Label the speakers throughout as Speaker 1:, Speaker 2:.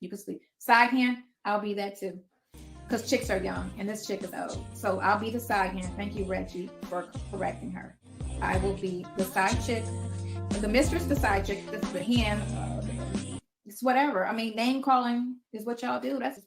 Speaker 1: You can sleep. Side hand, I'll be that too. Because chicks are young and this chick is old. So I'll be the side hand. Thank you, Reggie, for correcting her. I will be the side chick, the mistress, the side chick, the hand. It's whatever. I mean, name calling is what y'all do. That's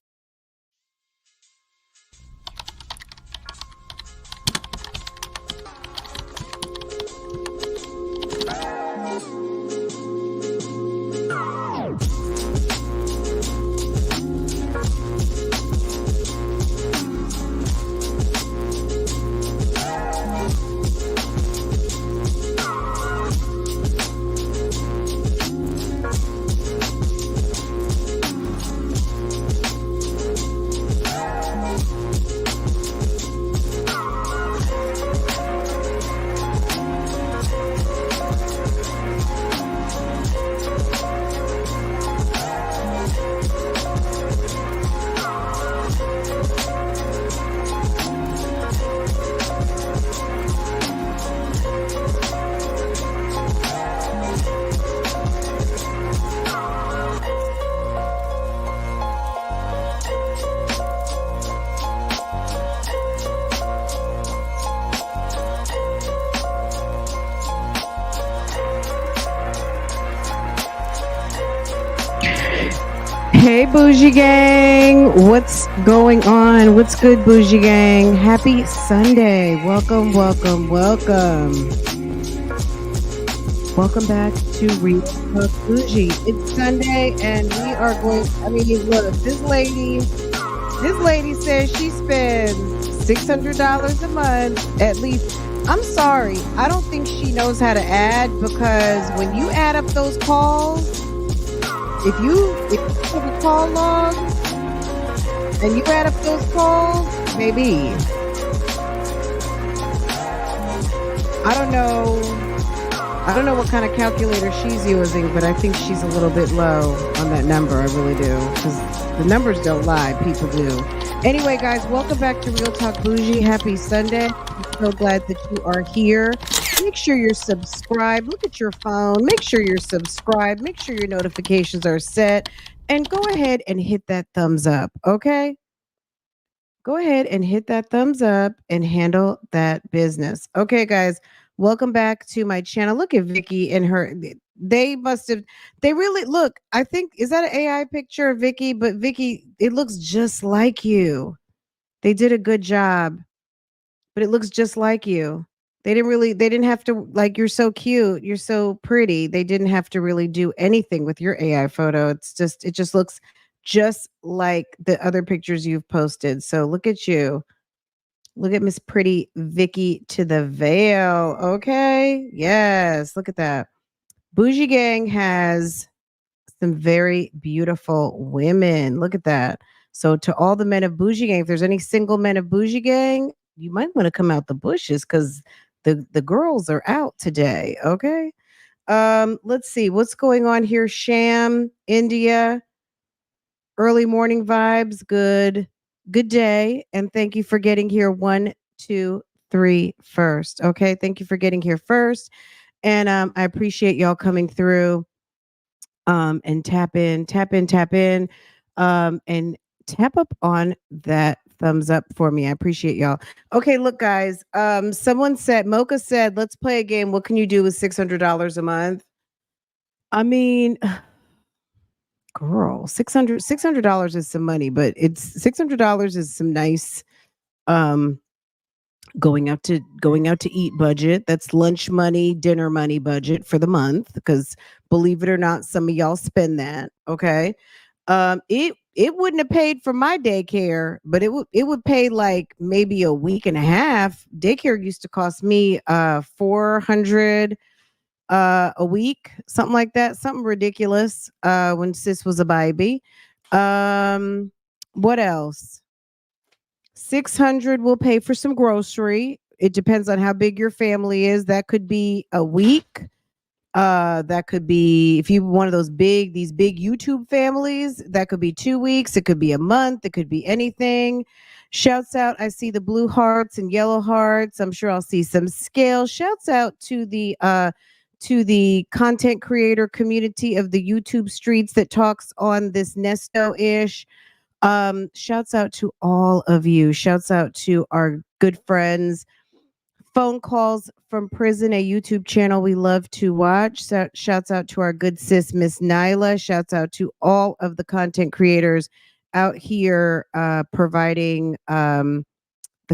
Speaker 2: Hey, Bougie Gang. What's going on? What's good, Bougie Gang? Happy Sunday. Welcome, welcome, welcome. Welcome back to RealTalk Bougie. It's Sunday, and we are going, look, this lady says she spends $600 a month, at least. I'm sorry. I don't think she knows how to add, because when you add up those calls, if you have a call log and you add up those calls, maybe. I don't know what kind of calculator she's using, but I think she's a little bit low on that number. I really do, because the numbers don't lie. People do. Anyway, guys, welcome back to RealTalk Bougie. Happy Sunday. I'm so glad that you are here. Make sure you're subscribed. Look at your phone. Make sure you're subscribed. Make sure your notifications are set. And go ahead and hit that thumbs up, okay? Go ahead and hit that thumbs up and handle that business. Okay, guys, welcome back to my channel. Look at Vicky and her. They really look. I think, is that an AI picture of Vicky? But Vicky, it looks just like you. They did a good job, but it looks just like you. They didn't have to, like, you're so cute, you're so pretty. They didn't have to really do anything with your AI photo. It just looks just like the other pictures you've posted. So look at you. Look at Miss Pretty Vicky to the veil. Okay. Yes. Look at that. Bougie Gang has some very beautiful women. Look at that. So to all the men of Bougie Gang, if there's any single men of Bougie Gang, you might want to come out the bushes, because the girls are out today. Okay. Let's see what's going on here. Sham, India, early morning vibes. Good day. And thank you for getting here. 1, 2, 3 first. Okay. Thank you for getting here first. And I appreciate y'all coming through. And tap in, and tap up on that thumbs up for me. I appreciate y'all. Okay, look, guys. Mocha said, let's play a game. What can you do with $600 a month? I mean, girl, $600 is some money, but it's $600 is some nice going out to eat budget. That's lunch money, dinner money budget for the month, because believe it or not, some of y'all spend that. Okay. It wouldn't have paid for my daycare, but it would pay like maybe a week and a half. Daycare used to cost me $400 a week, something like that, something ridiculous when sis was a baby. What else? $600 will pay for some grocery. It depends on how big your family is. That could be a week. That could be, if you're one of these big YouTube families, that could be 2 weeks. It could be a month. It could be anything. Shouts out. I see the blue hearts and yellow hearts. I'm sure I'll see some scale. Shouts out to the to the content creator community of the YouTube streets that talks on this Nesto ish. Shouts out to all of you. Shouts out to our good friends. Phone calls from prison, a YouTube channel we love to watch. So, shouts out to our good sis, Miss Nyla. Shouts out to all of the content creators out here providing the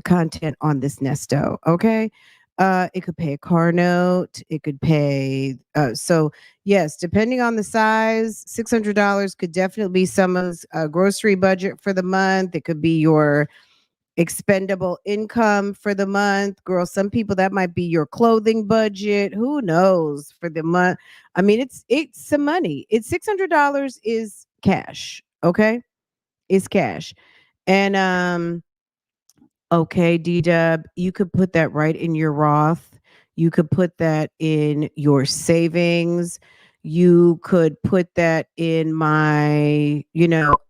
Speaker 2: content on this Nesto. Okay. It could pay a car note. It could pay. So yes, depending on the size, $600 could definitely be someone's grocery budget for the month. It could be your expendable income for the month. Girl, some people that might be your clothing budget. Who knows for the month? I mean, it's some money. It's $600 is cash. Okay, it's cash, and okay, D Dub, you could put that right in your Roth. You could put that in your savings. You could put that in my,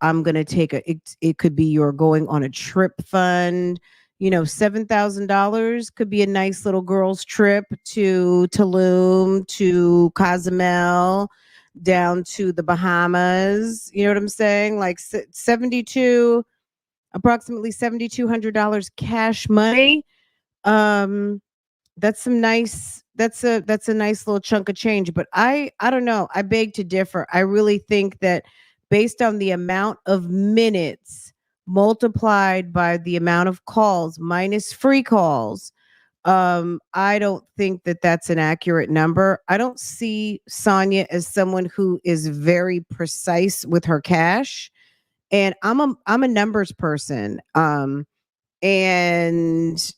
Speaker 2: I'm going to take it could be your going on a trip fund. $7,000 could be a nice little girl's trip to Tulum, to Cozumel, down to the Bahamas. You know what I'm saying? Like 72 approximately $7,200 cash money. That's some nice. That's a nice little chunk of change. But I don't know. I beg to differ. I really think that based on the amount of minutes multiplied by the amount of calls minus free calls, I don't think that that's an accurate number. I don't see Sonya as someone who is very precise with her cash, and I'm a numbers person. And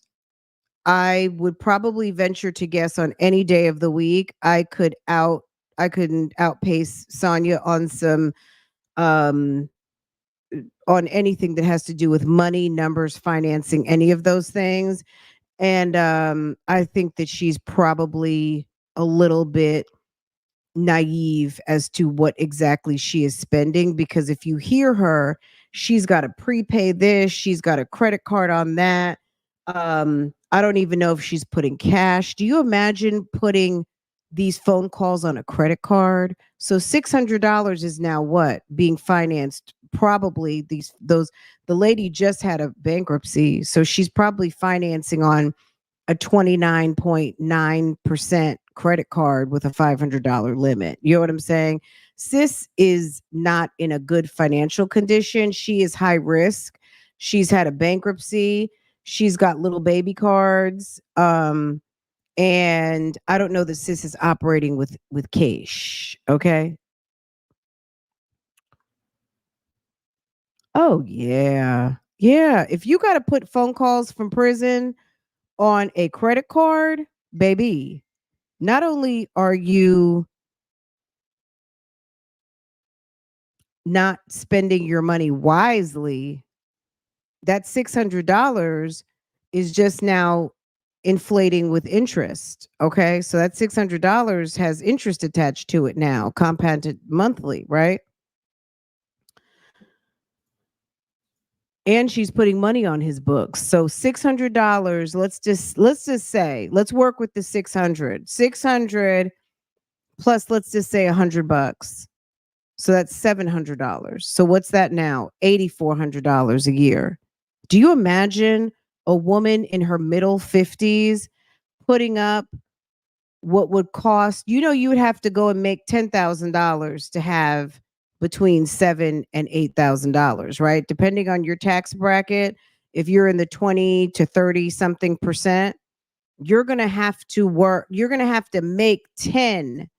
Speaker 2: I would probably venture to guess on any day of the week I couldn't outpace Sonya on some um on anything that has to do with money, numbers, financing, any of those things. And I think that she's probably a little bit naive as to what exactly she is spending, because if you hear her, she's got to prepay this, she's got a credit card on that. I don't even know if she's putting cash. Do you imagine putting these phone calls on a credit card? So $600 is now what being financed, probably the lady just had a bankruptcy, so she's probably financing on a 29.9% credit card with a $500 limit. You know what I'm saying? Sis is not in a good financial condition. She is high risk. She's had a bankruptcy. She's got little baby cards. And I don't know that sis is operating with cash. Okay. Oh yeah. Yeah. If you got to put phone calls from prison on a credit card, baby, not only are you not spending your money wisely, that $600 is just now inflating with interest. Okay. So that $600 has interest attached to it now, compounded monthly, right? And she's putting money on his books. So $600, let's just say, let's work with the 600. 600 plus, let's just say $100. So that's $700. So what's that now? $8,400 a year. Do you imagine a woman in her middle 50s putting up what would cost? You would have to go and make $10,000 to have between $7,000 and $8,000, right? Depending on your tax bracket. If you're in the 20 to 30 something percent, you're going to have to work. You're going to have to make 10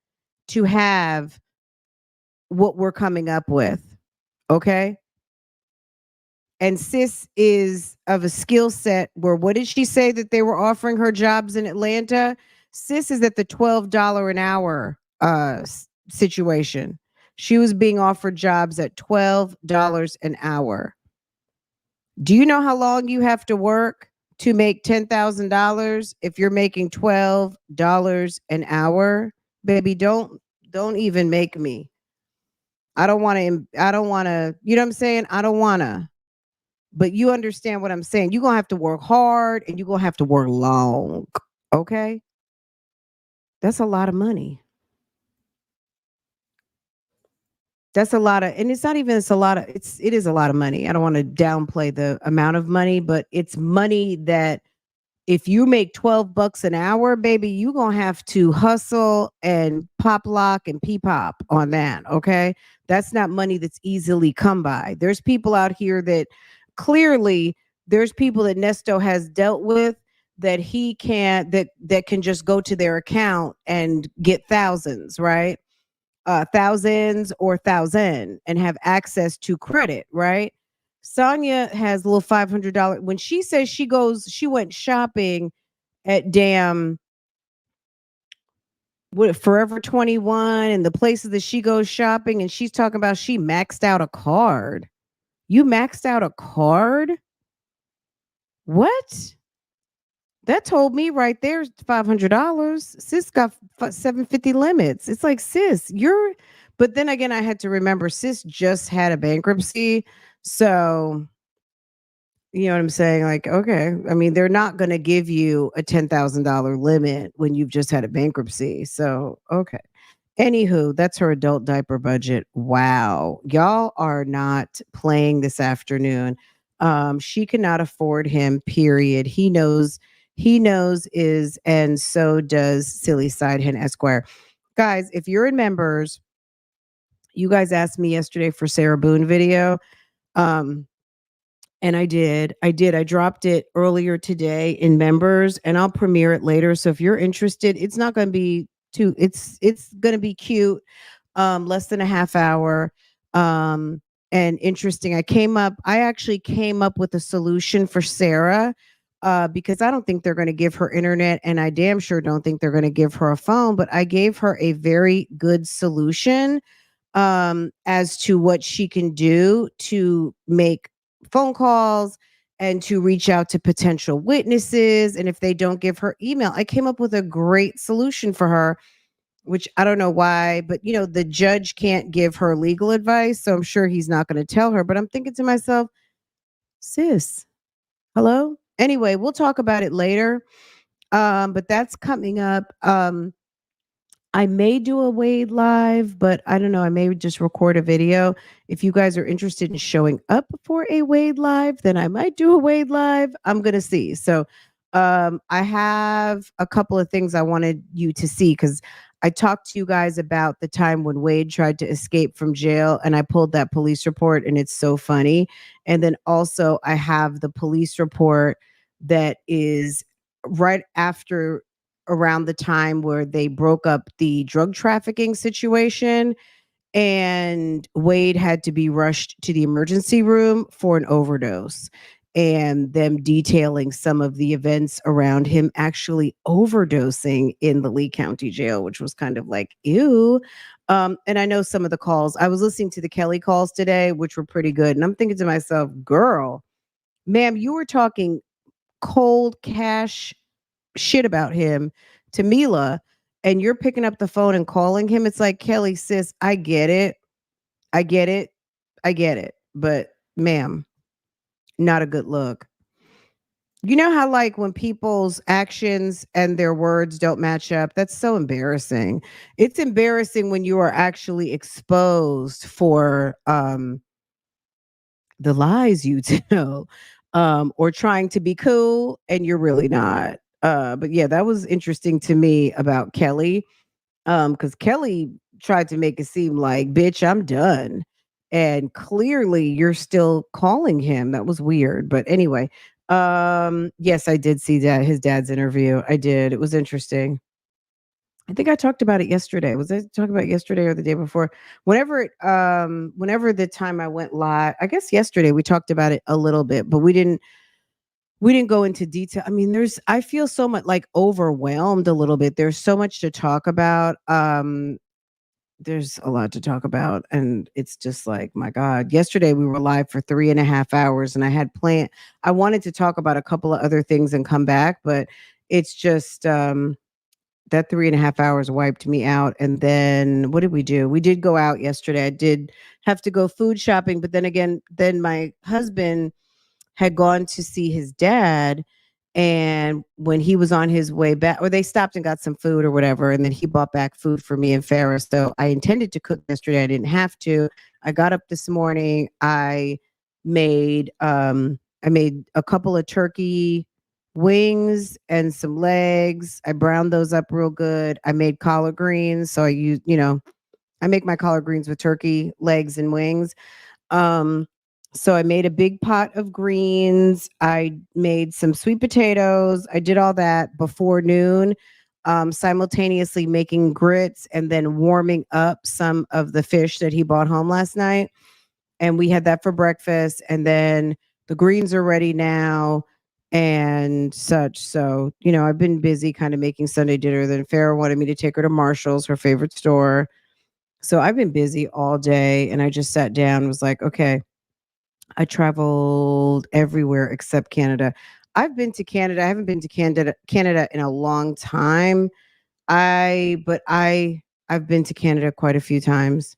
Speaker 2: to have what we're coming up with. Okay. And sis is of a skill set where, what did she say that they were offering her jobs in Atlanta? Sis is at the $12 an hour situation. She was being offered jobs at $12 an hour. Do you know how long you have to work to make $10,000 if you're making $12 an hour? Baby, don't even make me. I don't want to, you know what I'm saying? I don't want to. But you understand what I'm saying. You're going to have to work hard and you're going to have to work long. Okay? That's a lot of money. That's a lot of, and it's not even, it's a lot of, it is a lot of money. I don't want to downplay the amount of money, but it's money that if you make 12 bucks an hour, baby, you going to have to hustle and pop lock and pee pop on that. Okay. That's not money that's easily come by. There's people out here that clearly there's people that Nesto has dealt with that he can't, that can just go to their account and get thousands, right? Thousands or thousand and have access to credit, right? Sonya has a little $500. When she says she went shopping at damn what Forever 21 and the places that she goes shopping, and she's talking about she maxed out a card. You maxed out a card? What? That told me right there $500. Sis got 750 limits. It's like, sis, you're. But then again, I had to remember, sis just had a bankruptcy, so you know what I'm saying. Like, okay, I mean, they're not going to give you a $10,000 limit when you've just had a bankruptcy. So okay. Anywho, that's her adult diaper budget. Wow. Y'all are not playing this afternoon. She cannot afford him, period. He knows is, and so does Silly Sidehen Esquire. Guys, if you're in members, you guys asked me yesterday for Sarah Boone video. Um, and I did. I dropped it earlier today in members and I'll premiere it later. So if you're interested, it's not going to be too, it's going to be cute. Less than a half hour. Um, and interesting. I actually came up with a solution for Sarah. Because I don't think they're going to give her internet, and I damn sure don't think they're going to give her a phone. But I gave her a very good solution as to what she can do to make phone calls and to reach out to potential witnesses. And if they don't give her email, I came up with a great solution for her, which I don't know why, but you know, the judge can't give her legal advice. So I'm sure he's not going to tell her. But I'm thinking to myself, sis, hello? Anyway, we'll talk about it later. But that's coming up. I may do a Wade live, but I don't know. I may just record a video. If you guys are interested in showing up for a Wade live, then I might do a Wade live. I'm gonna see. So I have a couple of things I wanted you to see because I talked to you guys about the time when Wade tried to escape from jail and I pulled that police report and it's so funny. And then also I have the police report that is right after around the time where they broke up the drug trafficking situation and Wade had to be rushed to the emergency room for an overdose and them detailing some of the events around him actually overdosing in the Lee County jail, which was kind of like, ew. And I know some of the calls. I was listening to the Kelly calls today, which were pretty good. And I'm thinking to myself, girl, ma'am, you were talking cold cash shit about him to Mila and you're picking up the phone and calling him. It's like, Kelly, sis, I get it. I get it. I get it. But ma'am, not a good look. You know how like when people's actions and their words don't match up? That's so embarrassing. It's embarrassing when you are actually exposed for the lies you tell or trying to be cool and you're really not. But yeah, that was interesting to me about Kelly. Because Kelly tried to make it seem like, bitch, I'm done. And clearly you're still calling him. That was weird. But anyway, yes, I did see that his dad's interview. I did. It was interesting. I think I talked about it yesterday. Was I talking about it yesterday or the day before? Whenever the time I went live, I guess yesterday we talked about it a little bit, but we didn't go into detail. I mean, I feel so much like overwhelmed a little bit. There's so much to talk about. There's a lot to talk about. And it's just like, my God, yesterday we were live for 3.5 hours and I wanted to talk about a couple of other things and come back, but it's just, that 3.5 hours wiped me out. And then what did we do? We did go out yesterday. I did have to go food shopping, but then again, then my husband had gone to see his dad And when he was on his way back, or they stopped and got some food or whatever, and then he bought back food for me and Farrah. So I intended to cook yesterday. I didn't have to. I got up this morning. I made a couple of turkey wings and some legs. I browned those up real good. I made collard greens. So I use, I make my collard greens with turkey legs and wings. Um, so I made a big pot of greens. I made some sweet potatoes. I did all that before noon, simultaneously making grits and then warming up some of the fish that he bought home last night. And we had that for breakfast. And then the greens are ready now and such. So, I've been busy kind of making Sunday dinner. Then Farrah wanted me to take her to Marshall's, her favorite store. So I've been busy all day and I just sat down and was like, okay, I traveled everywhere except Canada. I've been to Canada. I haven't been to Canada in a long time. I've been to Canada quite a few times.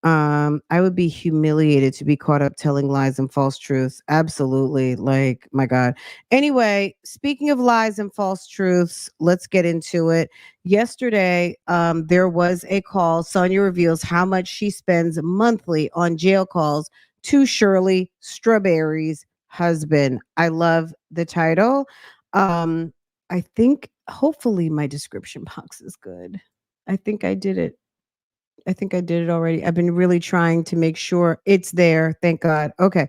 Speaker 2: I would be humiliated to be caught up telling lies and false truths. Absolutely. Like, my God. Anyway, speaking of lies and false truths, let's get into it. Yesterday, there was a call. Sonya reveals how much she spends monthly on jail calls to Shirley Strawberry's husband. I love the title. I think hopefully my description box is good. I think I did it. I think I did it already. I've been really trying to make sure it's there. Thank God. Okay.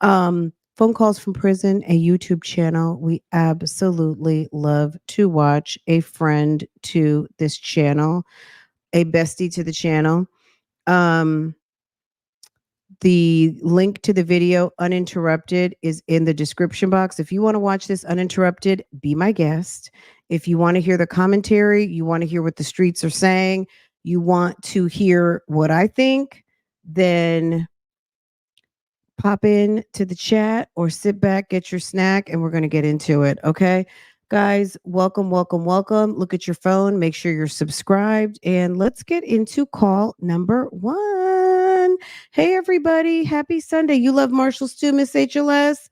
Speaker 2: Phone calls from prison, a YouTube channel we absolutely love to watch, a friend to this channel, a bestie to the channel. Um, the link to the video uninterrupted is in the description box. If you want to watch this uninterrupted, be my guest. If you want to hear the commentary, you want to hear what the streets are saying, you want to hear what I think, then pop in to the chat or sit back, get your snack, and we're going to get into it. Okay. Guys, welcome, welcome, welcome. Look at your phone, make sure you're subscribed, and let's get into call number 1. Hey, everybody. Happy Sunday. You love Marshalls too, Miss HLS?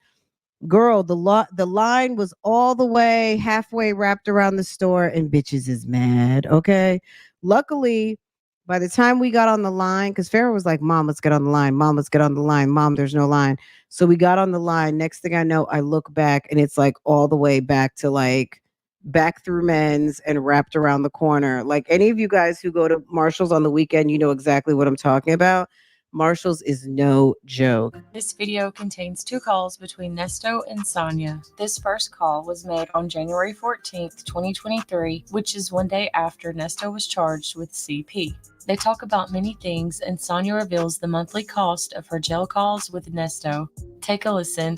Speaker 2: Girl, the line was all the way halfway wrapped around the store, and bitches is mad. Okay. Luckily, by the time we got on the line, because Farrah was like, Mom, let's get on the line. Mom, let's get on the line. Mom, there's no line. So we got on the line. Next thing I know, I look back and it's like all the way back to like back through men's and wrapped around the corner. Like any of you guys who go to Marshall's on the weekend, you know exactly what I'm talking about. Marshall's is no joke.
Speaker 3: This video contains 2 calls between Nesto and Sonya. This first call was made on January 14th, 2023, which is one day after Nesto was charged with CP. They talk about many things, and Sonya reveals the monthly cost of her jail calls with Nesto. Take a listen.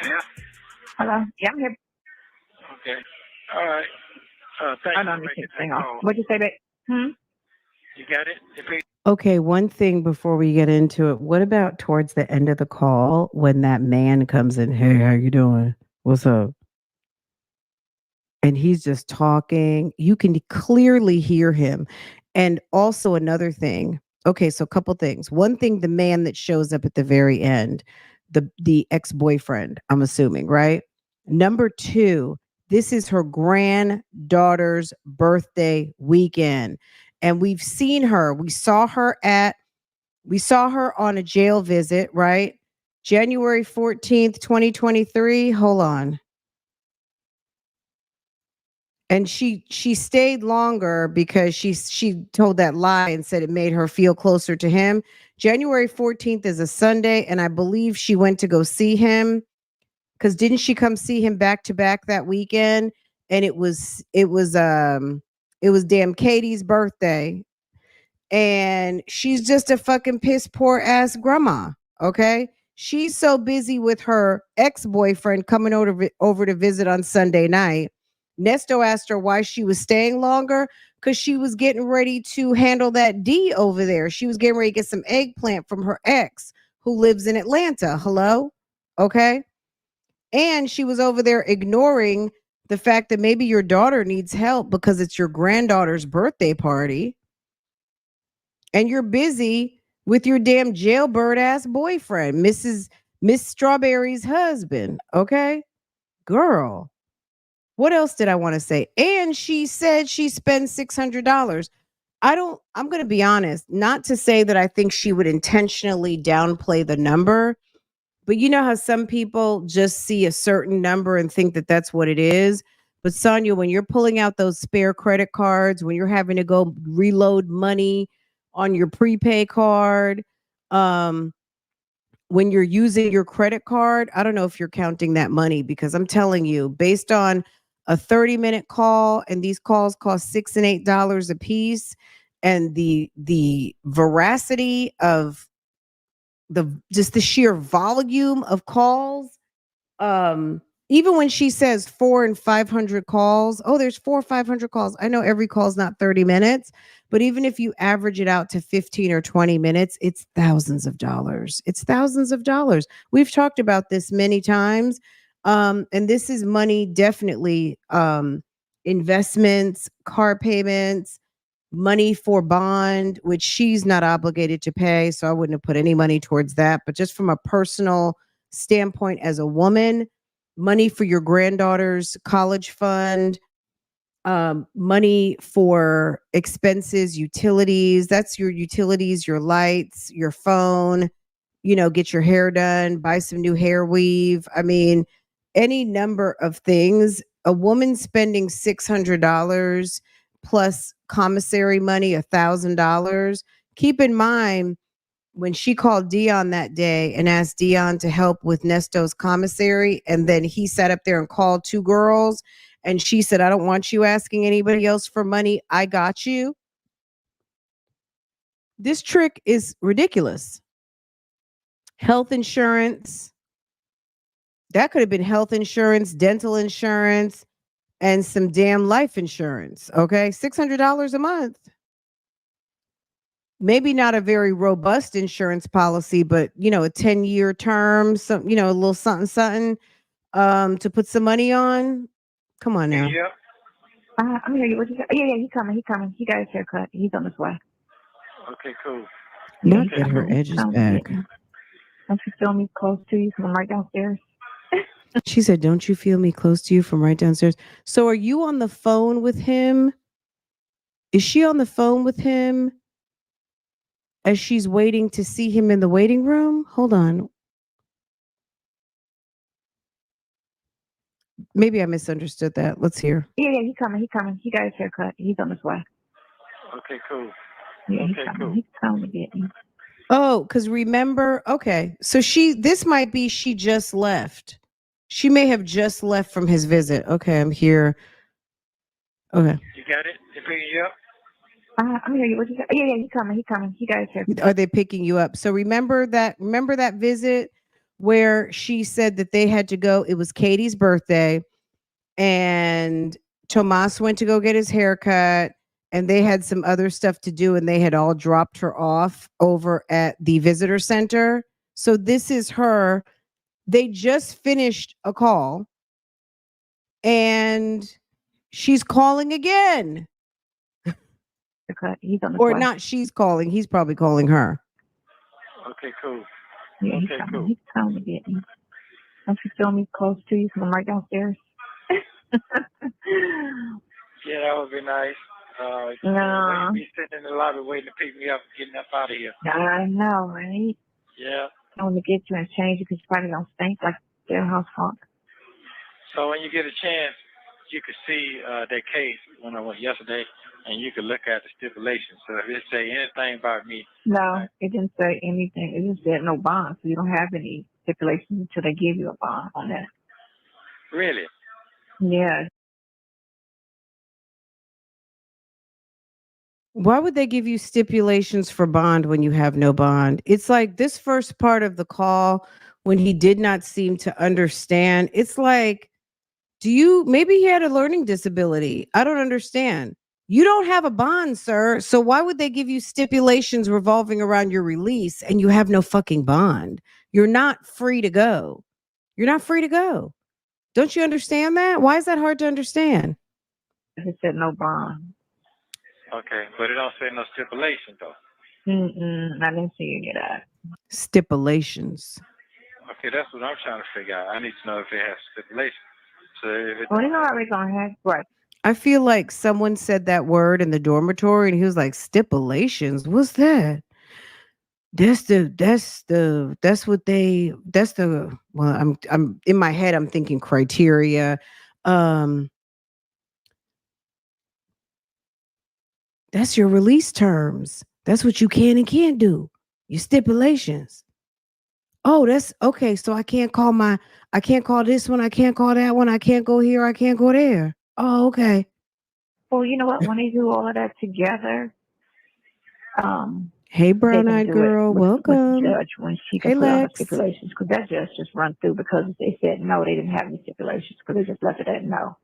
Speaker 4: Yeah.
Speaker 5: Hello. Yeah, I'm here.
Speaker 4: Okay. All right. Thank
Speaker 5: I
Speaker 4: you
Speaker 5: don't
Speaker 4: for
Speaker 5: need
Speaker 4: making
Speaker 5: to thing
Speaker 4: that
Speaker 5: off.
Speaker 4: call.
Speaker 5: What'd you say, babe?
Speaker 4: You got it?
Speaker 2: Okay, one thing before we get into it. What about towards the end of the call when that man comes in? Hey, how you doing? What's up? And he's just talking. You can clearly hear him. And also another thing. Okay, so a couple things. One thing, the man that shows up at the very end, the ex-boyfriend, I'm assuming, right? Number 2, this is her granddaughter's birthday weekend. And we've seen her. We saw her on a jail visit, right? January 14th, 2023. Hold on. And she stayed longer because she told that lie and said it made her feel closer to him. January 14th is a Sunday, and I believe she went to go see him. Because didn't she come see him back to back that weekend? And it was damn Katie's birthday. And she's just a fucking piss poor ass grandma. Okay. She's so busy with her ex-boyfriend coming over to visit on Sunday night. Nesto asked her why she was staying longer, because she was getting ready to handle that D over there. She was getting ready to get some eggplant from her ex who lives in Atlanta. Hello? Okay. And she was over there ignoring the fact that maybe your daughter needs help because it's your granddaughter's birthday party. And you're busy with your damn jailbird ass boyfriend, Miss Strawberry's husband. Okay, girl. What else did I want to say? And she said she spends $600. I'm going to be honest, not to say that I think she would intentionally downplay the number, but you know how some people just see a certain number and think that that's what it is. But Sonya, when you're pulling out those spare credit cards, when you're having to go reload money on your prepay card, um, when you're using your credit card, I don't know if you're counting that money because I'm telling you, based on a 30-minute call, and these calls cost $6 and $8 a piece, and the veracity of the just the sheer volume of calls, um even when she says 400 and 500 calls, oh, there's 400 or 500 calls. I know every call is not 30 minutes, but even if you average it out to 15 or 20 minutes, it's thousands of dollars. It's thousands of dollars. We've talked about this many times. And this is money, definitely, investments, car payments, money for bond, which she's not obligated to pay. So I wouldn't have put any money towards that. But just from a personal standpoint as a woman, money for your granddaughter's college fund, money for expenses, utilities. That's your utilities, your lights, your phone, get your hair done, buy some new hair weave. I mean, any number of things. A woman spending $600 plus commissary money, $1,000. Keep in mind, when she called Dion that day and asked Dion to help with Nesto's commissary, and then he sat up there and called two girls, and she said, I don't want you asking anybody else for money. I got you. This trick is ridiculous. Health insurance. That could have been health insurance, dental insurance, and some damn life insurance. Okay. $600 a month. Maybe not a very robust insurance policy, but a 10-year term, some, a little something, something, to put some money on. Come on now.
Speaker 4: Yep.
Speaker 5: I'm here. What you say? Yeah, he's coming. He's coming. He got his haircut. He's on his way.
Speaker 4: Okay, cool.
Speaker 5: Yeah,
Speaker 2: Not
Speaker 5: he's
Speaker 2: get her
Speaker 5: coming.
Speaker 2: edges
Speaker 5: He's
Speaker 2: back.
Speaker 5: Don't you feel me close to you? Because I'm right downstairs.
Speaker 2: She said, don't you feel me close to you from right downstairs? So are you on the phone with him? Is she on the phone with him as she's waiting to see him in the waiting room? Hold on. Maybe I misunderstood that. Let's hear.
Speaker 5: Yeah, he's coming. He's coming. He got his haircut. He's on his way.
Speaker 4: Okay, cool.
Speaker 5: Yeah, he's
Speaker 4: Okay,
Speaker 5: coming.
Speaker 4: cool.
Speaker 5: He's coming to get me.
Speaker 2: Oh, because remember, okay. So this might be she just left. She may have just left from his visit. Okay, I'm here. Okay.
Speaker 4: You got it? They picking you up?
Speaker 5: I'm here. What you say? Yeah, he's coming. He's coming. He got his haircut.
Speaker 2: Are they picking you up? So remember that visit where she said that they had to go. It was Katie's birthday, and Tomas went to go get his haircut, and they had some other stuff to do, and they had all dropped her off over at the visitor center. So this is her. They just finished a call, and she's calling again.
Speaker 5: Haircut. He's on his
Speaker 2: Or
Speaker 5: way.
Speaker 2: not, she's calling. He's probably calling her.
Speaker 4: Okay, cool.
Speaker 5: Yeah, he's
Speaker 4: Okay,
Speaker 5: coming.
Speaker 4: cool.
Speaker 5: He's coming to get me. Don't you feel me close to you? Because I'm right downstairs.
Speaker 4: Yeah, that would be nice.
Speaker 5: No.
Speaker 4: You be sitting in the lobby waiting to pick me up and getting up out of here.
Speaker 5: I know, right?
Speaker 4: Yeah.
Speaker 5: I want to get you and change you because you probably don't stink like their house funk.
Speaker 4: So when you get a chance, you could see that case when I went yesterday, and you could look at the stipulations. So if it say anything about me,
Speaker 5: No, it didn't say anything. It just said no bond. So you don't have any stipulations until they give you a bond on that.
Speaker 4: really?
Speaker 5: Yeah.
Speaker 2: Why would they give you stipulations for bond when you have no bond? It's like this first part of the call when he did not seem to understand. It's like, maybe he had a learning disability. I don't understand. You don't have a bond, sir. So why would they give you stipulations revolving around your release and you have no fucking bond? You're not free to go. You're not free to go. Don't you understand that? Why is that hard to understand?
Speaker 5: It said no bond.
Speaker 4: Okay, but it don't say no stipulation though.
Speaker 5: I didn't see any of that.
Speaker 2: Stipulations.
Speaker 4: Okay, that's what I'm trying to figure out. I need to know if it has stipulations. So if it
Speaker 5: Well, you
Speaker 4: don't
Speaker 5: know
Speaker 4: have,
Speaker 5: what we're gonna have? Right.
Speaker 2: I feel like someone said that word in the dormitory and he was like, stipulations. What's that? That's what they that's the well, I'm in my head, I'm thinking criteria. Um, that's your release terms. That's what you can and can't do. Your stipulations. Oh, that's okay. So I can't call this one, I can't call that one, I can't go here, I can't go there. Oh, okay.
Speaker 5: Well, you know what? When they do all of that together,
Speaker 2: Hey,
Speaker 5: they
Speaker 2: brown
Speaker 5: can
Speaker 2: eyed
Speaker 5: do it
Speaker 2: girl,
Speaker 5: with the
Speaker 2: welcome.
Speaker 5: judge when she can
Speaker 2: Hey,
Speaker 5: put on the
Speaker 2: Lex.
Speaker 5: stipulations because that judge just run through because they said no, they didn't have any stipulations because they just left it at no.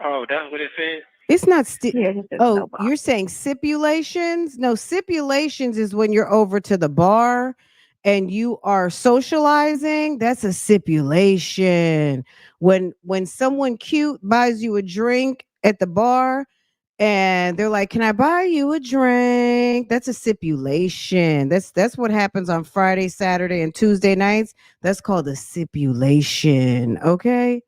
Speaker 4: oh, that's what it said.
Speaker 2: It's not
Speaker 5: Yeah, just a
Speaker 2: oh,
Speaker 5: no bond.
Speaker 2: you're saying stipulations? No, stipulations is when you're over to the bar and you are socializing. That's a stipulation. When someone cute buys you a drink at the bar and they're like, "Can I buy you a drink?" That's a stipulation. That's what happens on Friday, Saturday, and Tuesday nights. That's called a stipulation. Okay?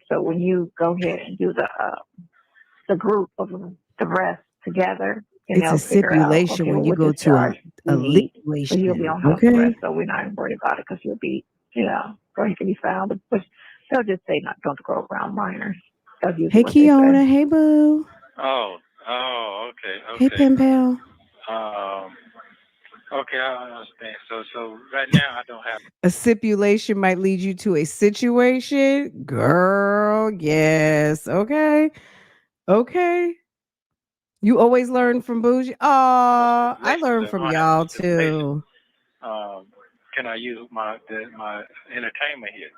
Speaker 5: So when you go ahead and do the group of the rest together, and
Speaker 2: It's a
Speaker 5: they'll figure out,
Speaker 2: stipulation
Speaker 5: okay,
Speaker 2: when
Speaker 5: well,
Speaker 2: you
Speaker 5: what
Speaker 2: go
Speaker 5: this
Speaker 2: to
Speaker 5: charge
Speaker 2: a
Speaker 5: we need. So you'll be
Speaker 2: liquidation.
Speaker 5: on house
Speaker 2: Okay?
Speaker 5: arrest, so we're not even worried about it because you'll be, so he can be found. But they'll just say not don't go around minors. That's usually
Speaker 2: Hey,
Speaker 5: what they say.
Speaker 2: Kiona. Hey, Boo.
Speaker 4: Oh, oh, okay,
Speaker 2: Hey,
Speaker 4: okay.
Speaker 2: Pen Pal.
Speaker 4: Um, okay, I understand. So right now I don't have.
Speaker 2: A stipulation might lead you to a situation. Girl, yes. Okay. Okay. You always learn from Bougie.
Speaker 4: No
Speaker 2: Oh, I
Speaker 4: stipulations.
Speaker 2: learn
Speaker 4: If
Speaker 2: from
Speaker 4: I have no
Speaker 2: y'all
Speaker 4: stipulations,
Speaker 2: too.
Speaker 4: can I use my entertainment here?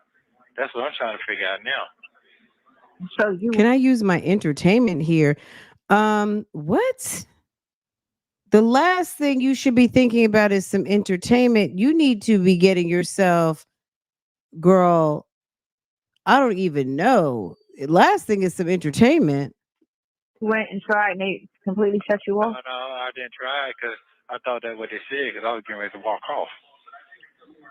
Speaker 4: That's what I'm trying to figure out now.
Speaker 5: So you
Speaker 2: Can I use my entertainment here? What? The last thing you should be thinking about is some entertainment. You need to be getting yourself, girl, I don't even know. Last thing is some entertainment.
Speaker 5: went and tried and they completely shut you
Speaker 4: No,
Speaker 5: off.
Speaker 4: no, I didn't try because I thought that's what they said because I was getting ready to walk off.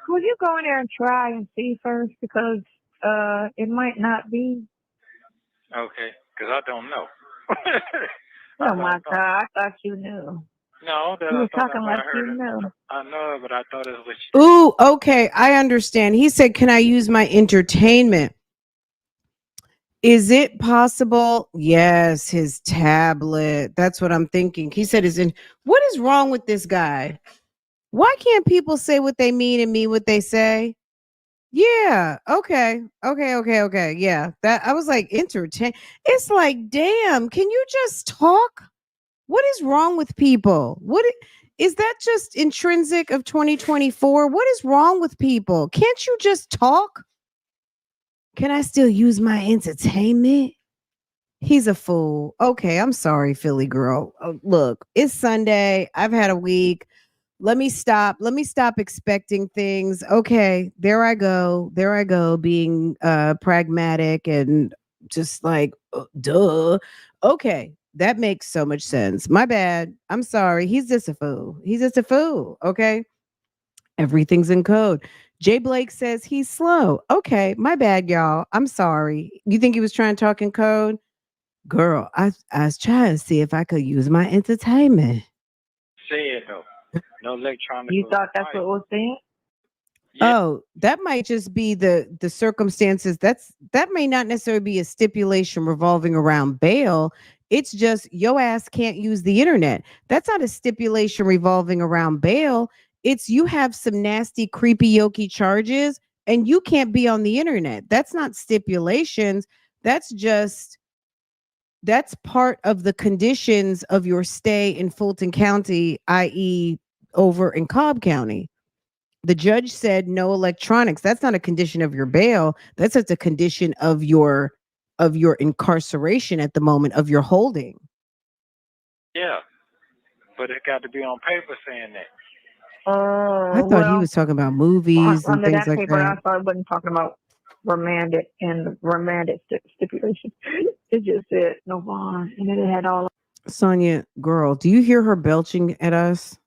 Speaker 5: Would you go in there and try and see first because it might not be.
Speaker 4: Okay, because I don't know. I
Speaker 5: Oh my
Speaker 4: don't know.
Speaker 5: God, I thought you knew.
Speaker 4: No, that
Speaker 5: You
Speaker 4: I
Speaker 5: was
Speaker 4: thought
Speaker 5: talking
Speaker 4: I might
Speaker 5: like
Speaker 4: have
Speaker 5: you
Speaker 4: heard it.
Speaker 5: knew.
Speaker 4: I know, but I thought it was what you said.
Speaker 2: Ooh, okay. I understand. He said, "Can I use my entertainment?" Is it possible? Yes, his tablet. That's what I'm thinking. He said, "Is in what is wrong with this guy? Why can't people say what they mean and mean what they say?" Yeah. Okay. Okay. Okay. Okay. Yeah. That I was like entertain. It's like, damn. Can you just talk? What is wrong with people? Is that just intrinsic of 2024? What is wrong with people? Can't you just talk? Can I still use my entertainment? He's a fool. Okay, I'm sorry, Philly girl. Look, it's Sunday. I've had a week. Let me stop. Let me stop expecting things. Okay, there I go. There I go being pragmatic and just like duh. Okay, that makes so much sense. My bad. I'm sorry. He's just a fool. He's just a fool. Okay? Everything's in code. Jay Blake says he's slow. Okay, my bad, y'all. I'm sorry. You think he was trying to talk in code? Girl, I was trying to see if I could use my entertainment.
Speaker 4: Say it though. No electronic
Speaker 5: You thought that's what
Speaker 4: device.
Speaker 5: was saying?
Speaker 4: Yeah.
Speaker 2: Oh, that might just be the circumstances. That may not necessarily be a stipulation revolving around bail. It's just your ass can't use the internet. That's not a stipulation revolving around bail. It's you have some nasty, creepy, yoky charges and you can't be on the internet. That's not stipulations. That's just that's part of the conditions of your stay in Fulton County, i.e., over in Cobb County. The judge said no electronics. That's not a condition of your bail. That's just a condition of your incarceration at the moment of your holding.
Speaker 4: Yeah. But it got to be on paper saying that.
Speaker 2: I thought he
Speaker 5: Well,
Speaker 2: was talking about movies and
Speaker 5: under
Speaker 2: things
Speaker 5: that
Speaker 2: like
Speaker 5: paper,
Speaker 2: that.
Speaker 5: I thought it wasn't talking about remanded and remanded stipulation. It just said no bond, and then it had all.
Speaker 2: Sonya, girl, do you hear her belching at us?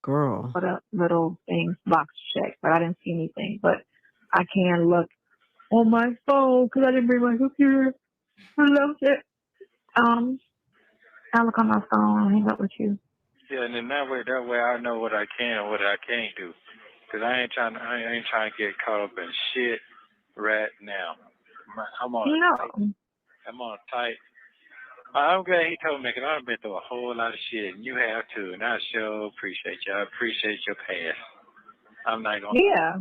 Speaker 2: Girl.
Speaker 5: for the little things box check, but I didn't see anything. But I can look on my phone because I didn't bring my computer. I love it. I'll look on my phone and hang up with you.
Speaker 4: Yeah, and then that way I know what I can and what I can't do. Cause I ain't trying to get caught up in shit right now. I'm on
Speaker 5: No.
Speaker 4: I'm on tight. I'm glad he told me, because I've been through a whole lot of shit, and you have too, and I sure appreciate you. I appreciate your past. I'm not going to...
Speaker 5: Yeah.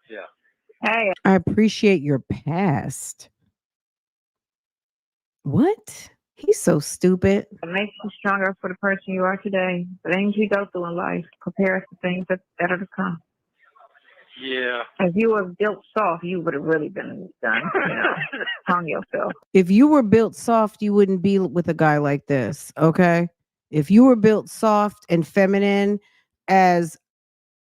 Speaker 4: Yeah.
Speaker 5: Hey,
Speaker 2: I appreciate your past. What? He's so stupid.
Speaker 5: it makes you stronger for the person you are today. The things you go through in life compare to things that are to come.
Speaker 4: Yeah.
Speaker 5: If you were built soft, you would have really been done, hung yourself.
Speaker 2: If you were built soft, you wouldn't be with a guy like this, okay? If you were built soft and feminine as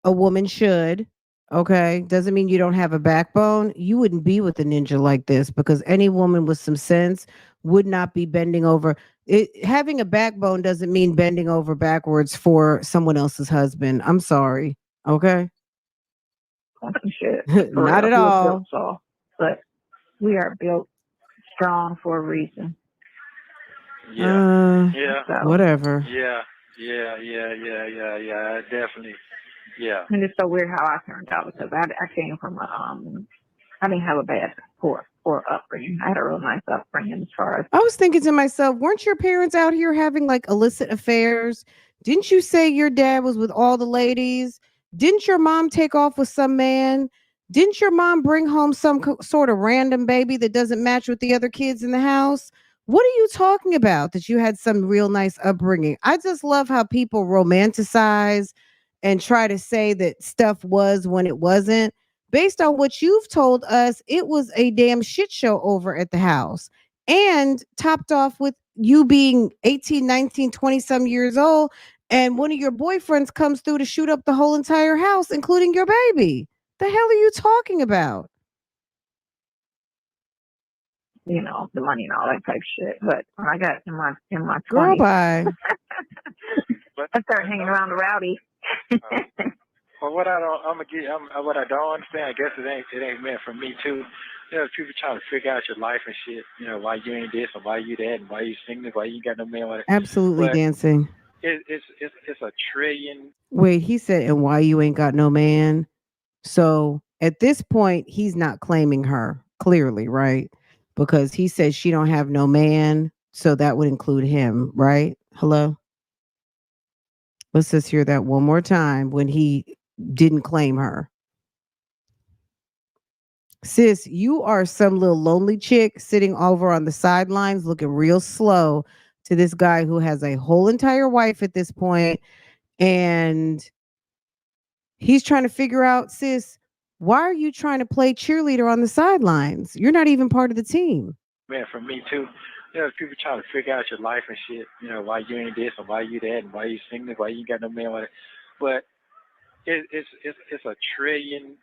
Speaker 2: a woman should, okay, doesn't mean you don't have a backbone. You wouldn't be with a ninja like this, because any woman with some sense would not be bending over. Having a backbone doesn't mean bending over backwards for someone else's husband. I'm sorry, okay?
Speaker 5: Shit, for
Speaker 2: Not
Speaker 5: real.
Speaker 2: at
Speaker 5: You were
Speaker 2: all.
Speaker 5: built soft, but we are built strong for a reason.
Speaker 4: Yeah.
Speaker 5: So,
Speaker 2: Whatever.
Speaker 4: Yeah. Definitely. Yeah.
Speaker 5: and it's so weird how I turned out because I came from I didn't have a bad poor upbringing. I had a real nice upbringing as far as
Speaker 2: I was thinking to myself, weren't your parents out here having like illicit affairs? Didn't you say your dad was with all the ladies? Didn't your mom take off with some man? Didn't your mom bring home some sort of random baby that doesn't match with the other kids in the house? What are you talking about that you had some real nice upbringing? I just love how people romanticize and try to say that stuff was when it wasn't. Based on what you've told us, it was a damn shit show over at the house, and topped off with you being 18, 19, 20 some years old, and one of your boyfriends comes through to shoot up the whole entire house, including your baby. The hell are you talking about?
Speaker 5: the money and all that type of shit. But when I got in my
Speaker 2: Girl,
Speaker 5: 20s,
Speaker 2: bye.
Speaker 5: I started hanging around the rowdy.
Speaker 4: Well, what I don't understand, I guess it ain't meant for me too. People trying to figure out your life and shit. Why you ain't this and why you that and why you single, why you ain't got no man.
Speaker 2: Absolutely
Speaker 4: But
Speaker 2: dancing.
Speaker 4: it's a trillion.
Speaker 2: Wait, he said, and why you ain't got no man? So at this point, he's not claiming her, clearly, right? Because he says she don't have no man. So that would include him, right? Hello? Let's just hear that one more time when he didn't claim her. Sis, you are some little lonely chick sitting over on the sidelines looking real slow to this guy who has a whole entire wife at this point, and he's trying to figure out, sis, why are you trying to play cheerleader on the sidelines? You're not even part of the team.
Speaker 4: Man, for me too. People trying to figure out your life and shit. Why you ain't this and why you that and why you single, why you ain't got no man. But it's a trillion.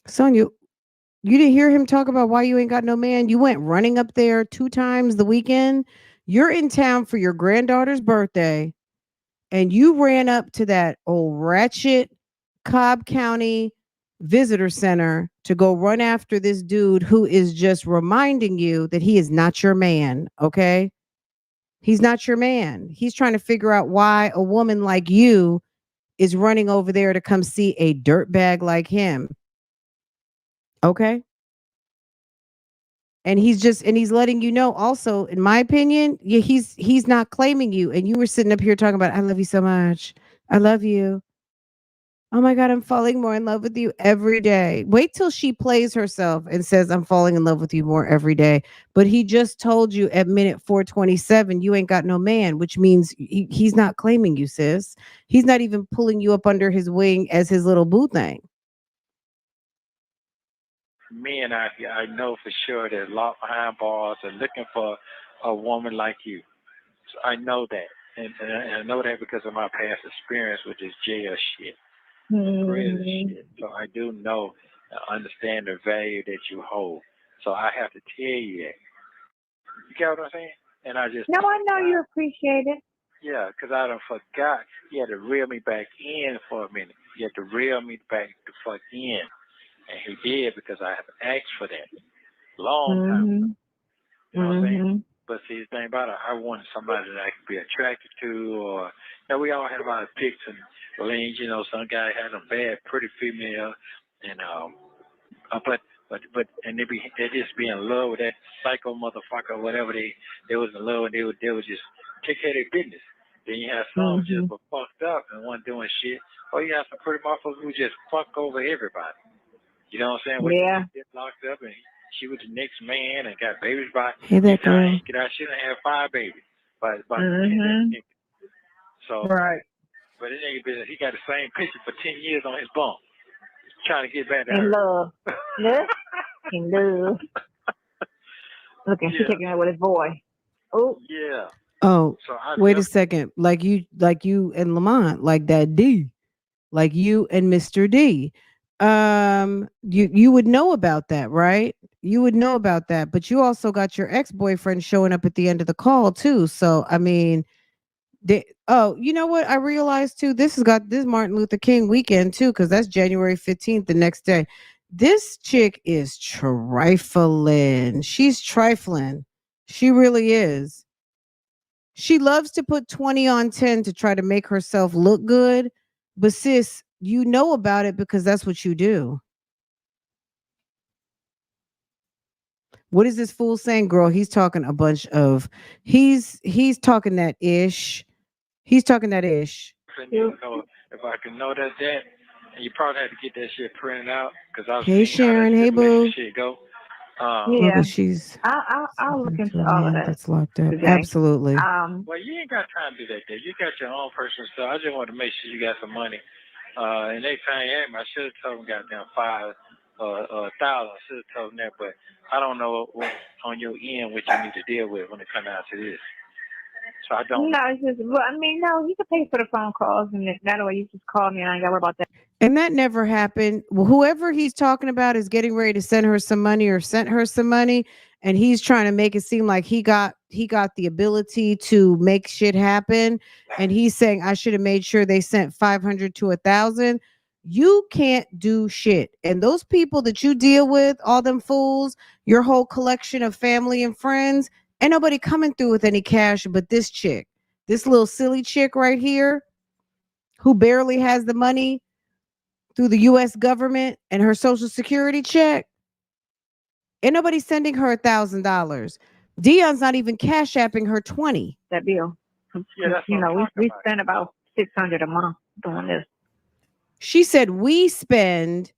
Speaker 2: Sonya, you didn't hear him talk about why you ain't got no man? You went running up there 2 times the weekend. You're in town for your granddaughter's birthday, and you ran up to that old ratchet Cobb County Visitor Center to go run after this dude who is just reminding you that he is not your man, okay? He's not your man. He's trying to figure out why a woman like you is running over there to come see a dirtbag like him. Okay? And he's letting you know also, in my opinion, yeah, he's not claiming you. And you were sitting up here talking about, I love you so much. I love you. Oh my God, I'm falling more in love with you every day. Wait till she plays herself and says, I'm falling in love with you more every day. But he just told you at minute 427, you ain't got no man, which means he's not claiming you, sis. He's not even pulling you up under his wing as his little boo thing.
Speaker 4: Me and I know for sure that locked behind bars are looking for a woman like you. So I know that. And I know that because of my past experience with this jail shit. Prison shit. So I do know and understand the value that you hold. So I have to tell you that. You get what I'm saying? And I just...
Speaker 5: No, I know you appreciate it.
Speaker 4: Yeah, 'cause I done forgot. He had to reel me back in for a minute. He had to reel me back the fuck in. And he did because I have asked for that long time ago.
Speaker 5: Mhm.
Speaker 4: You know what I'm saying?
Speaker 5: Mhm.
Speaker 4: But see, the thing about it, I wanted somebody that I could be attracted to, or we all have our picks and lanes. You know, some guy had a bad, pretty female, and and they just be in love with that psycho motherfucker, or whatever they was in love, and they would just take care of their business. Then you have some just
Speaker 5: Mhm.
Speaker 4: were fucked up and wasn't doing shit, or you have some pretty motherfuckers who just fuck over everybody. You know what I'm saying? Wait till
Speaker 5: Yeah.
Speaker 4: they get locked up and she was the next man and got babies by
Speaker 2: Hey
Speaker 4: the
Speaker 2: that
Speaker 4: time
Speaker 2: girl.
Speaker 4: he get out, she done had 5 babies by that
Speaker 5: Mhm.
Speaker 4: nigga. So,
Speaker 5: Right.
Speaker 4: but that nigga he got the same picture for 10 years on his bunk, trying to get back to
Speaker 5: In
Speaker 4: her.
Speaker 5: love. Yeah. In love. Look, and she
Speaker 4: Yeah,
Speaker 5: taking it with his boy. Oh.
Speaker 4: yeah.
Speaker 2: Oh,
Speaker 4: So I
Speaker 2: wait a
Speaker 4: definitely,
Speaker 2: second. Like you and Lamont, like that D. Like you and Mr. D. You would know about that, right? You would know about that, but you also got your ex-boyfriend showing up at the end of the call too. So I mean, oh, you know what? I realized too. This Martin Luther King weekend too, because that's January 15th, the next day. This chick is trifling. She's trifling. She really is. She loves to put 20 on 10 to try to make herself look good. But sis, you know about it because that's what you do. What is this fool saying, girl? He's talking a bunch of he's talking that ish. He's talking that ish.
Speaker 4: need to know if I can know that, and you probably had to get that shit printed out because I've
Speaker 2: Hey
Speaker 4: seen how that
Speaker 2: Sharon, hey
Speaker 4: stipulation
Speaker 2: boo.
Speaker 4: shit go.
Speaker 2: Oh,
Speaker 5: Yeah.
Speaker 2: but she's
Speaker 5: I'll look
Speaker 2: talking to
Speaker 5: into
Speaker 2: a
Speaker 5: all of
Speaker 2: man
Speaker 5: that
Speaker 2: that's locked up.
Speaker 5: today.
Speaker 2: Absolutely.
Speaker 4: Well, you ain't got time to do that. There, you got your own personal stuff. I just want to make sure you got some money. And next time you ask me, I should have told them goddamn 1,000. I should have told them that, but I don't know what on your end what you need to deal with when it comes out to this. So I don't
Speaker 5: No,
Speaker 4: know.
Speaker 5: it's just, well, I mean, no, you can pay for the phone calls, and that way you just call me, and I ain't got to worry about that.
Speaker 2: And that never happened. Well, whoever he's talking about is getting ready to send her some money or sent her some money, and he's trying to make it seem like he got the ability to make shit happen. And he's saying I should have made sure they sent 500 to 1,000. You can't do shit. And those people that you deal with, all them fools, your whole collection of family and friends, ain't nobody coming through with any cash but this chick, this little silly chick right here, who barely has the money through the US government and her social security check. Ain't nobody sending her $1,000. Dion's not even cash apping her 20.
Speaker 5: That bill.
Speaker 4: Yeah, that's
Speaker 5: You
Speaker 4: what I'm
Speaker 5: know,
Speaker 4: talking
Speaker 5: we
Speaker 4: about.
Speaker 5: spend about 600 a month doing this.
Speaker 2: She said we spend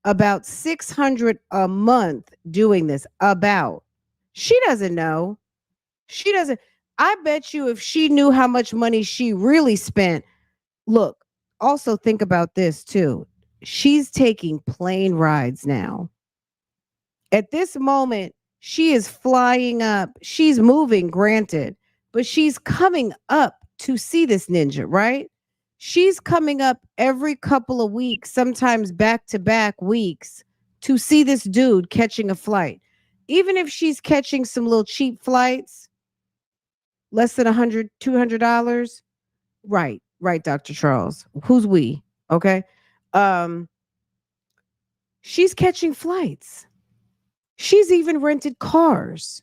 Speaker 2: about 600 a month doing this. About. She doesn't know. She doesn't. I bet you if she knew how much money she really spent. Look, also think about this too. She's taking plane rides now. At this moment, she is flying up. She's moving, granted, but she's coming up to see this ninja, right? She's coming up every couple of weeks, sometimes back to back weeks, to see this dude catching a flight. Even if she's catching some little cheap flights, less than $100, $200. Right, Dr. Charles. Who's we? Okay. Um, she's catching flights. She's even rented cars.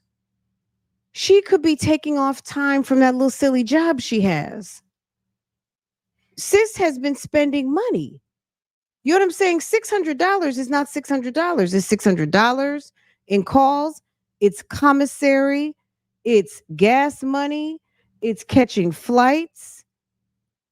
Speaker 2: She could be taking off time from that little silly job she has. Sis has been spending money. You know what I'm saying? $600 is not $600. It's $600 in calls. It's commissary. It's gas money. It's catching flights.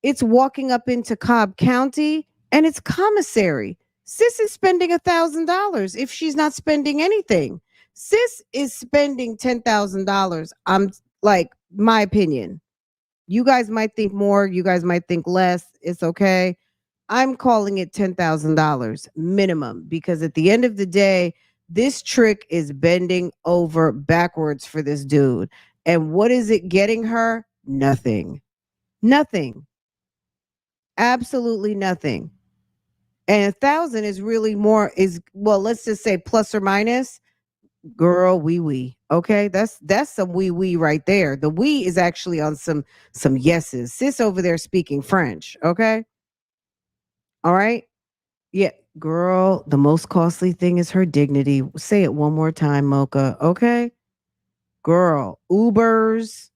Speaker 2: It's walking up into Cobb County, and it's commissary. Sis is spending $1,000 if she's not spending anything. Sis is spending $10,000. I'm like, my opinion. You guys might think more, you guys might think less. It's okay. I'm calling it $10,000 minimum because at the end of the day, this trick is bending over backwards for this dude. And what is it getting her? Nothing. Nothing. Absolutely nothing. And 1,000 is really more is well, let's just say plus or minus. Girl, wee wee. Okay, that's some wee right there. The wee is actually on some yeses. Sis over there speaking French. Okay, all right. Yeah, girl. The most costly thing is her dignity. Say it one more time, Mocha. Okay, girl. Ubers.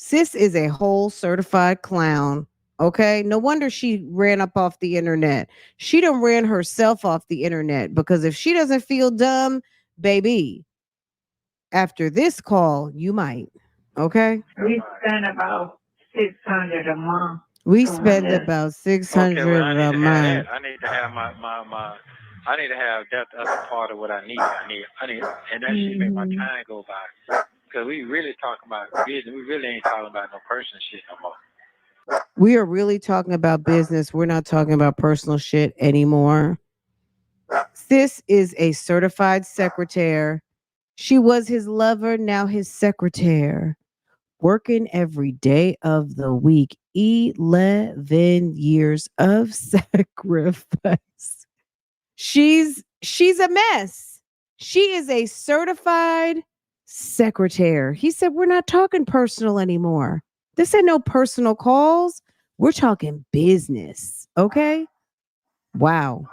Speaker 2: Sis is a whole certified clown. Okay. No wonder she ran up off the internet. She done ran herself off the internet because if she doesn't feel dumb, baby, after this call, you might. Okay.
Speaker 5: We spend about 600 a month
Speaker 2: We
Speaker 5: on
Speaker 2: spend
Speaker 5: this.
Speaker 2: about
Speaker 4: Okay, well,
Speaker 2: 600
Speaker 4: I need
Speaker 2: a
Speaker 4: to have that.
Speaker 2: month.
Speaker 4: I need to have I need to have that as a part of what I need. And that shit make my
Speaker 5: Hmm.
Speaker 4: time go by. Because we really talking about business. We really ain't talking about no personal shit no more.
Speaker 2: We are really talking about business. We're not talking about personal shit anymore. Sis is a certified secretary. She was his lover, now his secretary. Working every day of the week. 11 years of sacrifice. She's a mess. She is a certified secretary. He said, "We're not talking personal anymore. This ain't no personal calls. We're talking business." Okay? Wow.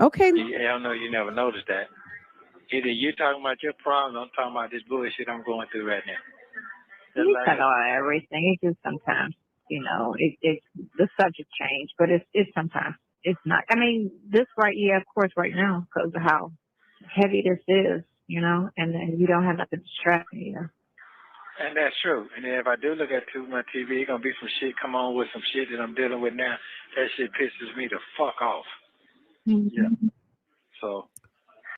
Speaker 2: Okay.
Speaker 4: I don't know. You never noticed that. Either you talking about your problem, I'm talking about this bullshit I'm going through right now. Just
Speaker 5: We
Speaker 4: like
Speaker 5: talk about everything. It's just sometimes, it's the subject change, but it's sometimes it's not. I mean, this right, yeah, of course, right now because of how heavy this is, and then you don't have nothing distracting you.
Speaker 4: and that's true. And then if I do look at too much TV, it's gonna be some shit come on with some shit that I'm dealing with now. That shit pisses me the fuck off. Yeah.
Speaker 5: Mm-hmm.
Speaker 4: So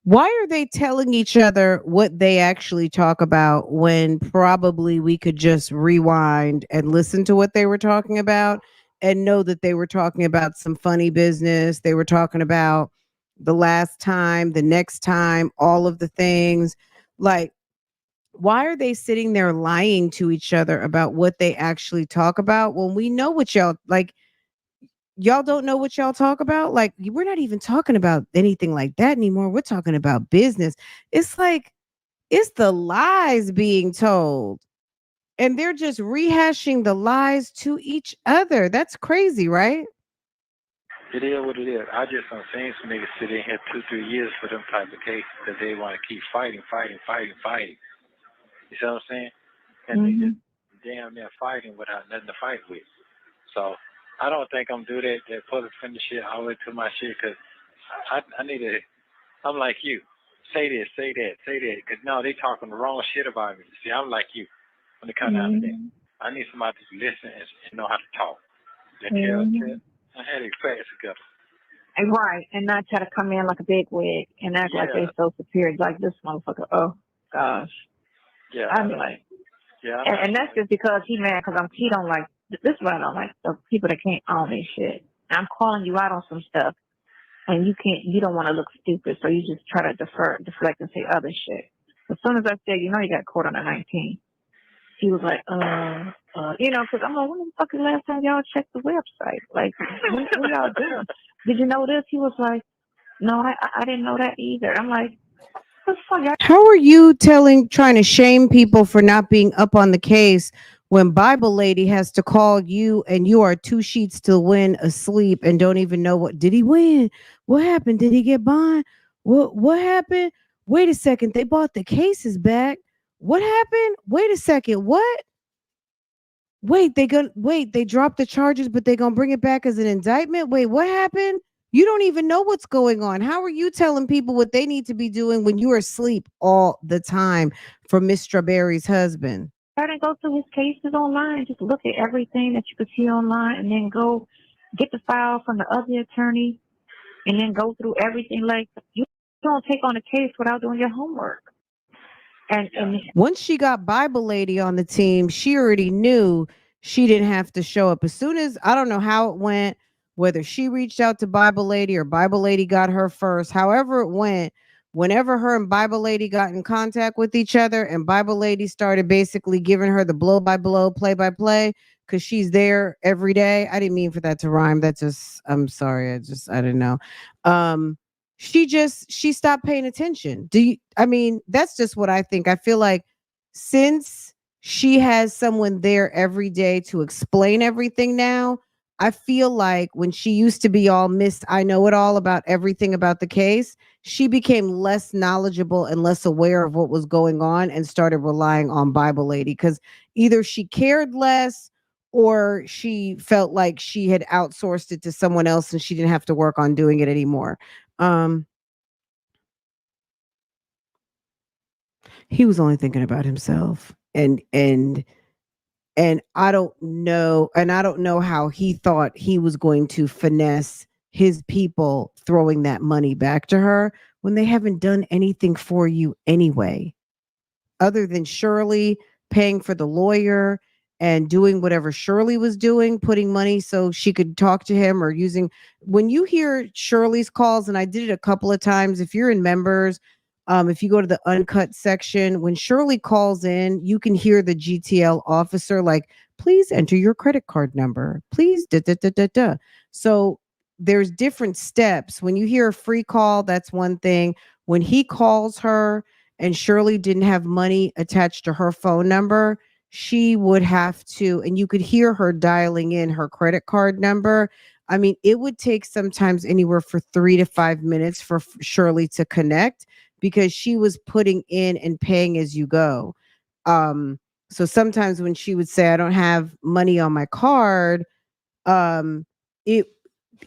Speaker 2: Why are they telling each other what they actually talk about when probably we could just rewind and listen to what they were talking about and know that they were talking about some funny business? They were talking about the last time, the next time, all of the things. Like, why are they sitting there lying to each other about what they actually talk about when we know what y'all like? Y'all don't know what y'all talk about? Like, we're not even talking about anything like that anymore. We're talking about business. It's like, it's the lies being told. And they're just rehashing the lies to each other. That's crazy, right?
Speaker 4: it is what it is. I just done seen some niggas sit in here 2, 3 years for them type of cases because they want to keep fighting, fighting, fighting, fighting. You see what I'm saying? And they
Speaker 5: Mm-hmm.
Speaker 4: just damn near fighting without nothing to fight with. So I don't think I'm do that public defender shit all the way to my shit because I need to. I'm like you. Say this, say that, say that. Because no, they talking the wrong shit about me. See, I'm like you when it comes down to that.
Speaker 5: Mm-hmm.
Speaker 4: I need somebody to listen and know how to talk. That tell.
Speaker 5: Mm-hmm.
Speaker 4: I had it fast together.
Speaker 5: And right, and not try to come in like a big wig and act like
Speaker 4: Yeah,
Speaker 5: they so superior, like this motherfucker. Oh gosh,
Speaker 4: yeah,
Speaker 5: I'm like,
Speaker 4: I'm not
Speaker 5: and that's
Speaker 4: doing it.
Speaker 5: just because he don't like. This is what I don't like the people that can't own this shit. I'm calling you out on some stuff, and you don't want to look stupid, so you just try to deflect, and say other shit. As soon as I said, you got caught on a 19, he was like, because I'm like, when the fuck is the last time y'all checked the website? Like, what y'all doing? Did you know this? He was like, no, I didn't know that either. I'm like, what the fuck, y'all?
Speaker 2: How are you trying to shame people for not being up on the case when Bible Lady has to call you and you are two sheets to win asleep and don't even know what did he win? What happened? Did he get bond? What happened? Wait a second, they bought the cases back. What happened? Wait a second, what? Wait, they dropped the charges, but they're gonna bring it back as an indictment. Wait, what happened? You don't even know what's going on. How are you telling people what they need to be doing when you are asleep all the time for Miss Strawberry's husband?
Speaker 5: I didn't go through his cases online. Just look at everything that you could see online, and then go get the file from the other attorney, and then go through everything. Like, you don't take on a case without doing your homework. And
Speaker 4: Yeah.
Speaker 2: Once she got Bible Lady on the team, she already knew she didn't have to show up. As soon as I don't know how it went, whether she reached out to Bible Lady or Bible Lady got her first, however it went, whenever her and Bible Lady got in contact with each other and Bible Lady started basically giving her the blow by blow, play by play, because she's there every day. I didn't mean for that to rhyme. That just, I'm sorry. I didn't know. Um, she stopped paying attention. I mean, that's just what I think. I feel like since she has someone there every day to explain everything now, I feel like when she used to be all Miss I know it all about everything about the case, she became less knowledgeable and less aware of what was going on and started relying on Bible Lady because either she cared less or she felt like she had outsourced it to someone else and she didn't have to work on doing it anymore. Um, he was only thinking about himself and I don't know how he thought he was going to finesse his people throwing that money back to her when they haven't done anything for you anyway other than Shirley paying for the lawyer and doing whatever Shirley was doing, putting money so she could talk to him or using. When you hear Shirley's calls, and I did it a couple of times, if you're in members, if you go to the uncut section, when Shirley calls in, you can hear the GTL officer like, please enter your credit card number. Please, da da da da da. So there's different steps. When you hear a free call, that's one thing. When he calls her, and Shirley didn't have money attached to her phone number, she would have to, and you could hear her dialing in her credit card number. I mean, it would take sometimes anywhere for 3 to 5 minutes for Shirley to connect because she was putting in and paying as you go. So sometimes when she would say, I don't have money on my card, um, it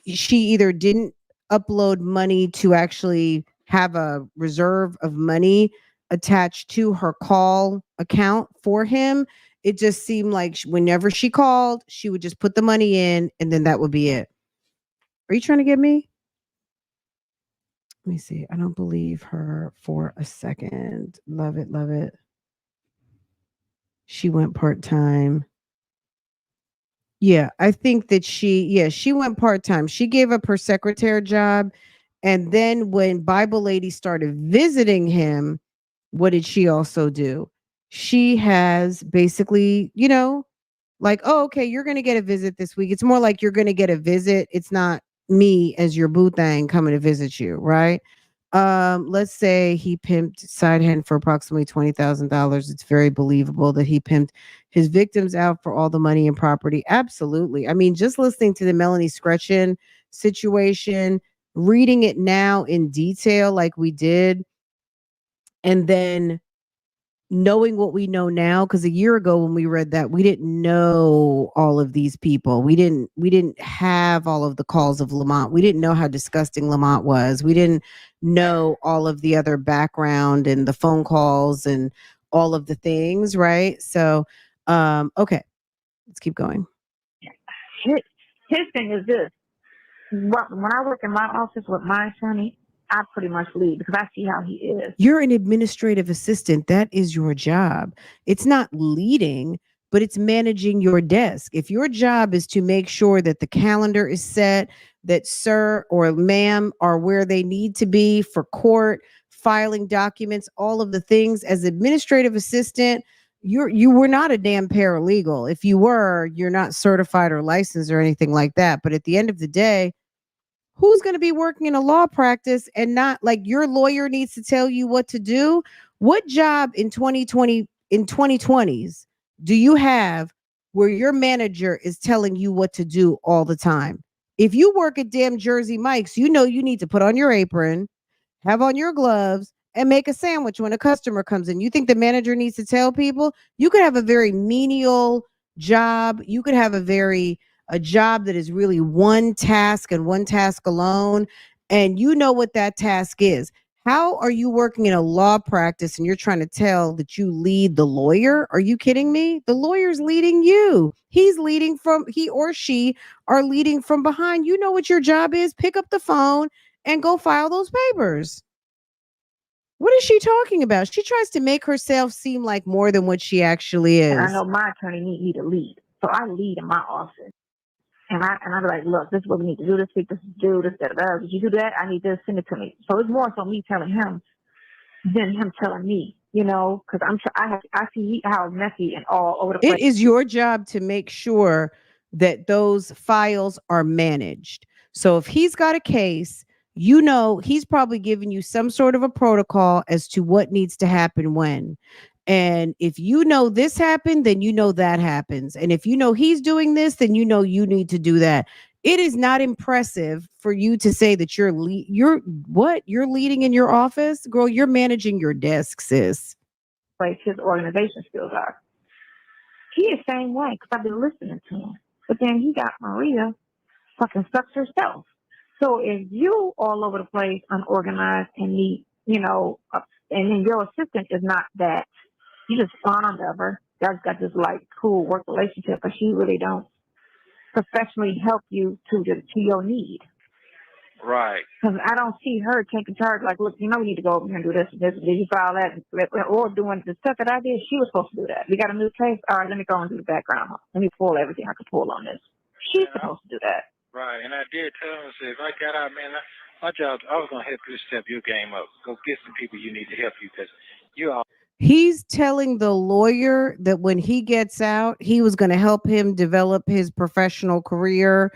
Speaker 2: she either didn't upload money to actually have a reserve of money attached to her call account for him. It just seemed like whenever she called, she would just put the money in and then that would be it. Are you trying to get me? Let me see. I don't believe her for a second. Love it. Love it. She went part time. Yeah, I think that she went part-time. She gave up her secretary job. And then when Bible Lady started visiting him, what did she also do? She has basically, like, oh, okay, you're going to get a visit this week. It's more like you're going to get a visit. It's not me as your boo thing coming to visit you, right? Let's say he pimped side hand for approximately $20,000. It's very believable that he pimped his victims out for all the money and property. Absolutely. I mean, just listening to the Melanie Scretchen situation, reading it now in detail like we did, and then knowing what we know now, because a year ago when we read that, we didn't know all of these people. We didn't have all of the calls of Lamont. We didn't know how disgusting Lamont was. We didn't know all of the other background and the phone calls and all of the things, right? So okay, let's keep going.
Speaker 5: His thing is this. When I work in my office with my attorney, I pretty much leave because I see how he is.
Speaker 2: You're an administrative assistant. That is your job. It's not leading, but it's managing your desk. If your job is to make sure that the calendar is set, that sir or ma'am are where they need to be for court, filing documents, all of the things as administrative assistant, you were not a damn paralegal. If you were, you're not certified or licensed or anything like that. But at the end of the day, who's going to be working in a law practice and not like your lawyer needs to tell you what to do? What job in 2020s do you have where your manager is telling you what to do all the time? If you work at damn Jersey Mike's, you know you need to put on your apron, have on your gloves, and make a sandwich when a customer comes in. You think the manager needs to tell people? You could have a very menial job. You could have a job that is really one task and one task alone, and you know what that task is. How are you working in a law practice and you're trying to tell that you lead the lawyer? Are you kidding me? The lawyer's leading you. He or she are leading from behind. You know what your job is. Pick up the phone and go file those papers. What is she talking about? She tries to make herself seem like more than what she actually is.
Speaker 5: And I know my attorney need me to lead. So I lead in my office. And I be like, look, this is what we need to do this week. This is do this, that, that. Did you do that? I need this. Send it to me. So it's more so me telling him than him telling me, because I see how messy and all over the place.
Speaker 2: It is your job to make sure that those files are managed. So if he's got a case You know, he's probably giving you some sort of a protocol as to what needs to happen when. And if you know this happened, then you know that happens. And if you know he's doing this, then you know you need to do that. It is not impressive for you to say that you're what? You're leading in your office? Girl, you're managing your desk, sis.
Speaker 5: Like his organization skills are. He is same way because I've been listening to him. But then he got Maria fucking sucks herself. So if you all over the place, unorganized, and need, and then your assistant is not that, you just fond of her. Y'all got this like cool work relationship, but she really don't professionally help you to your need.
Speaker 4: Right.
Speaker 5: Because I don't see her taking charge. Like, look, we need to go over here and do this and this. Did you file that? Or doing the stuff that I did. She was supposed to do that. We got a new case. All right, let me go and do the background. Let me pull everything I can pull on this. She's supposed to do that.
Speaker 4: Right, and I did tell him, I said, if I got out, man, my job, I was going to help you step your game up. Go get some people you need to help you because you all.
Speaker 2: He's telling the lawyer that when he gets out, he was going to help him develop his professional career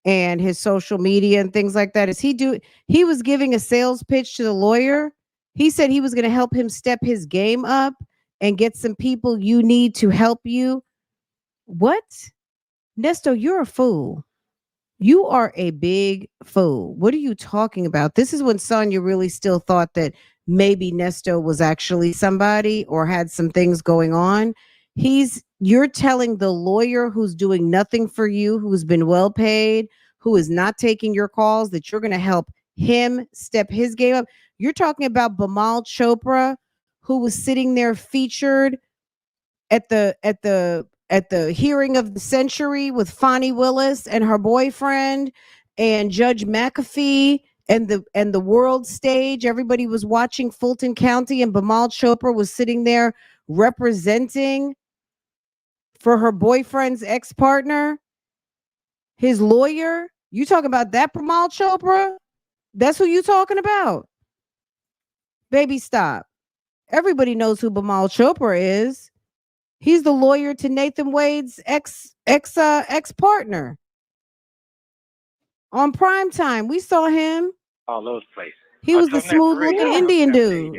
Speaker 2: and his social media and things like that. He was giving a sales pitch to the lawyer. He said he was going to help him step his game up and get some people you need to help you. What? Nesto, you're a fool. You are a big fool. What are you talking about? This is when Sonya really still thought that maybe Nesto was actually somebody or had some things going on. You're telling the lawyer who's doing nothing for you, who's been well paid, who is not taking your calls, that you're going to help him step his game up. You're talking about Bimal Chopra, who was sitting there featured at the hearing of the century with Fonnie Willis and her boyfriend and Judge McAfee and the world stage. Everybody was watching Fulton County, and Bimal Chopra was sitting there representing for her boyfriend's ex-partner, his lawyer. You talking about that Bimal Chopra? That's who you talking about. Baby, stop. Everybody knows who Bimal Chopra is. He's the lawyer to Nathan Wade's ex-partner. On prime time, we saw him.
Speaker 4: All those places.
Speaker 2: He was the smooth-looking Indian dude.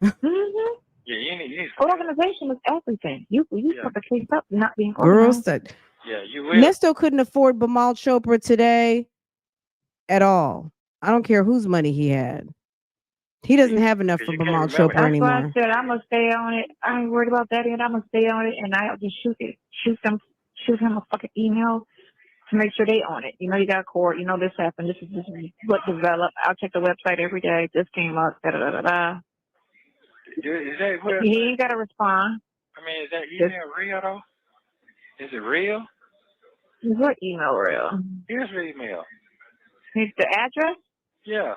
Speaker 5: Mm-hmm.
Speaker 4: Yeah, you need
Speaker 5: organization is everything. You put the case up not being organized.
Speaker 2: Girls,
Speaker 4: yeah, you will.
Speaker 2: Nesto couldn't afford Bimal Chopra today at all. I don't care whose money he had. He doesn't have enough for Bimal Chopra anymore.
Speaker 5: That's why I said I'm gonna stay on it. I ain't worried about that, and I'm gonna stay on it, and I'll just shoot him a fucking email to make sure they on it. You got court. This happened. This is what developed. I'll check the website every day. This came up. Da da da da. He ain't gotta respond.
Speaker 4: I mean, is that email real though? Is it real?
Speaker 5: What email real?
Speaker 4: Here's the email.
Speaker 5: It's the address?
Speaker 4: Yeah.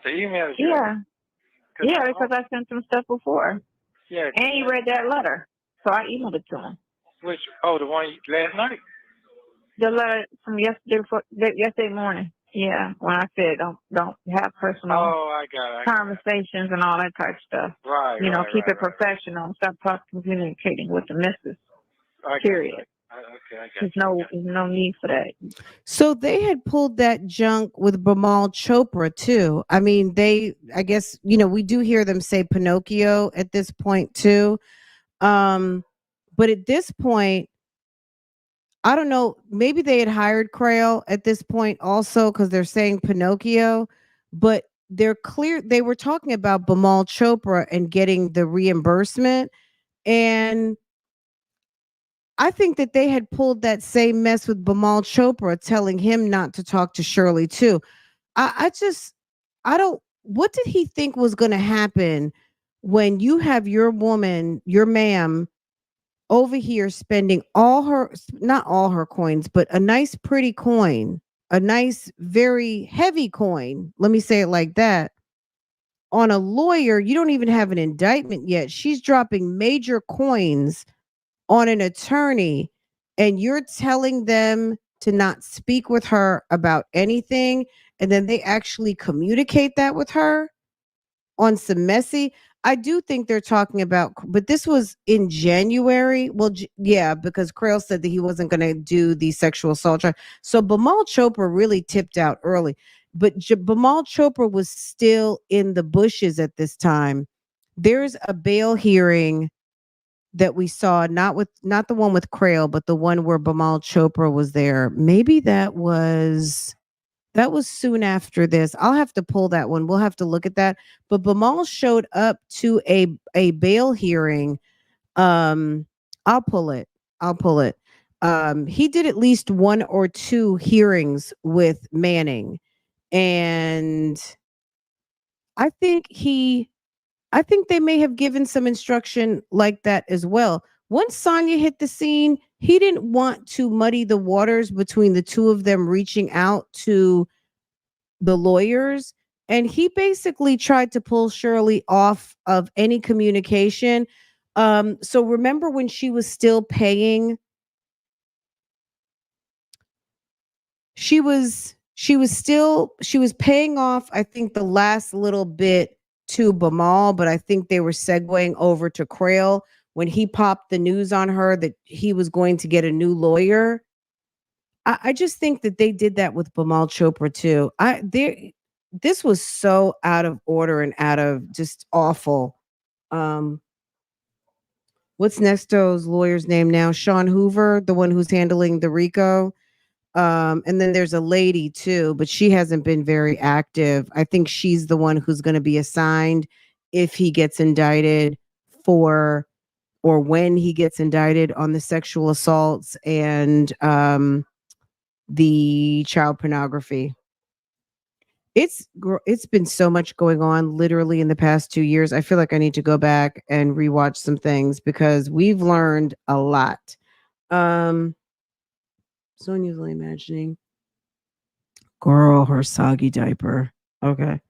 Speaker 4: The email is
Speaker 5: Yeah, because I sent him stuff before.
Speaker 4: Yeah.
Speaker 5: And he read that letter. So I emailed it to him.
Speaker 4: Which, the one last night?
Speaker 5: The letter from yesterday morning. Yeah, when I said don't have personal conversations and all that type of stuff.
Speaker 4: Right.
Speaker 5: Keep it professional. Stop communicating with the missus. Period. There's no need for that.
Speaker 2: So they had pulled that junk with Bimal Chopra too. I mean, I guess, we do hear them say Pinocchio at this point too. But at this point, I don't know, maybe they had hired Crail at this point also because they're saying Pinocchio, but they're clear. They were talking about Bimal Chopra and getting the reimbursement. And I think that they had pulled that same mess with Bimal Chopra, telling him not to talk to Shirley too. What did he think was going to happen when you have your woman, your ma'am, over here spending not all her coins, but a nice pretty coin, a nice, very heavy coin, let me say it like that, on a lawyer? You don't even have an indictment yet. She's dropping major coins on an attorney, and you're telling them to not speak with her about anything, and then they actually communicate that with her on some messy. I do think they're talking about, but this was in January. Well, yeah, because Crail said that he wasn't going to do the sexual assault charge. So Bimal Chopra really tipped out early. But Bimal Chopra was still in the bushes at this time. There's a bail hearing that we saw, not the one with Krail, but the one where Bimal Chopra was there. Maybe that was soon after this. I'll have to pull that one. We'll have to look at that. But Bimal showed up to a bail hearing. Um, I'll pull it. I'll pull it. He did at least one or two hearings with Manning, and I think he I think they may have given some instruction like that as well. Once Sonya hit the scene, he didn't want to muddy the waters between the two of them reaching out to the lawyers. And he basically tried to pull Shirley off of any communication. So remember when she was still paying, she was paying off, I think, the last little bit to Bamal, but I think they were segueing over to Krail when he popped the news on her that he was going to get a new lawyer. I just think that they did that with Bamal Chopra too. This was so out of order and out of just awful. Um, what's Nesto's lawyer's name now? Sean Hoover, the one who's handling the RICO. And then there's a lady too, but she hasn't been very active. I think she's the one who's going to be assigned if he gets indicted for, or when he gets indicted on the sexual assaults and the child pornography. It's been so much going on literally in the past 2 years. I feel like I need to go back and rewatch some things because we've learned a lot. Sonya's only imagining. Girl, her soggy diaper. Okay.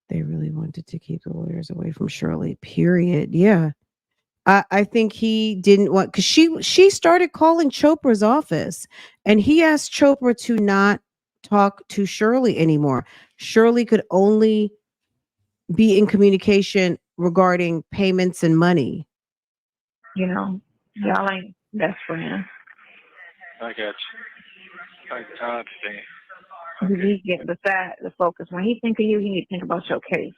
Speaker 2: They really wanted to keep the lawyers away from Shirley. Period. Yeah. I think he didn't want, because she started calling Chopra's office and he asked Chopra to not talk to Shirley anymore. Shirley could only be in communication regarding payments and money.
Speaker 5: You know, y'all ain't best friends.
Speaker 4: I got you. I understand.
Speaker 5: You need to get beside the focus. When he think of you, he need to think about your case,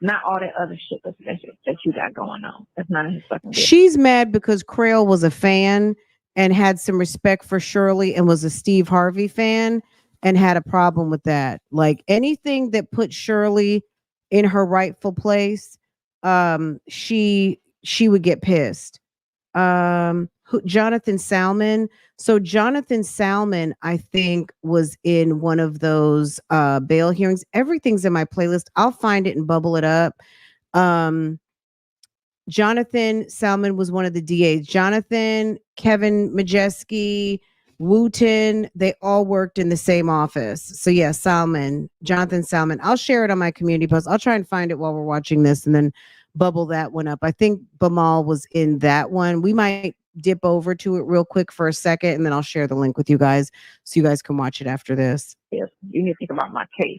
Speaker 5: not all that other shit that you got going on. That's none of his fucking business.
Speaker 2: She's mad because Krail was a fan and had some respect for Shirley and was a Steve Harvey fan and had a problem with that. Like anything that put Shirley in her rightful place, she would get pissed. Jonathan Salmon. So Jonathan Salmon, I think, was in one of those bail hearings. Everything's in my playlist. I'll find it and bubble it up. Jonathan Salmon was one of the DAs. Jonathan, Kevin Majeski, Wooten, they all worked in the same office. So yeah, Jonathan Salmon. I'll share it on my community post. I'll try and find it while we're watching this and then bubble that one up. I think Bamal was in that one. We might dip over to it real quick for a second and then I'll share the link with you guys so you guys can watch it after this.
Speaker 5: Yes, you need to think about my case.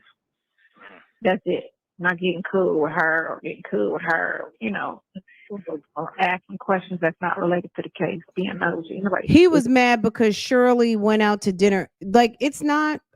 Speaker 5: That's it. Not getting cool with her or getting cool with her, or asking questions that's not related to the case, being nosy.
Speaker 2: He was mad because Shirley went out to dinner. Like,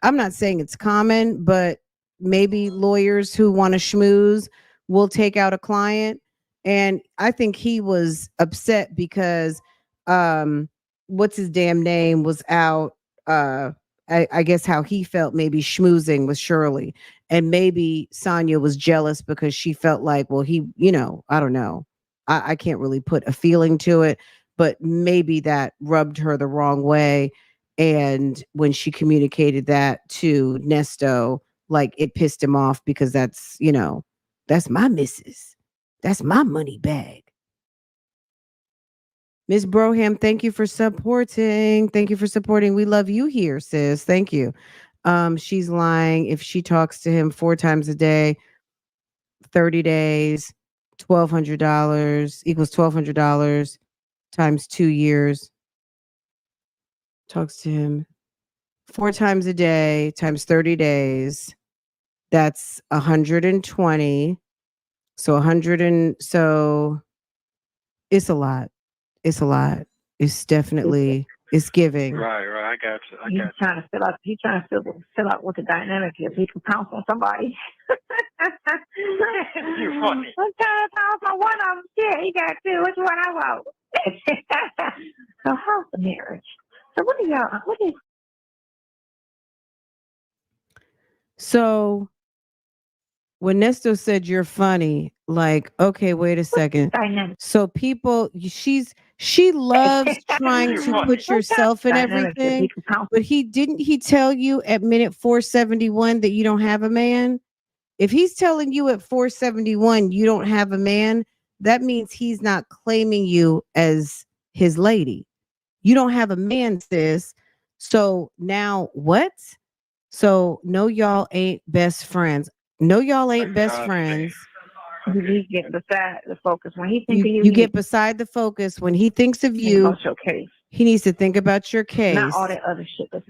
Speaker 2: I'm not saying it's common, but maybe lawyers who want to schmooze will take out a client. And I think he was upset because what's his damn name was out. I guess how he felt maybe schmoozing with Shirley. And maybe Sonya was jealous because she felt like, well, he, I don't know. I can't really put a feeling to it, but maybe that rubbed her the wrong way. And when she communicated that to Nesto, like it pissed him off because that's my missus. That's my money bag. Miss Broham, thank you for supporting. Thank you for supporting. We love you here, sis. Thank you. She's lying. If she talks to him 4 times a day, 30 days, $1,200 equals $1,200 times 2 years. Talks to him 4 times a day times 30 days. That's 120. So it's a lot. It's a lot. It's definitely It's giving.
Speaker 4: Right. I got you.
Speaker 5: He's trying to fill out. He's trying to fill out what the dynamic is. He can pounce on somebody.
Speaker 4: You're funny.
Speaker 5: I'm trying to pounce on one of them. Yeah, he got two. Which one I want? So how's the marriage? So what do y'all? What is
Speaker 2: So when Nesto said you're funny, like, okay, wait a second.
Speaker 5: dynamic?
Speaker 2: So people, she loves trying to put yourself in
Speaker 5: Dynamic is he
Speaker 2: everything.
Speaker 5: can pounce.
Speaker 2: But he tell you at minute 471 that you don't have a man? If he's telling you at 471 you don't have a man, that means he's not claiming you as his lady. You don't have a man, sis. So now what? So no, y'all ain't best friends. No, y'all ain't best friends.
Speaker 5: You get beside the focus when he thinks
Speaker 2: You get beside the focus when he thinks of you.
Speaker 5: about your case.
Speaker 2: He needs to think about your case.
Speaker 5: Not all that other shit that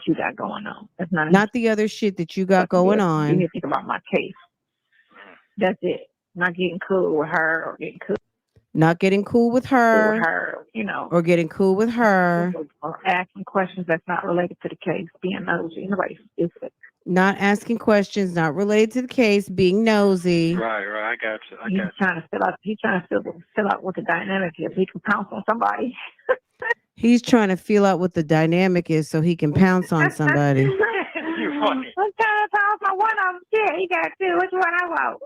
Speaker 5: you got going on. That's
Speaker 2: not the other shit that you got going on.
Speaker 5: You need to think about my case. That's it. Not getting cool with her or getting cool.
Speaker 2: Not getting cool with her,
Speaker 5: you know,
Speaker 2: or getting cool with her.
Speaker 5: Or asking questions that's not related to the case, being nosy. Nobody's stupid.
Speaker 2: Not asking questions not related to the case, being nosy.
Speaker 4: Right. I got you.
Speaker 5: He's trying to fill out what the dynamic is. He can pounce on somebody.
Speaker 2: He's trying to feel out what the dynamic is so he can pounce on somebody.
Speaker 4: You're funny.
Speaker 5: I'm trying to pounce on one of them. Yeah, he got two. Which one I want?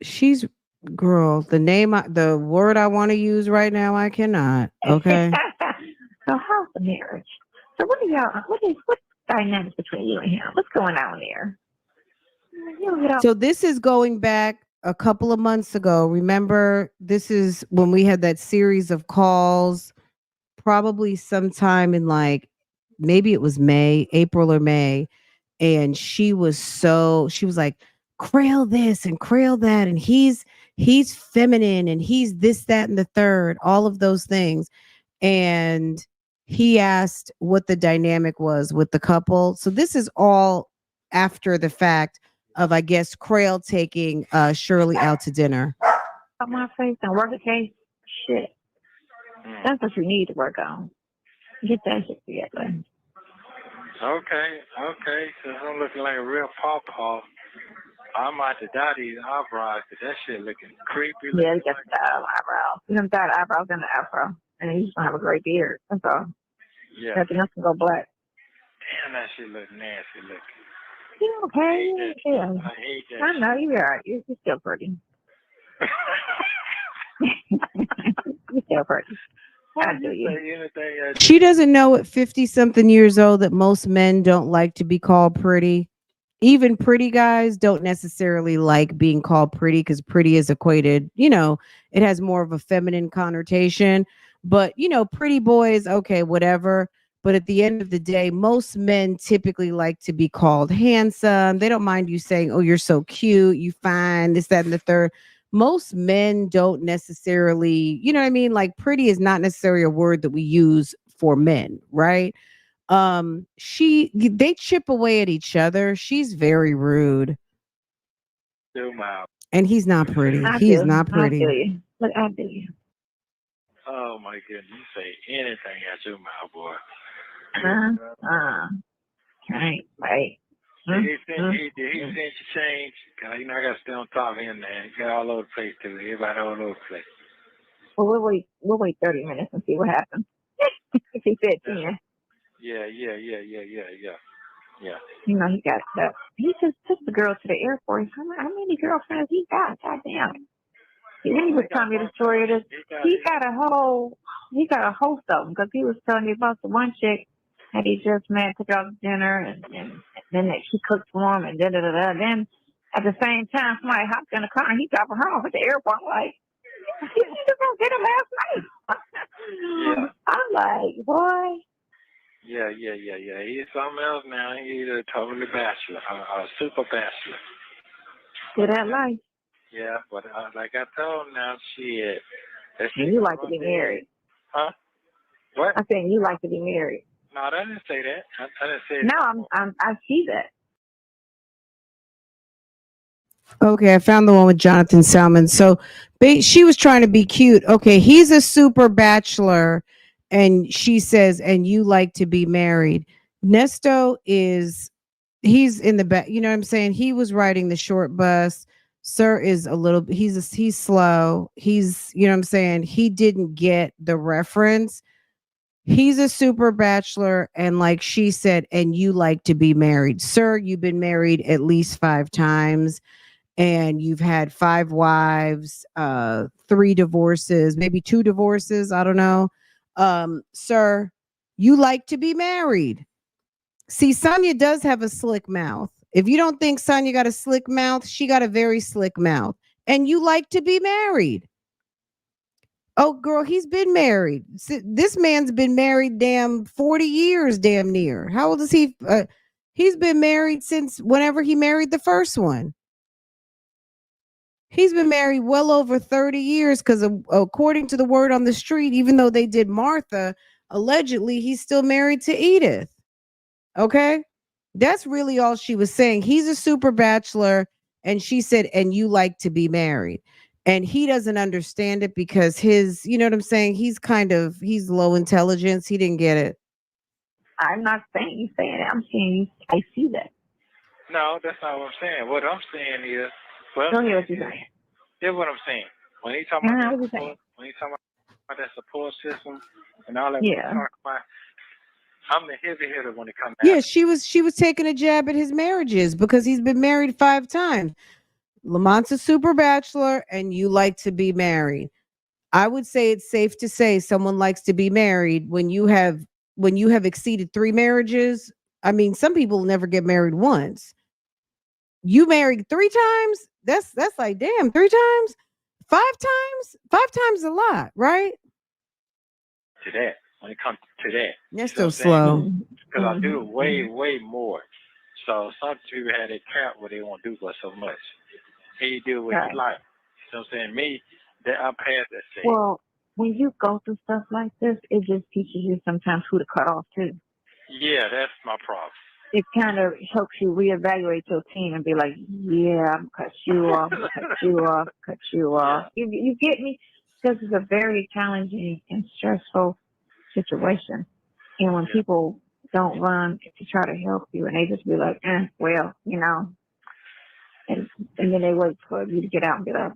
Speaker 2: She's girl. The word I want to use right now, I cannot. Okay.
Speaker 5: So how's the marriage? So what's dynamics between you and him? What's going on there?
Speaker 2: So this is going back a couple of months ago. Remember, this is when we had that series of calls, probably sometime in like, maybe it was April or May. And she was like, Crail this and Crail that. And he's feminine and he's this, that, and the third, all of those things. And he asked what the dynamic was with the couple. So this is all after the fact of, I guess, Crail taking Shirley out to dinner.
Speaker 5: On my face and work the case. Shit. That's what you need to work on. Get that shit together.
Speaker 4: Okay. So I'm looking like a real pawpaw. I'm about to dye these eyebrows because that shit looking creepy.
Speaker 5: Yeah, you got the eyebrows. You done dyed eyebrows in the afro. And you just don't have a great beard. That's all.
Speaker 4: Yeah.
Speaker 5: Nothing else can go black.
Speaker 4: Damn, that shit look nasty looking.
Speaker 5: You okay? Yeah.
Speaker 4: I hate that.
Speaker 5: I know, you're all right. You're still pretty. You're still pretty. I do you.
Speaker 2: She doesn't know at 50-something years old that most men don't like to be called pretty. Even pretty guys don't necessarily like being called pretty because pretty is equated, it has more of a feminine connotation. But, pretty boys, okay, whatever. But at the end of the day, most men typically like to be called handsome. They don't mind you saying, oh, you're so cute, you fine, this, that, and the third. Most men don't necessarily, you know what I mean? Like pretty is not necessarily a word that we use for men, right? They chip away at each other. She's very rude. And he's not pretty. He's not pretty.
Speaker 5: I do you. Look, I do you.
Speaker 4: Oh my goodness, you say anything at your mouth, boy.
Speaker 5: Right.
Speaker 4: Did he send you change? Cause I gotta stay on top of him, man. He got all over the place too. Everybody all over the place.
Speaker 5: Well, we'll wait 30 minutes and see what happens. If he said 10.
Speaker 4: Yeah.
Speaker 5: He got that. He just took the girl to the airport. How many girlfriends he got? Goddamn. He was telling me the story of this. He got a host of them because he was telling me about the one chick that he just met, took out to dinner, and then she cooked for him, and da-da-da-da. Then at the same time, somebody hopped in the car and he dropped her off at the airport. I'm like, he just gonna get her last night.
Speaker 4: Yeah.
Speaker 5: I'm like, boy.
Speaker 4: Yeah. He's something else now. He's a totally bachelor, a super bachelor.
Speaker 5: To that life.
Speaker 4: Yeah, but like I told him now, shit.
Speaker 5: And you like to be married.
Speaker 4: Huh? What?
Speaker 5: I said you like to be married.
Speaker 4: No, I didn't say that. I didn't say
Speaker 5: that. No, I see that.
Speaker 2: Okay, I found the one with Jonathan Salmon. So she was trying to be cute. Okay, he's a super bachelor, and she says, and you like to be married. Nesto is he's in the back. You know what I'm saying? He was riding the short bus. Sir is a little. He's slow. You know what I'm saying? He didn't get the reference. He's a super bachelor, and like she said, and you like to be married, sir. You've been married at least 5 times and you've had 5 wives, 3 divorces, maybe 2 divorces. I don't know. Sir, you like to be married. See, Sonya does have a slick mouth. If you don't think Sonya got a slick mouth, she got a very slick mouth. And you like to be married. Oh, girl, he's been married. This man's been married damn 40 years, damn near. How old is he? He's been married since whenever he married the first one. He's been married well over 30 years because, according to the word on the street, even though they did Martha, allegedly, he's still married to Edith. Okay? That's really all she was saying. He's a super bachelor. And she said, and you like to be married. And he doesn't understand it because you know what I'm saying? He's low intelligence. He didn't get it.
Speaker 5: I'm not saying you saying it. I'm saying you. I see that.
Speaker 4: No, that's not what I'm saying. What I'm saying is,
Speaker 5: Don't hear what you're saying.
Speaker 4: Here's what I'm saying. When he talking about that support system and all that,
Speaker 5: yeah.
Speaker 4: I'm the heavy hitter when it comes to.
Speaker 2: Yeah, she was taking a jab at his marriages because he's been married 5 times. Lamont's a super bachelor, and you like to be married. I would say it's safe to say someone likes to be married when you have exceeded 3 marriages. I mean, some people never get married once. You married 3 times? That's like, damn, 3 times? 5 times? 5 times is a lot, right?
Speaker 4: To that, when it comes to that.
Speaker 2: That's so slow.
Speaker 4: Because I do way more. So some people have a cap where they won't do but so much. He do what he like. You know what I'm saying? Me, that I'm past that stage.
Speaker 5: Well, when you go through stuff like this, it just teaches you sometimes who to cut off too.
Speaker 4: Yeah, that's my problem.
Speaker 5: It kind of helps you reevaluate your team and be like, yeah, I'm cut you off, cut you off. You get me? Because it's a very challenging and stressful situation. And when people don't run to try to help you and they just be like, well, you know, and then they wait for you to get out and be like,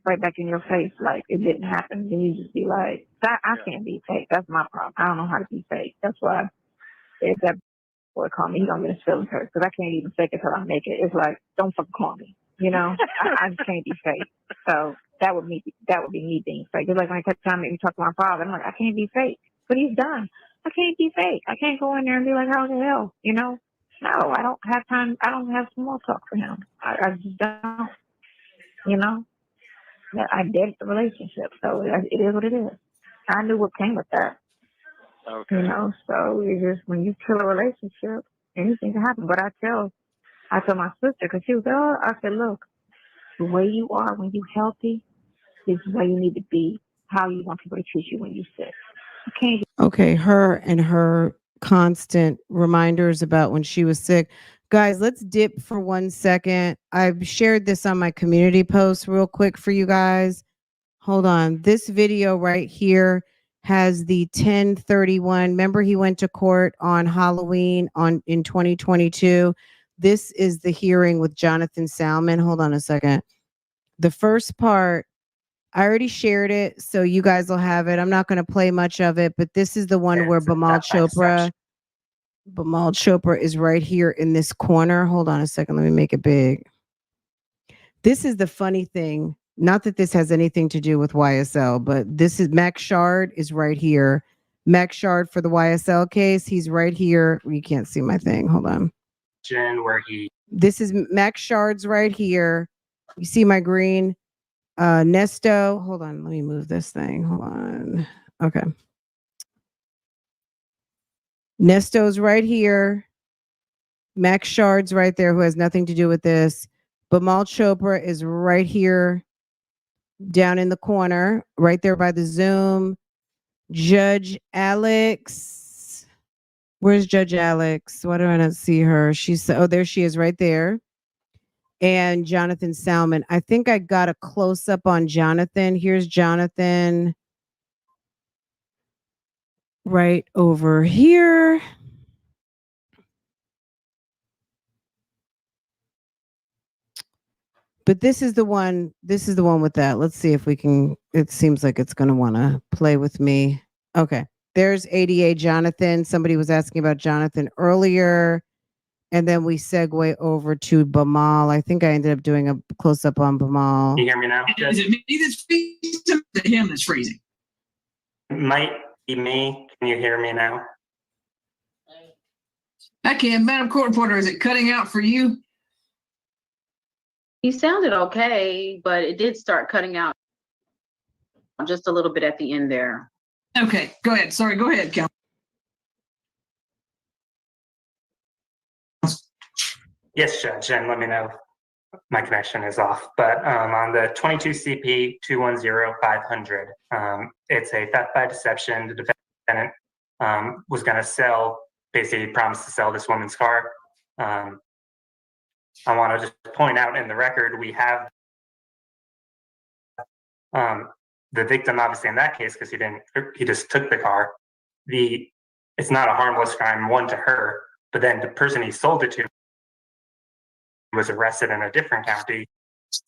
Speaker 5: right back in your face, like it didn't happen. Then you just be like, I can't be fake. That's my problem. I don't know how to be fake. That's why if that boy call me, he don't get his feelings hurt because I can't even fake it till I make it. It's like, don't fucking call me. You know, I just can't be fake. So that would be me being fake. It's like when I kept trying to make me talk to my father, I'm like, I can't be fake. But he's done. I can't be fake. I can't go in there and be like, how the hell? You know? No, I don't have time. I don't have small talk for him. I just don't. You know? I dead the relationship. So it is what it is. I knew what came with that.
Speaker 4: Okay.
Speaker 5: You know? So it's just when you kill a relationship, anything can happen. But I tell my sister, because she was like, I said, look, the way you are when you're healthy is the way you need to be, how you want people to treat you when you're sick. You can't.
Speaker 2: Okay, her and her constant reminders about when she was sick. Guys, let's dip for 1 second. I've shared this on my community post real quick for you guys. Hold on. This video right here has the 1031. Remember, he went to court on Halloween in 2022. This is the hearing with Jonathan Salmon. Hold on a second. The first part, I already shared it, so you guys will have it. I'm not going to play much of it, but this is the one where Bimal Chopra is right here in this corner. Hold on a second. Let me make it big. This is the funny thing. Not that this has anything to do with YSL, but this is Max Shard is right here. Max Shard for the YSL case. He's right here. You can't see my thing. Hold on. This is Max Shard's right here. You see my green? Nesto. Hold on. Let me move this thing. Hold on. Okay. Nesto's right here. Max Shard's right there, who has nothing to do with this. Bimal Chopra is right here, down in the corner, right there by the Zoom. Judge Alex. Where's Judge Alex? Why do I not see her? There she is right there. and Jonathan Salmon. I think I got a close up on Jonathan. Here's Jonathan right over here. But this is the one with that. Let's see if we can. It seems like it's going to want to play with me. Okay. There's ADA Jonathan. Somebody was asking about Jonathan earlier. And then we segue over to Bamal. I think I ended up doing a close up on Bamal.
Speaker 6: Can you hear me now?
Speaker 7: Is it me that's freezing? Is it him that's freezing?
Speaker 6: It might be me. Can you hear me now?
Speaker 7: I can. Madam Court Reporter, is it cutting out for you?
Speaker 8: You sounded okay, but it did start cutting out just a little bit at the end there.
Speaker 7: Okay, go ahead. Sorry, go ahead, Cal.
Speaker 6: Yes, Judge, and let me know if my connection is off. But on the 22 CP 210500, it's a theft by deception. The defendant was going to sell, basically promised to sell this woman's car. I want to just point out in the record, we have the victim, obviously in that case, because he just took the car. It's not a harmless crime, one to her, but then the person he sold it to was arrested in a different county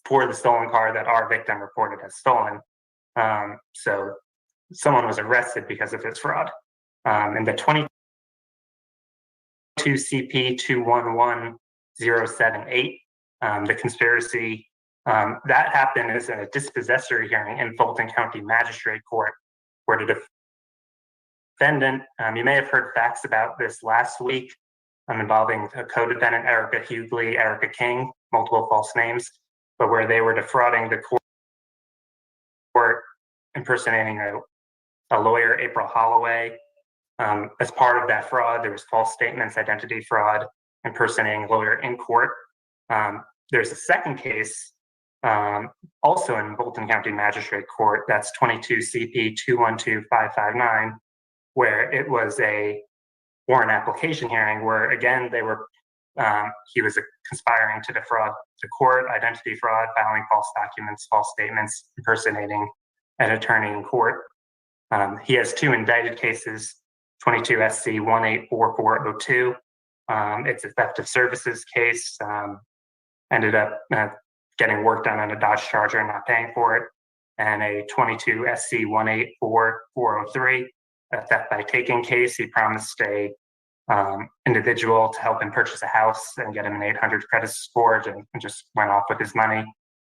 Speaker 6: for the stolen car that our victim reported as stolen. So someone was arrested because of his fraud. And the 22 CP 211078, the conspiracy, that happened as a dispossessory hearing in Fulton County Magistrate Court, where the defendant, you may have heard facts about this last week, involving a co-defendant, Erica Hughley, Erica King, multiple false names, but where they were defrauding the court, impersonating a lawyer, April Holloway. As part of that fraud, there was false statements, identity fraud, impersonating a lawyer in court. There's a second case, also in Fulton County Magistrate Court, that's 22 CP 212559, where it was a warrant application hearing where, again, he was conspiring to defraud the court, identity fraud, filing false documents, false statements, impersonating an attorney in court. He has two indicted cases, 22 SC 184402. It's a theft of services case. Ended up getting work done on a Dodge Charger and not paying for it. And a 22 SC 184403, a theft by taking case. He promised a individual to help him purchase a house and get him an 800 credit score and just went off with his money.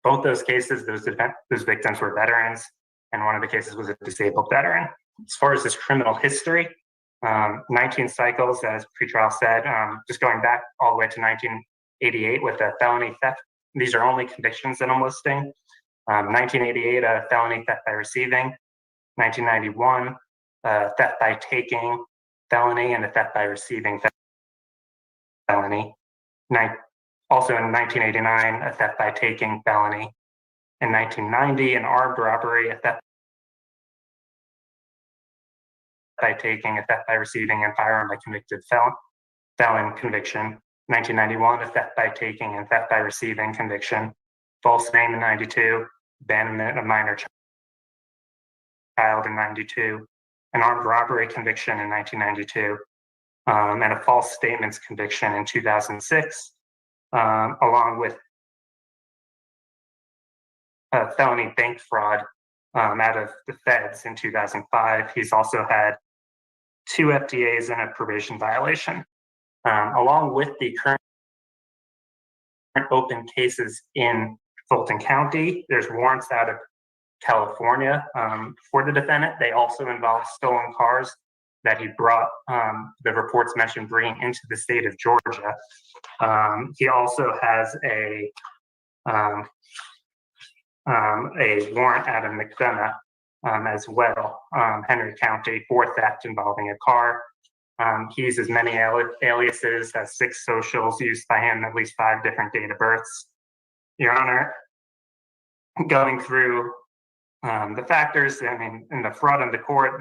Speaker 6: Both those cases, those victims were veterans, and one of the cases was a disabled veteran. As far as his criminal history, 19 cycles, as pretrial said, just going back all the way to 1988 with a felony theft. These are only convictions that I'm listing. 1988, a felony theft by receiving. 1991, theft by taking felony and a theft by receiving felony. Also in 1989, a theft by taking felony. In 1990, an armed robbery, a theft by taking, a theft by receiving, and firearm by convicted felon conviction. 1991, a theft by taking and theft by receiving conviction. False name in 92, abandonment of minor child in 92, an armed robbery conviction in 1992, and a false statements conviction in 2006, along with a felony bank fraud out of the feds in 2005. He's also had 2 FTAs and a probation violation. Along with the current open cases in Fulton County, there's warrants out of California for the defendant. They also involve stolen cars that he brought, the reports mentioned, bringing into the state of Georgia. He also has a warrant out of McDonough as well, Henry County, for theft involving a car. He uses many aliases, has 6 socials used by him, at least 5 different date of births. Your Honor, going through the factors, I mean, in the fraud in the court,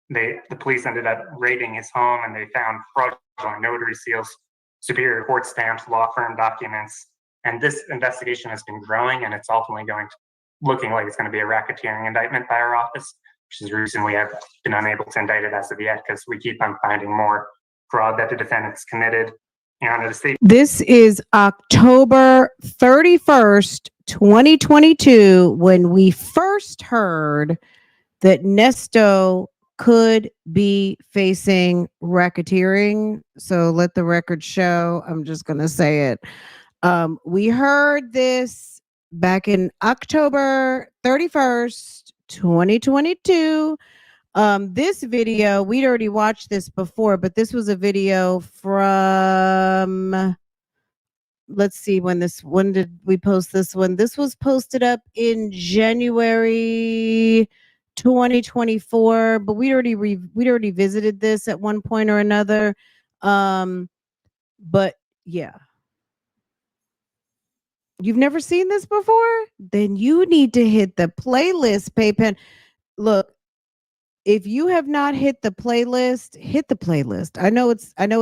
Speaker 6: the police ended up raiding his home and they found fraudulent notary seals, superior court stamps, law firm documents, And this investigation has been growing, and it's ultimately looking like it's going to be a racketeering indictment by our office, which is the reason we have been unable to indict it as of yet, because we keep on finding more fraud that the defendants committed. And the state.
Speaker 2: This is October 31st, 2022, when we first heard that Nesto could be facing racketeering. So let the record show. I'm just going to say it. We heard this back in October 31st, 2022. This video, we'd already watched this before, but this was a video from, let's see, when did we post this one? This was posted up in January 2024, but we'd already visited this at one point or another. But yeah. You've never seen this before? Then you need to hit the playlist, Paypen. Look, if you have not hit the playlist, hit the playlist. I know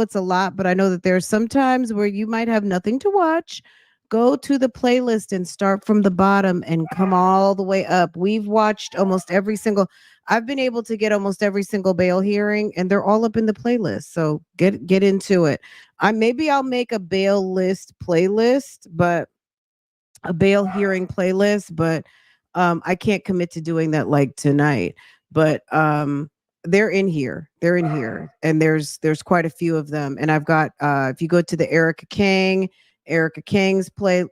Speaker 2: it's a lot, but I know that there's some times where you might have nothing to watch. Go to the playlist and start from the bottom and come all the way up. We've watched I've been able to get almost every single bail hearing, and they're all up in the playlist. So get into it. Maybe I'll make a bail list playlist, but a bail hearing playlist, but I can't commit to doing that like tonight. But they're in here. And there's quite a few of them. And I've got if you go to the Erica King's playlist,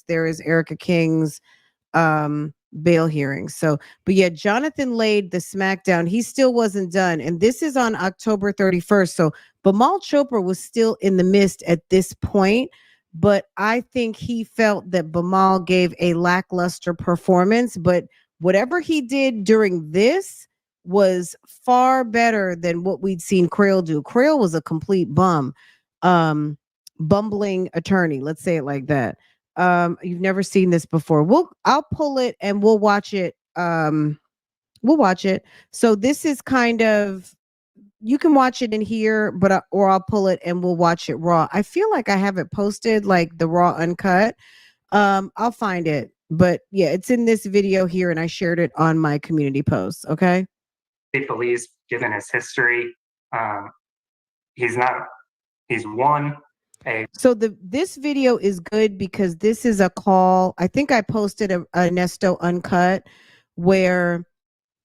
Speaker 2: there is Erica King's bail hearings. So, but yeah, Jonathan laid the smackdown. He still wasn't done. And this is on October 31st. So Bimal Chopra was still in the mist at this point. But I think he felt that Bimal gave a lackluster performance. But whatever he did during this was far better than what we'd seen Crail do. Crail was a complete bumbling attorney. Let's say it like that. You've never seen this before. I'll pull it and we'll watch it. We'll watch it. So this is kind of, you can watch it in here, but or I'll pull it and we'll watch it raw. I feel like I have it posted, like the raw uncut. I'll find it. But yeah, it's in this video here, and I shared it on my community post. Okay.
Speaker 6: He believes, given his history, he's won a.
Speaker 2: So this video is good because this is a call. I think I posted a Nesto uncut where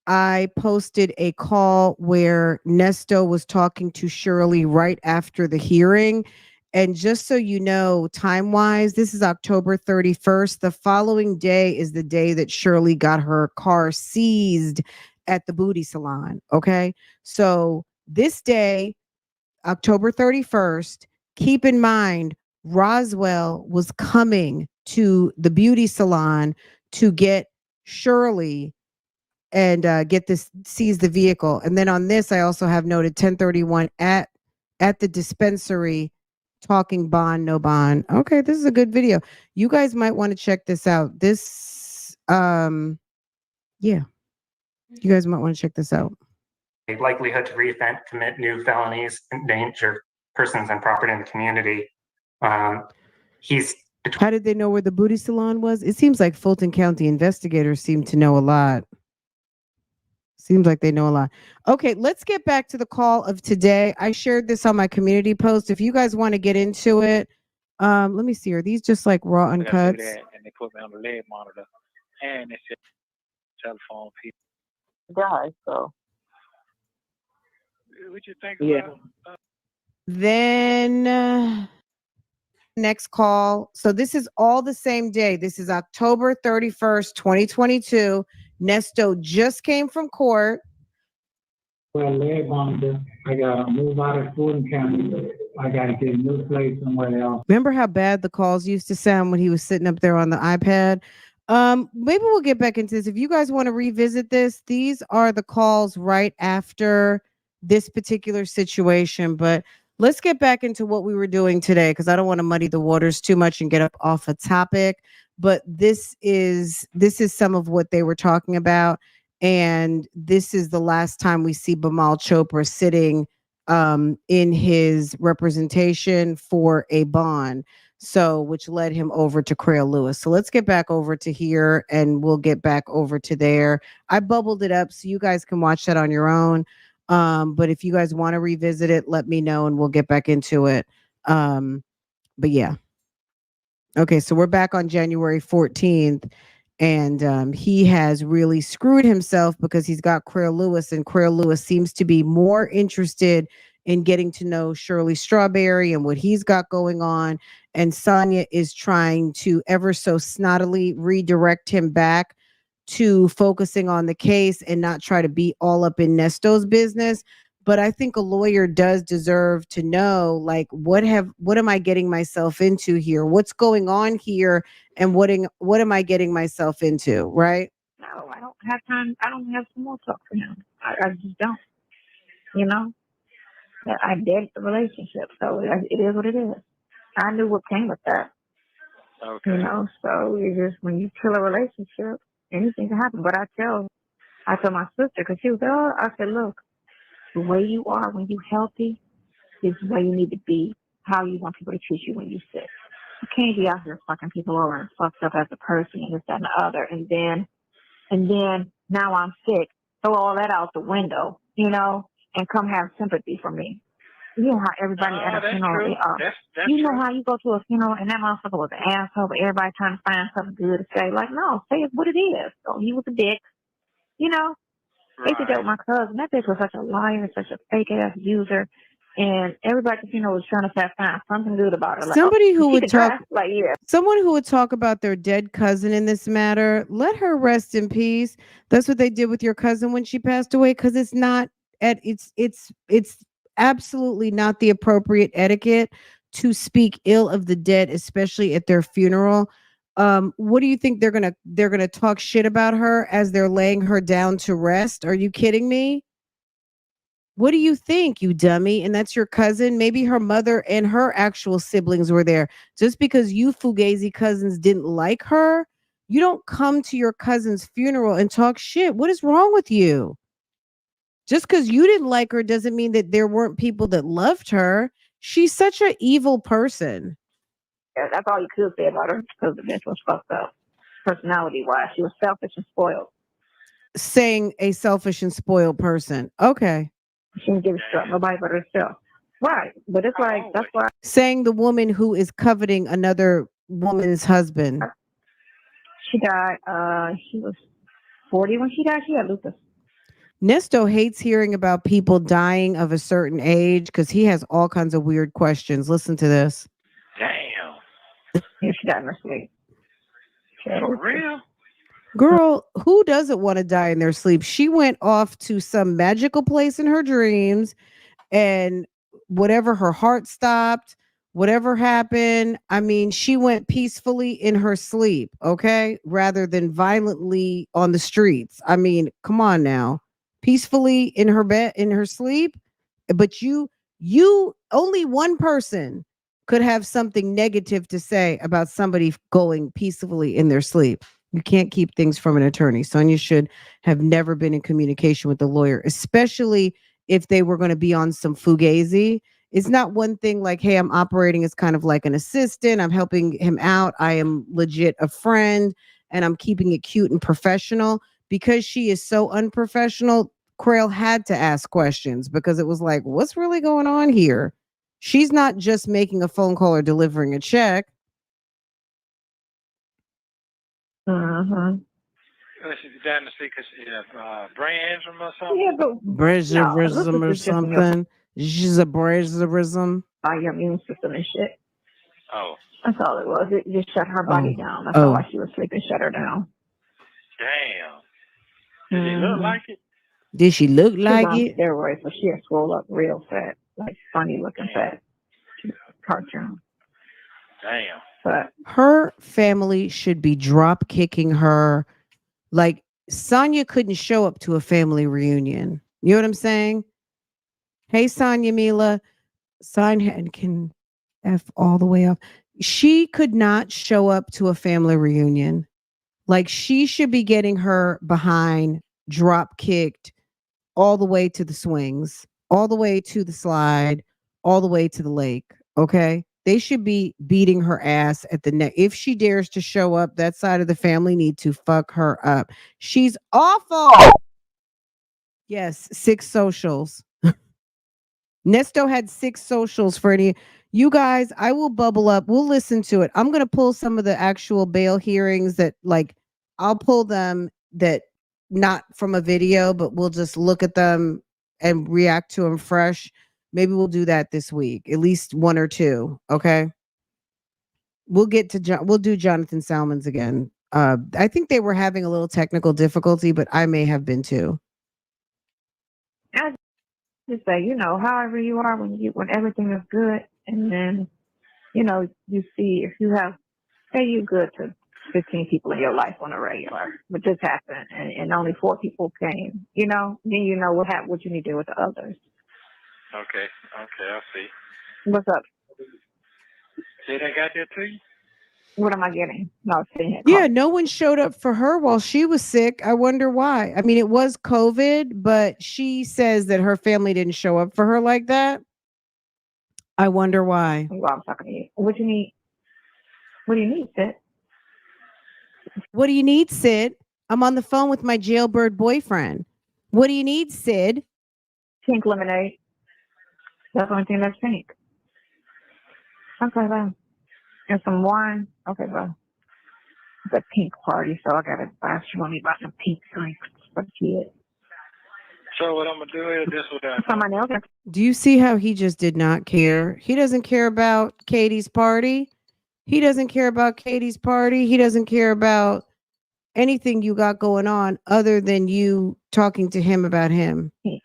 Speaker 2: I posted a call where Nesto was talking to Shirley right after the hearing. And just so you know, time-wise, this is October 31st. The following day is the day that Shirley got her car seized at the beauty salon, okay? So this day, October 31st, keep in mind, Roswell was coming to the beauty salon to get Shirley and seize the vehicle. And then on this, I also have noted 1031 at the dispensary, talking bond, no bond. Okay, this is a good video. You guys might want to check this out. This, yeah, you guys might want to check this out.
Speaker 6: A likelihood to commit new felonies, endanger persons and property in the community.
Speaker 2: How did they know where the booty salon was? It seems like Fulton County investigators seem to know a lot. Seems like they know a lot. Okay, let's get back to the call of today. I shared this on my community post. If you guys want to get into it, let me see. Are these just like raw uncuts?
Speaker 4: And they put me on the leg monitor, and they said telephone people.
Speaker 5: Die, so.
Speaker 4: What you think
Speaker 5: Yeah.
Speaker 4: about?
Speaker 2: Then next call. So this is all the same day. This is October 31st, 2022. Nesto just came from court.
Speaker 9: Well, leg monitor. I gotta move out of Fulton County. I gotta get a new place somewhere else.
Speaker 2: Remember how bad the calls used to sound when he was sitting up there on the iPad? Maybe we'll get back into this. If you guys want to revisit this, these are the calls right after this particular situation. But let's get back into what we were doing today, because I don't want to muddy the waters too much and get up off a topic. But this is some of what they were talking about. And this is the last time we see Bimal Chopra sitting in his representation for a bond. So, which led him over to Crail Lewis. So let's get back over to here and we'll get back over to there. I bubbled it up so you guys can watch that on your own. But if you guys want to revisit it, let me know and we'll get back into it. But yeah. Okay, so we're back on January 14th, and he has really screwed himself because he's got Crail Lewis, and Crail Lewis seems to be more interested in getting to know Shirley Strawberry and what he's got going on. And Sonya is trying to ever so snottily redirect him back to focusing on the case and not try to be all up in Nesto's business. But I think a lawyer does deserve to know, like, what am I getting myself into here? What's going on here? And what am I getting myself into? Right?
Speaker 5: No, I don't have time. I don't have small talk for him. I just don't. You know, I dated the relationship, so it is what it is. I knew what came with that.
Speaker 4: Okay.
Speaker 5: You know, so you just when you kill a relationship, anything can happen. But I tell my sister because she was, I said, look, the way you are when you're healthy is the way you need to be. How you want people to treat you when you're sick. You can't be out here fucking people over and fucked up as a person and this, that, and the other. And then now I'm sick. Throw all that out the window, you know, and come have sympathy for me. You know how everybody at a funeral they are.
Speaker 4: That's
Speaker 5: you know
Speaker 4: true.
Speaker 5: how you go to a funeral and that motherfucker was an asshole, but everybody trying to find something good to say. Like, no, say it what it is. So he was a dick, you know. They did that with my cousin. That bitch was such a liar, such a fake ass user, and everybody, you know, was trying to find something good about her. Like,
Speaker 2: Somebody who
Speaker 5: she
Speaker 2: would
Speaker 5: could
Speaker 2: talk,
Speaker 5: dress. Like, yeah,
Speaker 2: someone who would talk about their dead cousin in this matter, let her rest in peace. That's what they did with your cousin when she passed away, because it's not at it's absolutely not the appropriate etiquette to speak ill of the dead, especially at their funeral. What do you think they're gonna talk shit about her as they're laying her down to rest? Are you kidding me? What do you think, you dummy? And that's your cousin. Maybe her mother and her actual siblings were there. Just because you Fugazi cousins didn't like her, you don't come to your cousin's funeral and talk shit. What is wrong with you? Just because you didn't like her doesn't mean that there weren't people that loved her. She's such an evil person.
Speaker 5: that's all you could say about her because the bitch was fucked up, personality-wise. She was selfish and spoiled.
Speaker 2: Saying a selfish and spoiled person. Okay.
Speaker 5: She didn't give a shit nobody but herself. Right, but it's like that's why
Speaker 2: Saying the woman who is coveting another woman's husband.
Speaker 5: she died. She was 40 when she died. She had lupus.
Speaker 2: Nesto hates hearing about people dying of a certain age because he has all kinds of weird questions. Listen to this.
Speaker 4: Damn.
Speaker 5: Yeah, she died in her sleep.
Speaker 4: For real?
Speaker 2: Girl, who doesn't want to die in their sleep? She went off to some magical place in her dreams, and whatever, her heart stopped, whatever happened. I mean, she went peacefully in her sleep, okay, rather than violently on the streets. I mean, come on now. Peacefully in her bed, in her sleep. But you only one person could have something negative to say about somebody going peacefully in their sleep. You can't keep things from an attorney. Sonya should have never been in communication with the lawyer, especially if they were going to be on some fugazi. It's not one thing like, hey, I'm operating as kind of like an assistant. I'm helping him out. I am legit a friend and I'm keeping it cute and professional. Because she is so unprofessional, Crail had to ask questions because it was like, what's really going on here? She's not just making a phone call or delivering a check.
Speaker 5: Mm-hmm.
Speaker 4: She's down to see because she has brain or something.
Speaker 5: Yeah, but
Speaker 2: Braziarism or something. She's a braziarism.
Speaker 5: By your immune system and shit.
Speaker 4: Oh.
Speaker 5: That's all it was. It just shut her body down. That's all why she was sleeping. Shut her down.
Speaker 4: Damn. Did she look like it?
Speaker 2: Did she look like
Speaker 5: she
Speaker 2: it?
Speaker 5: Steroids, so she had swole up real fat, like funny looking fat. Cartoon.
Speaker 4: Damn.
Speaker 5: But
Speaker 2: her family should be drop kicking her. Like, Sonya couldn't show up to a family reunion. You know what I'm saying? Hey, Sonya Mila. Sonya can F all the way up. She could not show up to a family reunion. Like, she should be getting her behind drop kicked all the way to the swings, all the way to the slide, all the way to the lake. Okay. They should be beating her ass at the neck. If she dares to show up, that side of the family need to fuck her up. She's awful. Yes, 6 socials. Nesto had 6 socials for any. You guys, I will bubble up. We'll listen to it. I'm going to pull some of the actual bail hearings that, like, I'll pull them that not from a video, but we'll just look at them and react to them fresh. Maybe we'll do that this week, at least 1 or 2. Okay. We'll get to we'll do Jonathan Salmons again. I think they were having a little technical difficulty, but I may have been too.
Speaker 5: I just say, however you are when everything is good, and then, you see if you have, say you good to 15 people in your life on a regular, but this happened and only 4 people came, then what you need to do with the others.
Speaker 4: Okay, I see.
Speaker 5: What's up?
Speaker 4: See, they got that to you?
Speaker 5: What am I getting? No,
Speaker 2: yeah, no one showed up for her while she was sick. I wonder why. I mean, it was COVID, but she says that her family didn't show up for her like that. I wonder why.
Speaker 5: Well, I'm talking to you. What do you need? What do you need, Sid?
Speaker 2: What do you need, Sid? I'm on the phone with my jailbird boyfriend. What do you need, Sid?
Speaker 5: Pink lemonade. That's the only thing that's pink. Okay, bro. And some wine. Okay, bro. It's a pink party, so I gotta buy money about some pink drinks for the kids.
Speaker 4: So what I'm gonna do is this what I
Speaker 5: Somebody else.
Speaker 2: Do you see how he just did not care? He doesn't care about Katie's party. He doesn't care about Katie's party. He doesn't care about anything you got going on other than you talking to him about him.
Speaker 5: Pink.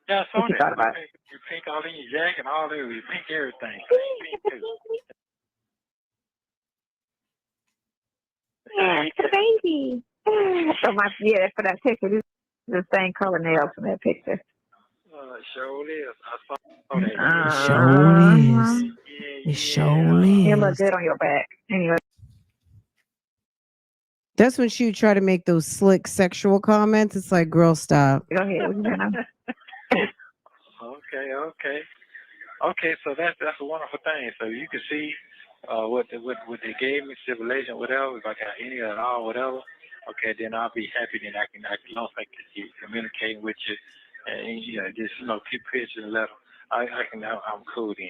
Speaker 4: Yeah, I saw
Speaker 5: what you
Speaker 4: that.
Speaker 5: thought about?
Speaker 4: You pink all in your jacket and all that. You pink everything. Pink too.
Speaker 5: Yeah, it's a baby. So for that picture, this is the same color nails from that picture.
Speaker 4: It sure is. I saw that.
Speaker 2: It sure is.
Speaker 4: Yeah,
Speaker 2: It sure is.
Speaker 5: You look good on your back. Anyway.
Speaker 2: That's when she would try to make those slick sexual comments. It's like, girl, stop.
Speaker 5: Go ahead.
Speaker 4: Okay. So that's a wonderful thing. So you can see what they gave me, stipulation, whatever. If I got any at all, whatever. Okay, then I'll be happy. Then I can long as I can keep communicating with you, and just keep pictures and letter. I'm cool then.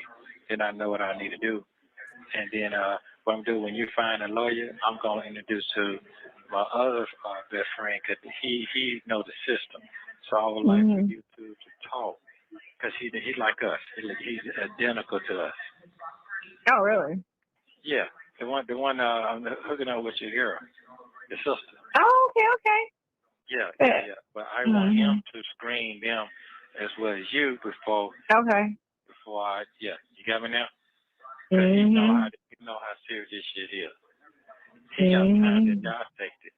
Speaker 4: Then I know what I need to do. And then what I'm doing, when you find a lawyer, I'm going to introduce to my other best friend because he knows the system. So I would like for you to talk because he's like us. He's identical to us.
Speaker 5: Oh, really?
Speaker 4: Yeah. The one I'm hooking up with your girl, the sister.
Speaker 5: Oh, okay.
Speaker 4: Yeah. But I want him to screen them as well as you before.
Speaker 5: Okay.
Speaker 4: Before you got me now? Because you know how serious this shit is. He got time to dissect it.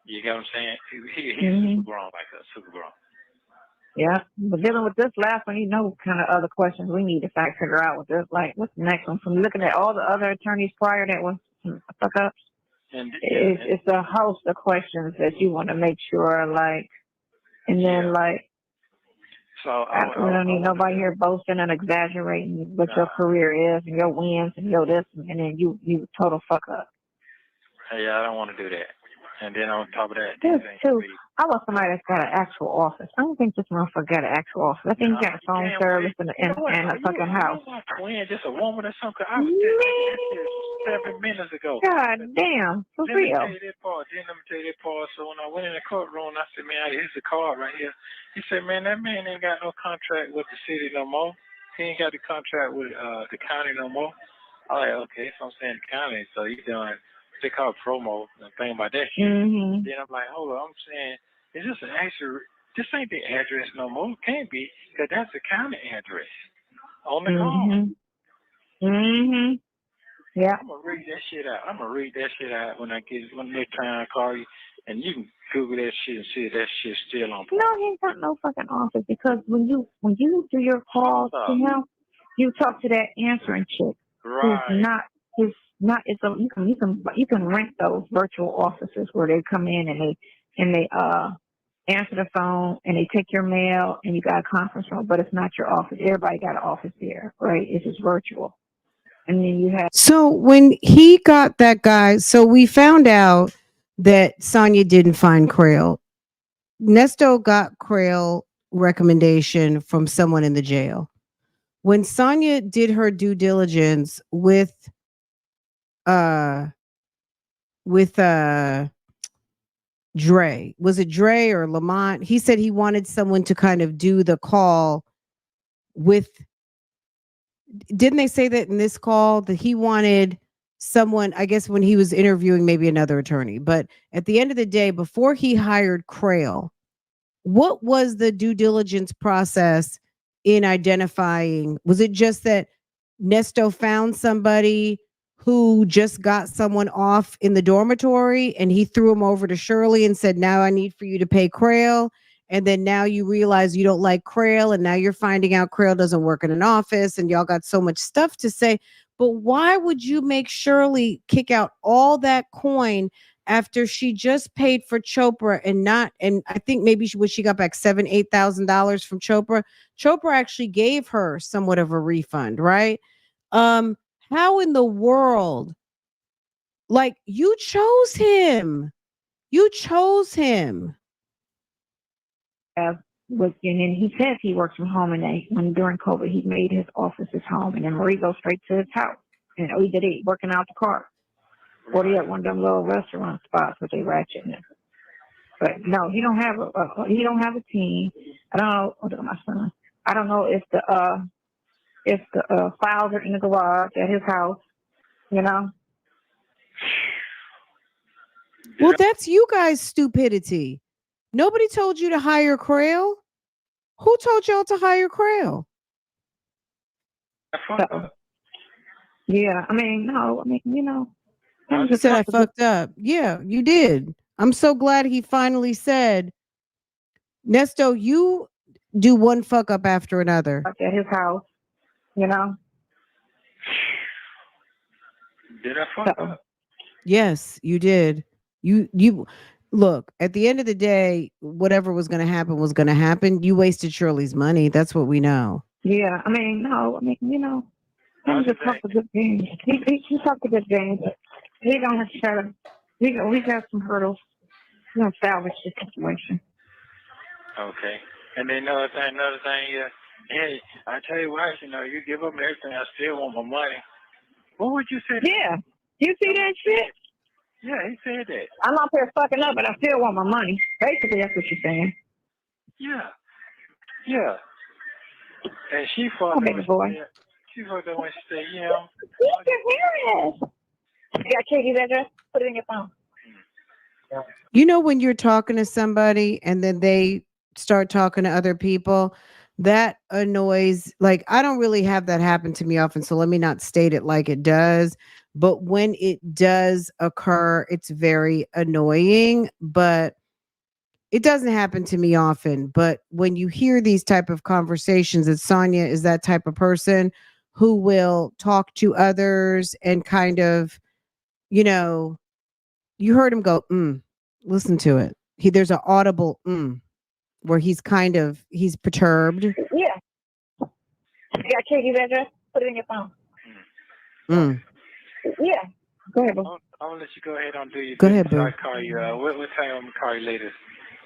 Speaker 4: You get what I'm saying? He's super grown like us, super grown.
Speaker 5: Yeah, but dealing with this last one, kind of other questions we need to figure out with this. Like, what's the next one? From looking at all the other attorneys prior that was fuck ups, it's a host of questions that you want to make sure, and then
Speaker 4: So
Speaker 5: we don't need nobody here boasting and exaggerating what your career is and your wins and your this, and then you total fuck up.
Speaker 4: Hey, I don't want to do that. And then on top of that,
Speaker 5: I want somebody that's got an actual office. I don't think this motherfucker got an actual office. I think he's got a phone service and a fucking house.
Speaker 4: Twin, just a woman or something. I was just 7 minutes ago.
Speaker 5: God damn, for real.
Speaker 4: Let me tell you that part. So when I went in the courtroom, I said, man, here's the card right here. He said, man, that man ain't got no contract with the city no more. He ain't got the contract with the county no more. I'm like, okay, so I'm saying the county. So he's doing, they call it promo, and thing about that shit. Then I'm like, hold on, I'm saying, is this an actual, this ain't the address no more. It can't be, because that's the county address on the card.
Speaker 5: Yeah.
Speaker 4: I'm going to read that shit out when next time I call you, and you can Google that shit and see if that shit's still on.
Speaker 5: No, he ain't got no fucking office, because when you do your calls to him, you talk to that answering chick.
Speaker 4: Right.
Speaker 5: You can rent those virtual offices where they come in and they answer the phone and they take your mail and you got a conference room, but it's not your office. Everybody got an office there, right? It's just virtual. And then you have.
Speaker 2: So when he got that guy, so we found out that Sonya didn't find Crail. Nesto got Crail recommendation from someone in the jail. When Sonya did her due diligence uh with Dre, was it Dre or Lamont? He said he wanted someone to kind of do the call with. Didn't they say that in this call that he wanted someone, I guess when he was interviewing maybe another attorney, but at the end of the day, before he hired Crail, what was the due diligence process in identifying? Was it just that Nesto found somebody who just got someone off in the dormitory and he threw him over to Shirley and said, now I need for you to pay Crail? And then now you realize you don't like Crail, and now you're finding out Crail doesn't work in an office, and y'all got so much stuff to say. But why would you make Shirley kick out all that coin after she just paid for Chopra and I think maybe she got back $8,000 from Chopra. Chopra actually gave her somewhat of a refund, right? How in the world? Like, you chose him. You chose him.
Speaker 5: And then he says he works from home, and when during COVID he made his office his home, and then Marie goes straight to his house. And we did it working out the car. Or he had one of them little restaurant spots with they ratchet in it. But no, he don't have a team. I don't know. Look at my son. I don't know if the files are in the garage at his house. You know.
Speaker 2: Well, that's you guys' stupidity. Nobody told you to hire Crail. Who told y'all to hire Crail?
Speaker 5: So, yeah, I mean, no, I mean, you know.
Speaker 2: He said I fucked up. Yeah, you did. I'm so glad he finally said, Nesto, you do one fuck up after another.
Speaker 5: At his house, you know.
Speaker 4: Did I fuck up?
Speaker 2: Yes, you did. You look, at the end of the day, whatever was going to happen was going to happen. You wasted Shirley's money. That's what we know.
Speaker 5: Yeah, I mean, no, I mean, you know, he just talked a good game. He talked a good game, but we don't have to try to. We got some hurdles. We're gonna salvage the situation.
Speaker 4: Okay. And then another thing, hey, I tell you what, you know, you give up everything, I still want my money. What would you say?
Speaker 5: Yeah, you see that shit?
Speaker 4: Yeah, he said that.
Speaker 5: I'm out there fucking up, but I still want my money. Basically, that's what you're saying.
Speaker 4: Yeah. Yeah. And she fucked up. She fucked up when she said, yeah.
Speaker 5: You can hear it. You got Katie's address? Put it in your phone.
Speaker 2: You know, when you're talking to somebody and then they start talking to other people, that annoys. Like, I don't really have that happen to me often, so let me not state it like it does. But when it does occur, it's very annoying. But it doesn't happen to me often. But when you hear these type of conversations, that Sonya is that type of person who will talk to others and kind of, you know, you heard him go, listen to it. There's an audible where he's perturbed.
Speaker 5: Yeah. You got Katie's address? Put it in your phone. Yeah. Go ahead, bro.
Speaker 4: I'm gonna let you go ahead and do your
Speaker 2: Go ahead, bro.
Speaker 4: I'll call you. What time I'm gonna call you later?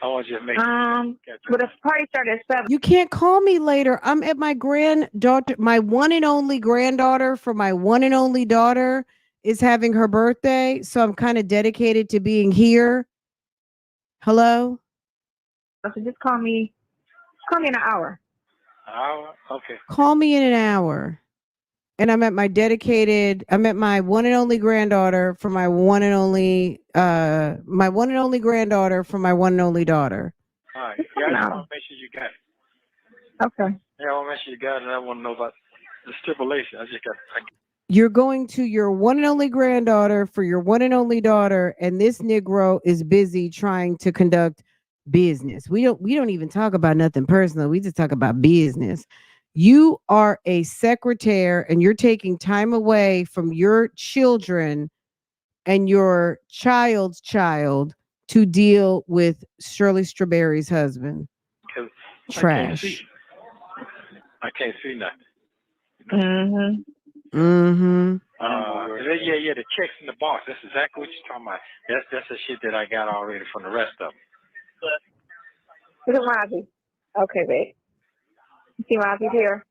Speaker 4: I want you to make
Speaker 5: but the party started at 7.
Speaker 2: You can't call me later. I'm at my granddaughter, my one and only granddaughter for my one and only daughter is having her birthday. So I'm kind of dedicated to being here. Hello?
Speaker 5: So just call me in an hour.
Speaker 4: An hour? Okay.
Speaker 2: Call me in an hour. And I'm at my one and only granddaughter for my one and only granddaughter for my one and only daughter.
Speaker 4: All right. Yeah, I just want to make sure you got it.
Speaker 5: Okay.
Speaker 4: Yeah, I want to make sure you got it, and I want to know about the stipulation.
Speaker 2: You're going to your one and only granddaughter for your one and only daughter, and this Negro is busy trying to conduct business. We don't even talk about nothing personal. We just talk about business. You are a secretary and you're taking time away from your children and your child's child to deal with Shirley Strawberry's husband. Trash.
Speaker 4: I can't see nothing.
Speaker 5: Mm-hmm.
Speaker 2: Mm-hmm.
Speaker 4: Yeah, the checks in the box. That's exactly what you're talking about. That's the shit that I got already from the rest of them.
Speaker 5: Look at Robbie. Okay, babe. You see Robbie's here?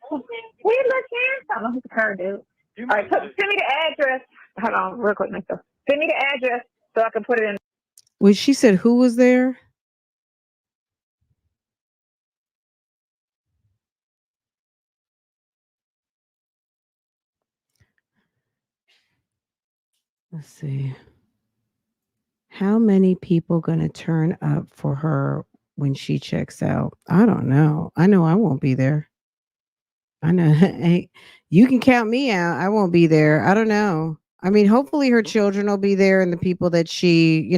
Speaker 5: Where you looking? I don't know who's the car, dude. All right, send me the address. Hold on, real quick, Mister. Send me the address so I can put it in.
Speaker 2: Well, she said who was there? Let's see. How many people gonna turn up for her when she checks out? I don't know. I know I won't be there. I know. Hey, you can count me out. I won't be there. I don't know. I mean, hopefully her children will be there and the people that she,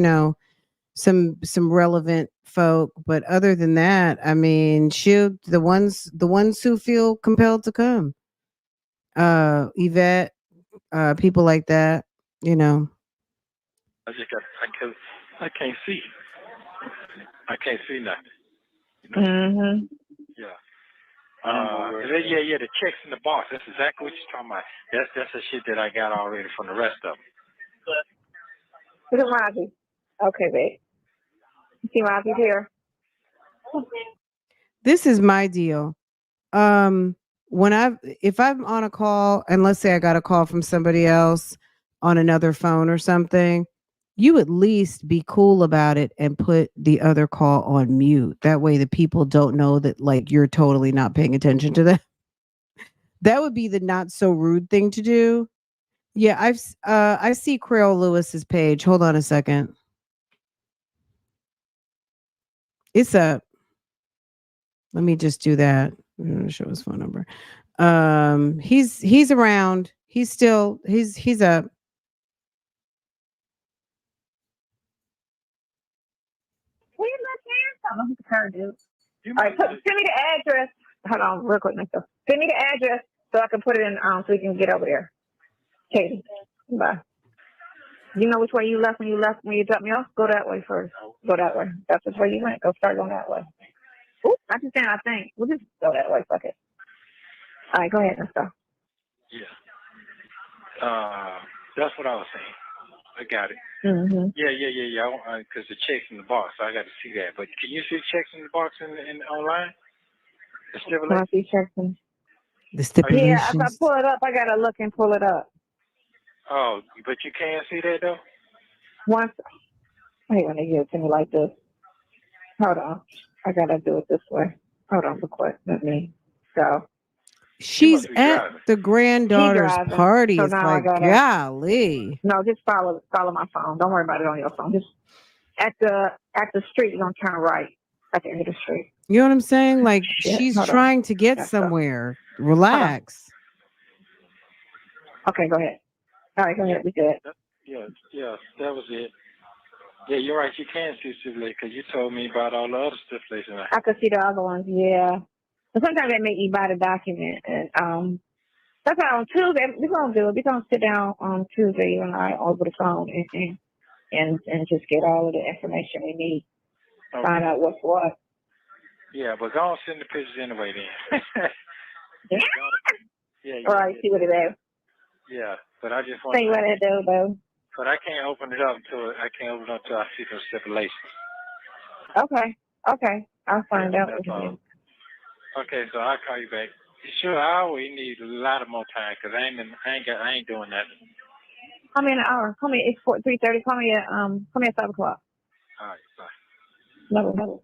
Speaker 2: some relevant folk. But other than that, I mean, she'll the ones who feel compelled to come. Yvette, people like that, you know.
Speaker 4: I can't see. I can't see nothing.
Speaker 5: Mm-hmm.
Speaker 4: Yeah. Yeah, the checks in the box. That's exactly what you're talking about. That's the shit that I got already from the rest of them.
Speaker 5: Look at Robbie. Okay, babe. You see Robbie's here?
Speaker 2: This is my deal. If I'm on a call, and let's say I got a call from somebody else on another phone or something, you at least be cool about it and put the other call on mute. That way the people don't know that like you're totally not paying attention to them. That would be the not so rude thing to do. Yeah, I see Creole Lewis's page. Hold on a second. It's up. Let me just do that. I'm gonna show his phone number. He's around. He's up.
Speaker 5: Where you looking? I don't know who's the car, dude. All right, send me the address. Hold on, real quick, Mister. Send me the address so I can put it in so we can get over there. Katie. Bye. You know which way you left when you dropped me off? Go that way first. Go that way. That's which way you went. Go start going that way. Oop, I just saying I think. We'll just go that way. Fuck it. All right, go ahead, Mister.
Speaker 4: Yeah. That's what I was saying. I got it.
Speaker 5: Mm-hmm.
Speaker 4: Yeah. Because the check's in the box, so I got to see that. But can you see checks in the box in online? The stipulations?
Speaker 2: The stipulations.
Speaker 5: Yeah, if I pull it up, I gotta look and pull it up.
Speaker 4: Oh, but you can't see that though?
Speaker 5: Once I hate when they give it to me like this. Hold on. I gotta do it this way. Hold on, real quick. Let me go.
Speaker 2: She's at
Speaker 4: driving.
Speaker 2: the granddaughter's party.
Speaker 5: So
Speaker 2: It's
Speaker 5: now
Speaker 2: like, golly.
Speaker 5: No, just follow my phone. Don't worry about it on your phone. Just at the street, you're gonna turn right at the end of the street.
Speaker 2: You know what I'm saying? Like she's
Speaker 5: Hold
Speaker 2: trying
Speaker 5: on.
Speaker 2: to get somewhere. Relax.
Speaker 5: Okay, go ahead. All right, go ahead. We good.
Speaker 4: Yeah, that was it. Yeah, you're right. You can see stipulations because you told me about all the other stipulations.
Speaker 5: I could see the other ones, yeah. But sometimes they make you buy the document, and that's why on Tuesday we're gonna do it. We're gonna sit down on Tuesday, you and I, over the phone, and just get all of the information we need.
Speaker 4: Okay.
Speaker 5: Find out what's what.
Speaker 4: Yeah, but go on send the pictures anyway then. Yeah.
Speaker 5: All right, see what it is.
Speaker 4: Yeah, but I just want
Speaker 5: See what it do, though.
Speaker 4: But I can't open it up until I see the stipulations.
Speaker 5: Okay. I'll find out with you.
Speaker 4: Okay, so I'll call you back. Sure, I always need a lot of more time because I ain't doing nothing.
Speaker 5: Call me in an hour. Call me. It's 3:30. Call me at 5 o'clock.
Speaker 4: All right, bye.
Speaker 5: No.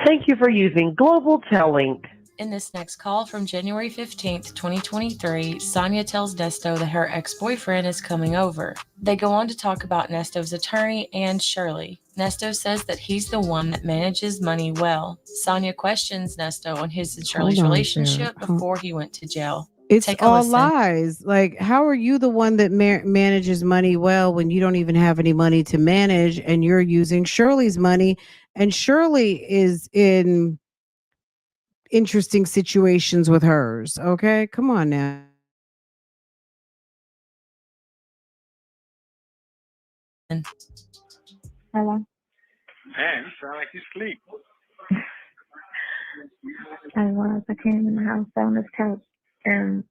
Speaker 10: Thank you for using Global Telling.
Speaker 3: In this next call from January 15th, 2023, Sonya tells Nesto that her ex-boyfriend is coming over. They go on to talk about Nesto's attorney and Shirley. Nesto says that he's the one that manages money well. Sonya questions Nesto on his and Shirley's relationship before he went to jail.
Speaker 2: It's all lies. Like, how are you the one that manages money well when you don't even have any money to manage and you're using Shirley's money? And Shirley is in interesting situations with hers. Okay, come on now.
Speaker 5: Hello.
Speaker 4: Man, you sound like you sleep.
Speaker 5: I came in the house on this couch, and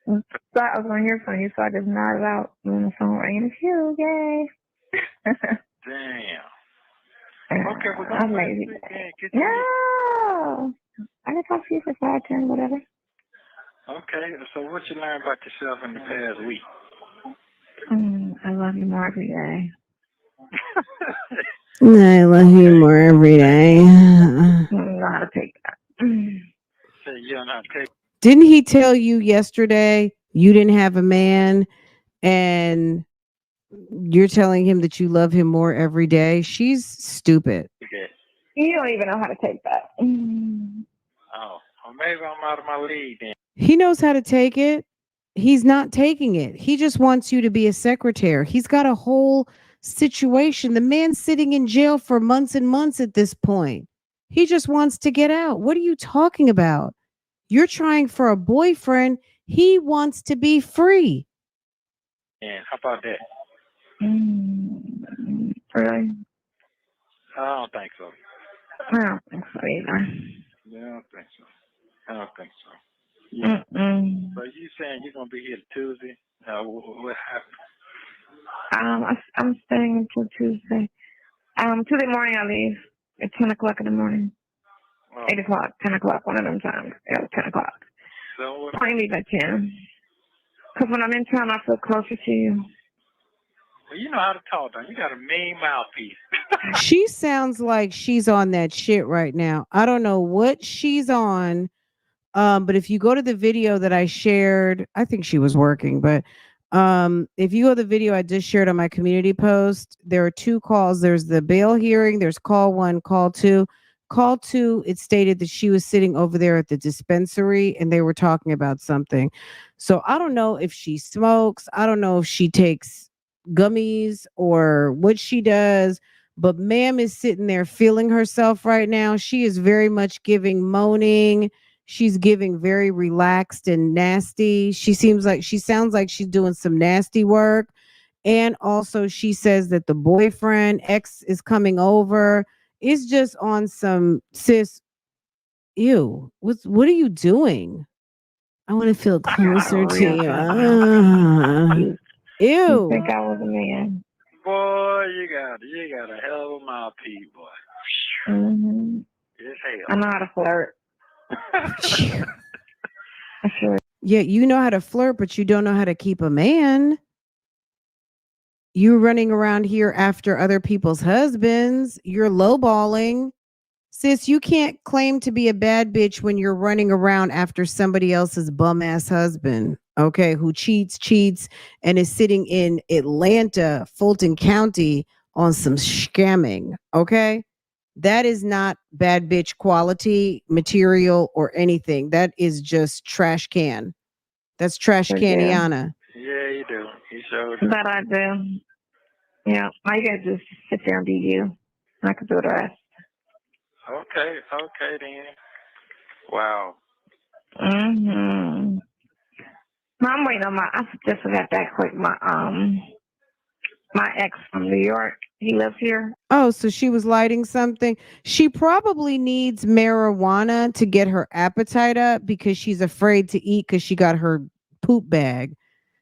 Speaker 5: So I was going to hear from you, so I just nodded out when the phone rang. It's you, yay.
Speaker 4: Damn. Okay, we're going
Speaker 5: I'm
Speaker 4: to
Speaker 5: lazy.
Speaker 4: get
Speaker 5: No. I can talk to you for 5, 10, whatever.
Speaker 4: Okay, so what you learned about yourself in the past week?
Speaker 5: I love you more every day.
Speaker 2: I love you more every day.
Speaker 5: I don't know how to take that.
Speaker 4: Say you don't know how to take.
Speaker 2: Didn't he tell you yesterday you didn't have a man and you're telling him that you love him more every day? She's stupid.
Speaker 4: Okay.
Speaker 5: You don't even know how to take that.
Speaker 4: Oh, well, maybe I'm out of my league then.
Speaker 2: He knows how to take it. He's not taking it. He just wants you to be a secretary. He's got a whole situation. The man's sitting in jail for months and months at this point. He just wants to get out. What are you talking about? You're trying for a boyfriend. He wants to be free.
Speaker 4: And how about that?
Speaker 5: Really?
Speaker 4: I don't think so.
Speaker 5: I don't think so either.
Speaker 4: Yeah, I don't think so. I don't think so. Yeah. So you saying you're gonna be here Tuesday? What happened?
Speaker 5: I'm staying until Tuesday. Tuesday morning I leave at 10 o'clock in the morning.
Speaker 4: Oh.
Speaker 5: 8 o'clock, 10 o'clock, one of them times. Yeah, 10 o'clock.
Speaker 4: So what?
Speaker 5: I leave at 10. Because when I'm in town, I feel closer to you.
Speaker 4: Well, you know how to talk, though. You got a mean mouthpiece.
Speaker 2: She sounds like she's on that shit right now. I don't know what she's on. But if you go to the video that I shared, I think she was working, but if you go to the video I just shared on my community post, there are 2 calls. There's the bail hearing, there's call 1, call 2. Call 2, it stated that she was sitting over there at the dispensary and they were talking about something. So I don't know if she smokes, I don't know if she takes gummies or what she does, but ma'am is sitting there feeling herself right now. She is very much giving moaning. She's giving very relaxed and nasty. She sounds like she's doing some nasty work. And also she says that the boyfriend ex is coming over. It's just on some sis. Ew. What are you doing? I want to feel closer to you.
Speaker 5: You think
Speaker 2: Ew.
Speaker 5: I was a man?
Speaker 4: Boy, you got a hell of a mouthpiece, boy.
Speaker 5: Mm-hmm.
Speaker 4: It's hell.
Speaker 5: I know how to flirt. Sure.
Speaker 2: Yeah, you know how to flirt, but you don't know how to keep a man. You're running around here after other people's husbands. You're lowballing. Sis, you can't claim to be a bad bitch when you're running around after somebody else's bum ass husband, okay, who cheats, and is sitting in Atlanta, Fulton County on some scamming, okay? That is not bad bitch quality material or anything. That is just trash can. That's trash caniana.
Speaker 4: Yeah, you do. You sure do.
Speaker 5: That I do. Yeah, I gotta just sit there and be you. I can do the rest.
Speaker 4: Okay then. Wow.
Speaker 5: I'm waiting on I just forgot that quick. My ex from New York, he lives here.
Speaker 2: Oh, so she was lighting something. She probably needs marijuana to get her appetite up because she's afraid to eat because she got her poop bag.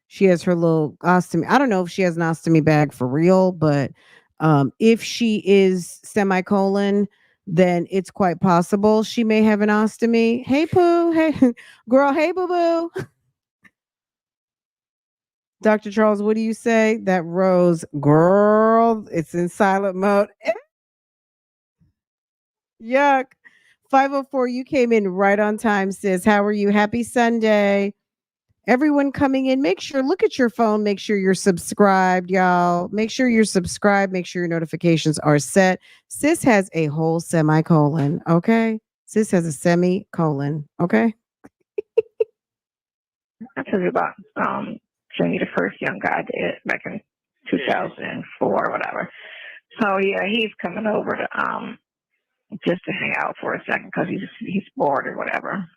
Speaker 2: She has her little ostomy. I don't know if she has an ostomy bag for real, but if she is semicolon, then it's quite possible she may have an ostomy. Hey, poo. Hey, girl. Hey, boo boo. Dr. Charles, what do you say? That rose, girl, it's in silent mode. Yuck. 504, you came in right on time, sis. How are you? Happy Sunday. Everyone coming in, look at your phone, make sure you're subscribed, y'all. Make sure you're subscribed, make sure your notifications are set. Sis has a whole semicolon, okay? Sis has a semicolon, okay?
Speaker 5: I told you about showing you the first young guy I did back in 2004 or whatever. So yeah, he's coming over to just to hang out for a second because he's bored or whatever.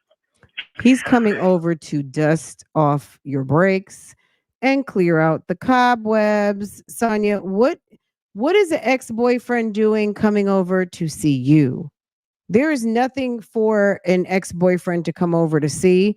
Speaker 2: He's coming over to dust off your brakes and clear out the cobwebs. Sonya, what is an ex-boyfriend doing coming over to see you? There is nothing for an ex-boyfriend to come over to see,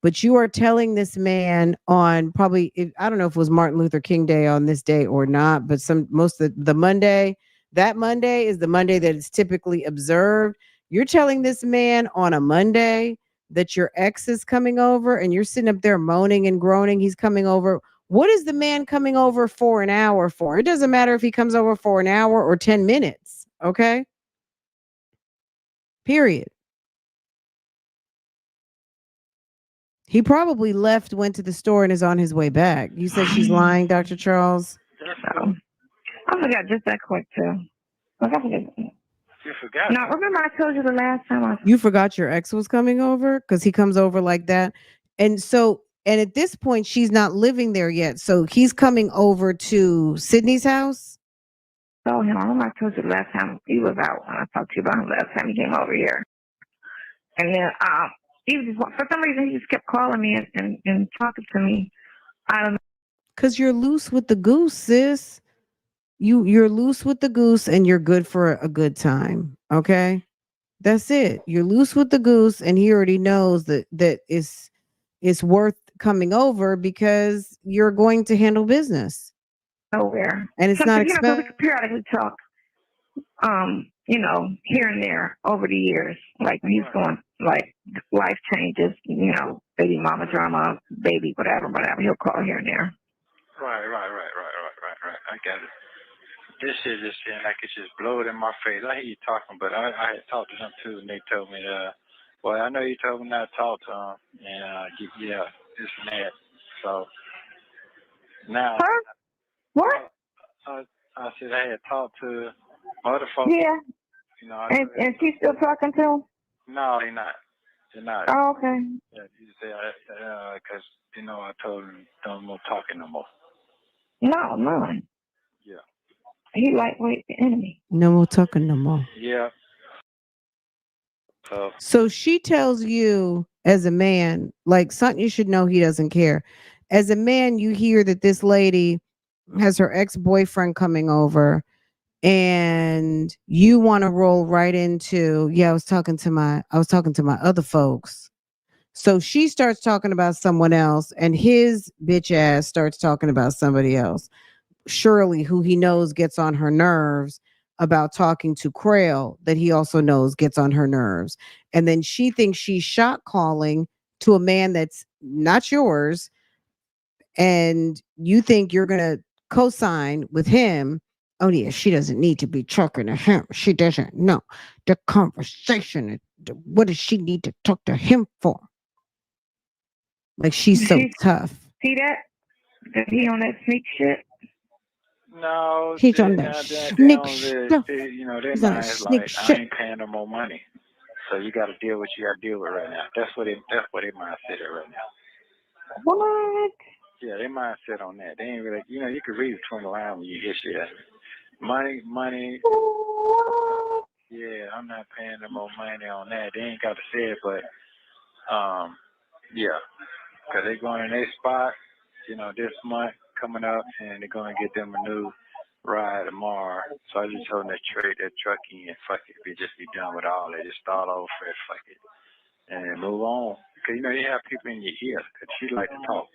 Speaker 2: But you are telling this man on probably, I don't know if it was Martin Luther King Day on this day or not, but most of the Monday, that Monday is the Monday that is typically observed. You're telling this man on a Monday that your ex is coming over and you're sitting up there moaning and groaning. He's coming over. What is the man coming over for an hour for? It doesn't matter if he comes over for an hour or 10 minutes. Okay. Period. He probably left, went to the store, and is on his way back. You said she's lying, Dr. Charles?
Speaker 5: So, I forgot just that quick, too. Like, I forget.
Speaker 4: You forgot.
Speaker 5: No, remember I told you the last time
Speaker 2: You forgot your ex was coming over? Because he comes over like that. And at this point, she's not living there yet. So he's coming over to Sydney's house?
Speaker 5: told him, I remember I told you the last time he was out when I talked to you about him last time he came over here. And then he was just, for some reason, he just kept calling me and talking to me. I don't know.
Speaker 2: Because you're loose with the goose, sis. You're loose with the goose and you're good for a good time. Okay? That's it. You're loose with the goose, and he already knows that it's worth coming over because you're going to handle business.
Speaker 5: Nowhere.
Speaker 2: And it's
Speaker 5: So,
Speaker 2: not
Speaker 5: we
Speaker 2: expensive.
Speaker 5: could periodically talk, here and there over the years. Like when he's going, like life changes, baby mama drama, baby, whatever. He'll call here and there.
Speaker 4: Right. I got it. This shit just seems like it's just blowing in my face. I hear you talking, but I had talked to them too, and they told me, well, I know you told me not to talk to them, and this and that. So now,
Speaker 5: Huh? What?
Speaker 4: I said I had talked to other folks.
Speaker 5: Yeah. And she's still talking to him?
Speaker 4: No, they're not. They're not.
Speaker 5: Oh, okay.
Speaker 4: Yeah, you say because I told them don't more talking no more.
Speaker 5: No, none.
Speaker 4: Yeah.
Speaker 5: He lightweight the enemy.
Speaker 2: No more talking no more.
Speaker 4: Yeah.
Speaker 2: So she tells you as a man, like something you should know he doesn't care. As a man, you hear that this lady has her ex-boyfriend coming over and you want to roll right into, I was talking to my other folks. So she starts talking about someone else and his bitch ass starts talking about somebody else. Shirley, who he knows gets on her nerves about talking to Crail, that he also knows gets on her nerves. And then she thinks she's shot calling to a man that's not yours. And you think you're going to co-sign with him. Oh, yeah, she doesn't need to be talking to him. She doesn't know the conversation. What does she need to talk to him for? Like, she's so tough.
Speaker 5: See that? That he on that sneak shit?
Speaker 4: No,
Speaker 2: he's on that sneak stuff.
Speaker 4: Their mind is like, I ain't paying no more money. So you got to deal with what you got to deal with right now. That's what their mindset is right now.
Speaker 5: What?
Speaker 4: Yeah, their mindset on that. They ain't really, you can read between the lines when you hear shit. Money.
Speaker 5: What?
Speaker 4: Yeah, I'm not paying no more money on that. They ain't got to say it, but because they going in their spot, this month coming up, and they're going to get them a new ride tomorrow. So I just told them to trade that truck in and fuck it. Just be done with all that. Just start over fresh, fuck it, and move on. Because, you have people in your ear because she like to talk.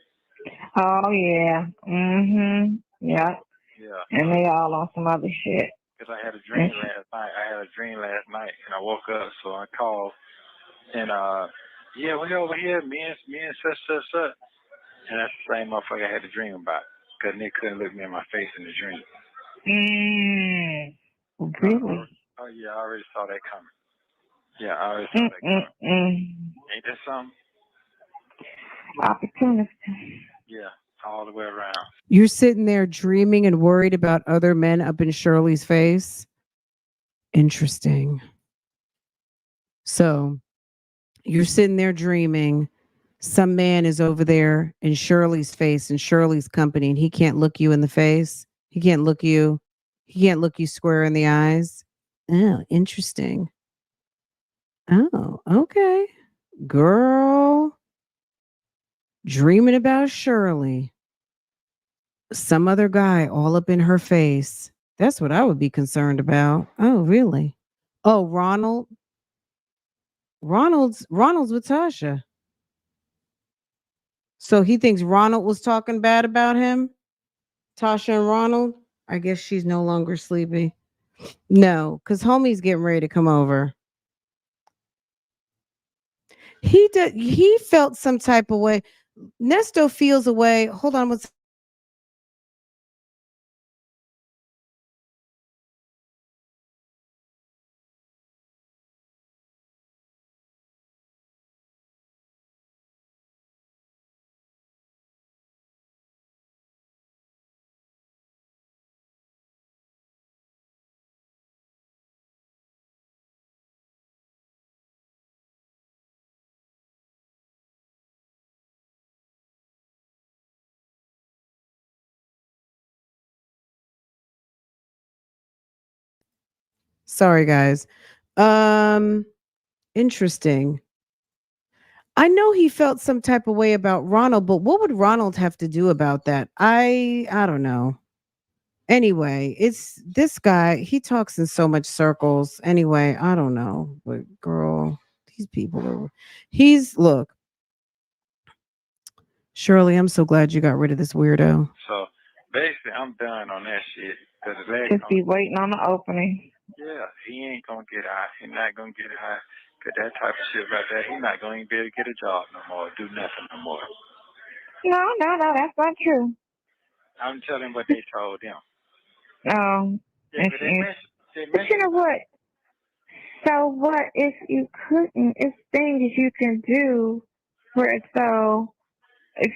Speaker 5: Oh, yeah. Mm-hmm. Yeah.
Speaker 4: Yeah.
Speaker 5: And they all on some other shit.
Speaker 4: Because I had a dream last night. And I woke up, so I called. And, we over here, me and such. And that's the same motherfucker I had a dream about. Because Nick couldn't look me in my face in the dream.
Speaker 5: Really?
Speaker 4: Oh, yeah, I already saw that coming. Yeah, I already saw that coming. Ain't that something?
Speaker 5: Opportunity.
Speaker 4: Yeah, all the way around.
Speaker 2: You're sitting there dreaming and worried about other men up in Shirley's face. Interesting. So you're sitting there dreaming. Some man is over there in Shirley's face, in Shirley's company, and he can't look you in the face. He can't look you square in the eyes. Oh, interesting. Oh, okay. Girl. Dreaming about Shirley. Some other guy all up in her face. That's what I would be concerned about. Oh, really? Oh, Ronald's with Tasha. So he thinks Ronald was talking bad about him? Tasha and Ronald? I guess she's no longer sleepy. No, because homie's getting ready to come over. He felt some type of way. Nesto feels a way. Hold on, what's sorry guys. Interesting. I know he felt some type of way about Ronald, but what would Ronald have to do about that? I don't know. Anyway, it's this guy, he talks in so much circles. Anyway, I don't know. But girl, these people are look, Shirley, I'm so glad you got rid of this weirdo.
Speaker 4: So basically, I'm done on that shit. Cause the last
Speaker 5: Just be waiting on the opening.
Speaker 4: yeah, he ain't gonna get out. He not gonna get out. Cause that type of shit right there, he not gonna even be able to get a job no more, do nothing no more.
Speaker 5: No, that's not true.
Speaker 4: I'm telling what they told him.
Speaker 5: Yeah,
Speaker 4: They
Speaker 5: but you know what? So what if you couldn't? It's things you can do where it's so. If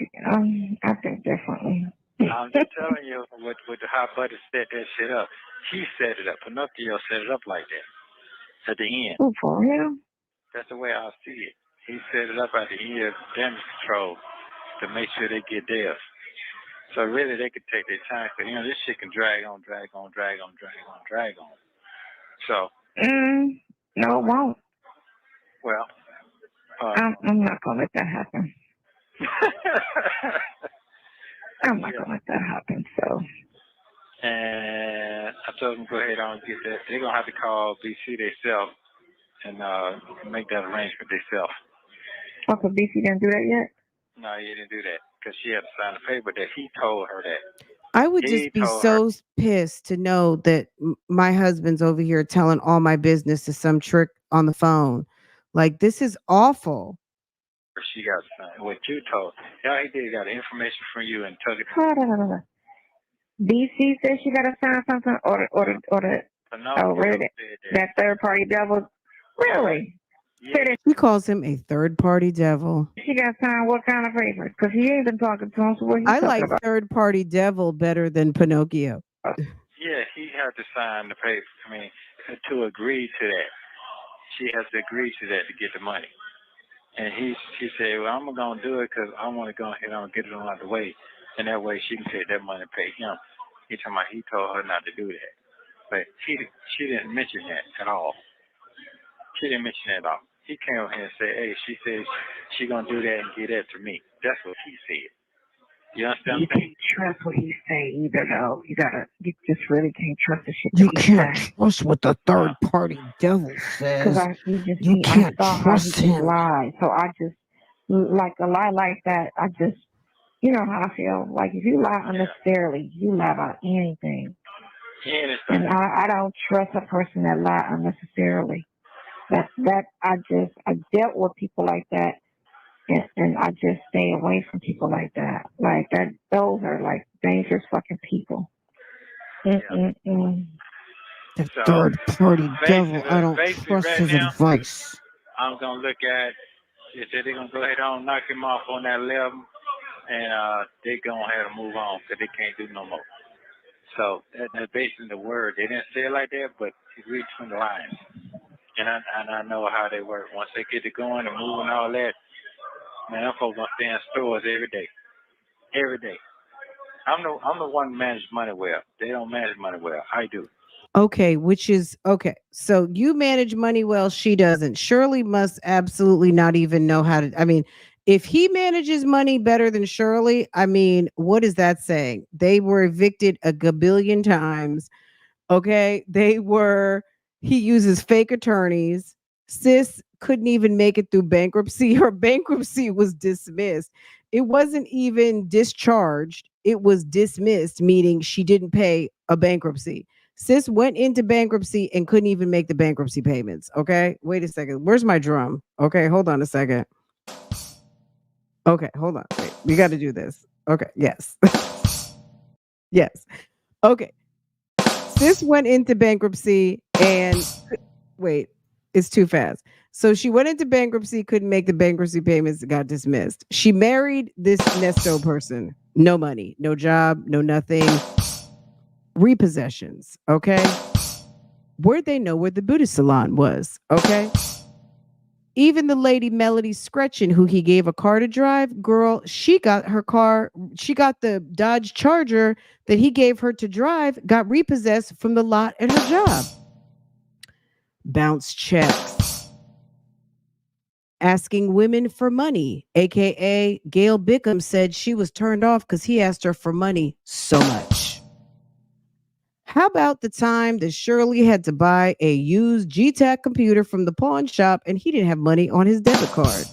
Speaker 5: I think differently.
Speaker 4: I'm just telling you with how Buddy set that shit up. He set it up. Pinocchio set it up like that at the end.
Speaker 5: Oh, for real?
Speaker 4: That's the way I see it. He set it up at the end of damage control to make sure they get theirs. So really, they could take their time. Cause this shit can drag on. So.
Speaker 5: No, it won't.
Speaker 4: Well.
Speaker 5: I'm not gonna let that happen. I'm not gonna let that happen. So.
Speaker 4: And I told them go ahead on and get that. They're gonna have to call BC themselves and make that arrangement themselves.
Speaker 5: Okay, BC didn't do that yet?
Speaker 4: No, he didn't do that because she had to sign a paper that he told her that.
Speaker 2: I would just be so pissed to know that my husband's over here telling all my business to some trick on the phone. Like, this is awful.
Speaker 4: She got to sign what you told. Yeah, he did got information from you and took it.
Speaker 5: Hold on. BC said she got to sign something, or really? That third party devil? Really?
Speaker 4: Yeah.
Speaker 2: He calls him a third party devil.
Speaker 5: She got to sign what kind of papers? Because he ain't been talking to him. So what
Speaker 2: I like third party devil better than Pinocchio.
Speaker 4: Yeah, he had to sign the paper. I mean, to agree to that. She has to agree to that to get the money. And she said, well, I'm going to do it because I want to go ahead and get it on out of the way. And that way she can take that money and pay him. He told her not to do that. But she didn't mention that at all. She didn't mention that at all. He came over here and said, hey, she says she going to do that and get that to me. That's what he said. You understand?
Speaker 5: You can't trust what he say either, though. You just really can't trust the shit.
Speaker 2: You can't trust what the third party devil says. You can't trust him.
Speaker 5: Lie. So I just, like a lie like that, I just, you know how I feel. Like if you lie unnecessarily, you lie about anything. And I don't trust a person that lie unnecessarily. I dealt with people like that. And I just stay away from people like that. Like that, those are like dangerous fucking people.
Speaker 2: The third party devil, I don't trust his advice.
Speaker 4: I'm gonna look at. They said they're gonna go ahead and knock him off on that level, and they're gonna have to move on because they can't do no more. So that's basically the word. They didn't say it like that, but it's read between the lines. And I know how they work. Once they get to going and moving all that. Man, them folks gonna stay in stores every day. Every day. I'm the one who manages money well. They don't manage money well. I do.
Speaker 2: Okay, so you manage money well, she doesn't. Shirley must absolutely not even know how to. I mean, if he manages money better than Shirley, I mean, what is that saying? They were evicted a gabillion times. Okay, he uses fake attorneys. Sis couldn't even make it through bankruptcy. Her bankruptcy was dismissed. It wasn't even discharged. It was dismissed, meaning she didn't pay a bankruptcy. Sis went into bankruptcy and couldn't even make the bankruptcy payments. Okay. Wait a second. Where's my drum? Okay. Hold on a second. Okay. Hold on. Wait, we got to do this. Okay. Yes. Yes. Okay. Sis went into bankruptcy and wait, it's too fast. So she went into bankruptcy, couldn't make the bankruptcy payments, got dismissed. She married this Nesto person. No money, no job, no nothing. Repossessions. Okay. Where'd they know where the beauty salon was? Okay. Even the lady Melody Scretchen, who he gave a car to drive, girl, she got her car, she got the Dodge Charger that he gave her to drive, got repossessed from the lot at her job. Bounce checks. Asking women for money, aka Gail Bickham said she was turned off because he asked her for money so much. How about the time that Shirley had to buy a used GTAC computer from the pawn shop and he didn't have money on his debit card?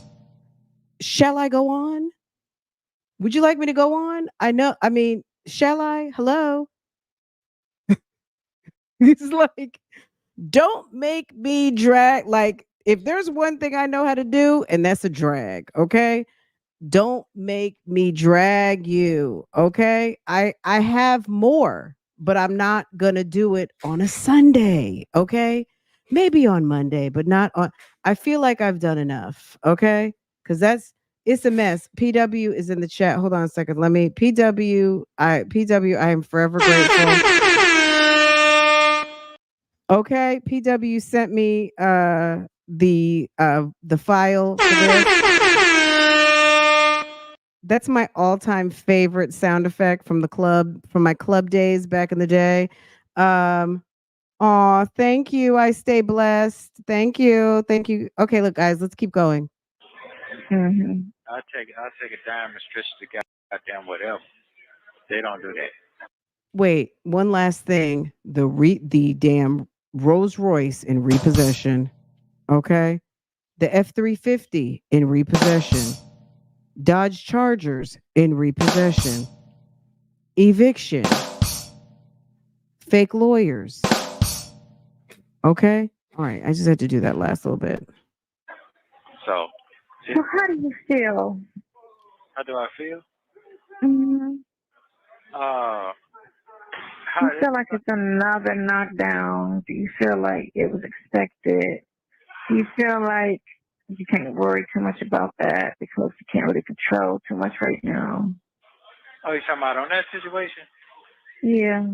Speaker 2: Shall I go on? Would you like me to go on? Shall I? Hello? It's like, don't make me drag. Like, if there's one thing I know how to do, and that's a drag, okay? Don't make me drag you, okay? I have more, but I'm not gonna do it on a Sunday, okay? Maybe on Monday, but not on. I feel like I've done enough, okay? Because it's a mess. PW is in the chat. Hold on a second. Let me PW. I am forever grateful. Okay, PW sent me the file for this. That's my all-time favorite sound effect from the club, from my club days back in the day. Aw, thank you. I stay blessed. Thank you. Thank you. Okay, look, guys, let's keep going.
Speaker 5: Mm-hmm.
Speaker 4: I'll take a dime and stretch the goddamn whatever. They don't do that.
Speaker 2: Wait, one last thing. The damn Rolls Royce in repossession. Okay. The F-350 in repossession. Dodge Chargers in repossession. Eviction. Fake lawyers. Okay. All right. I just had to do that last little bit.
Speaker 4: So
Speaker 5: how do you feel?
Speaker 4: How do I feel?
Speaker 5: Mm-hmm.
Speaker 4: Do
Speaker 5: you feel like it's another knockdown? Do you feel like it was expected? Do you feel like you can't worry too much about that because you can't really control too much right now?
Speaker 4: Oh, you talking about on that situation?
Speaker 5: Yeah.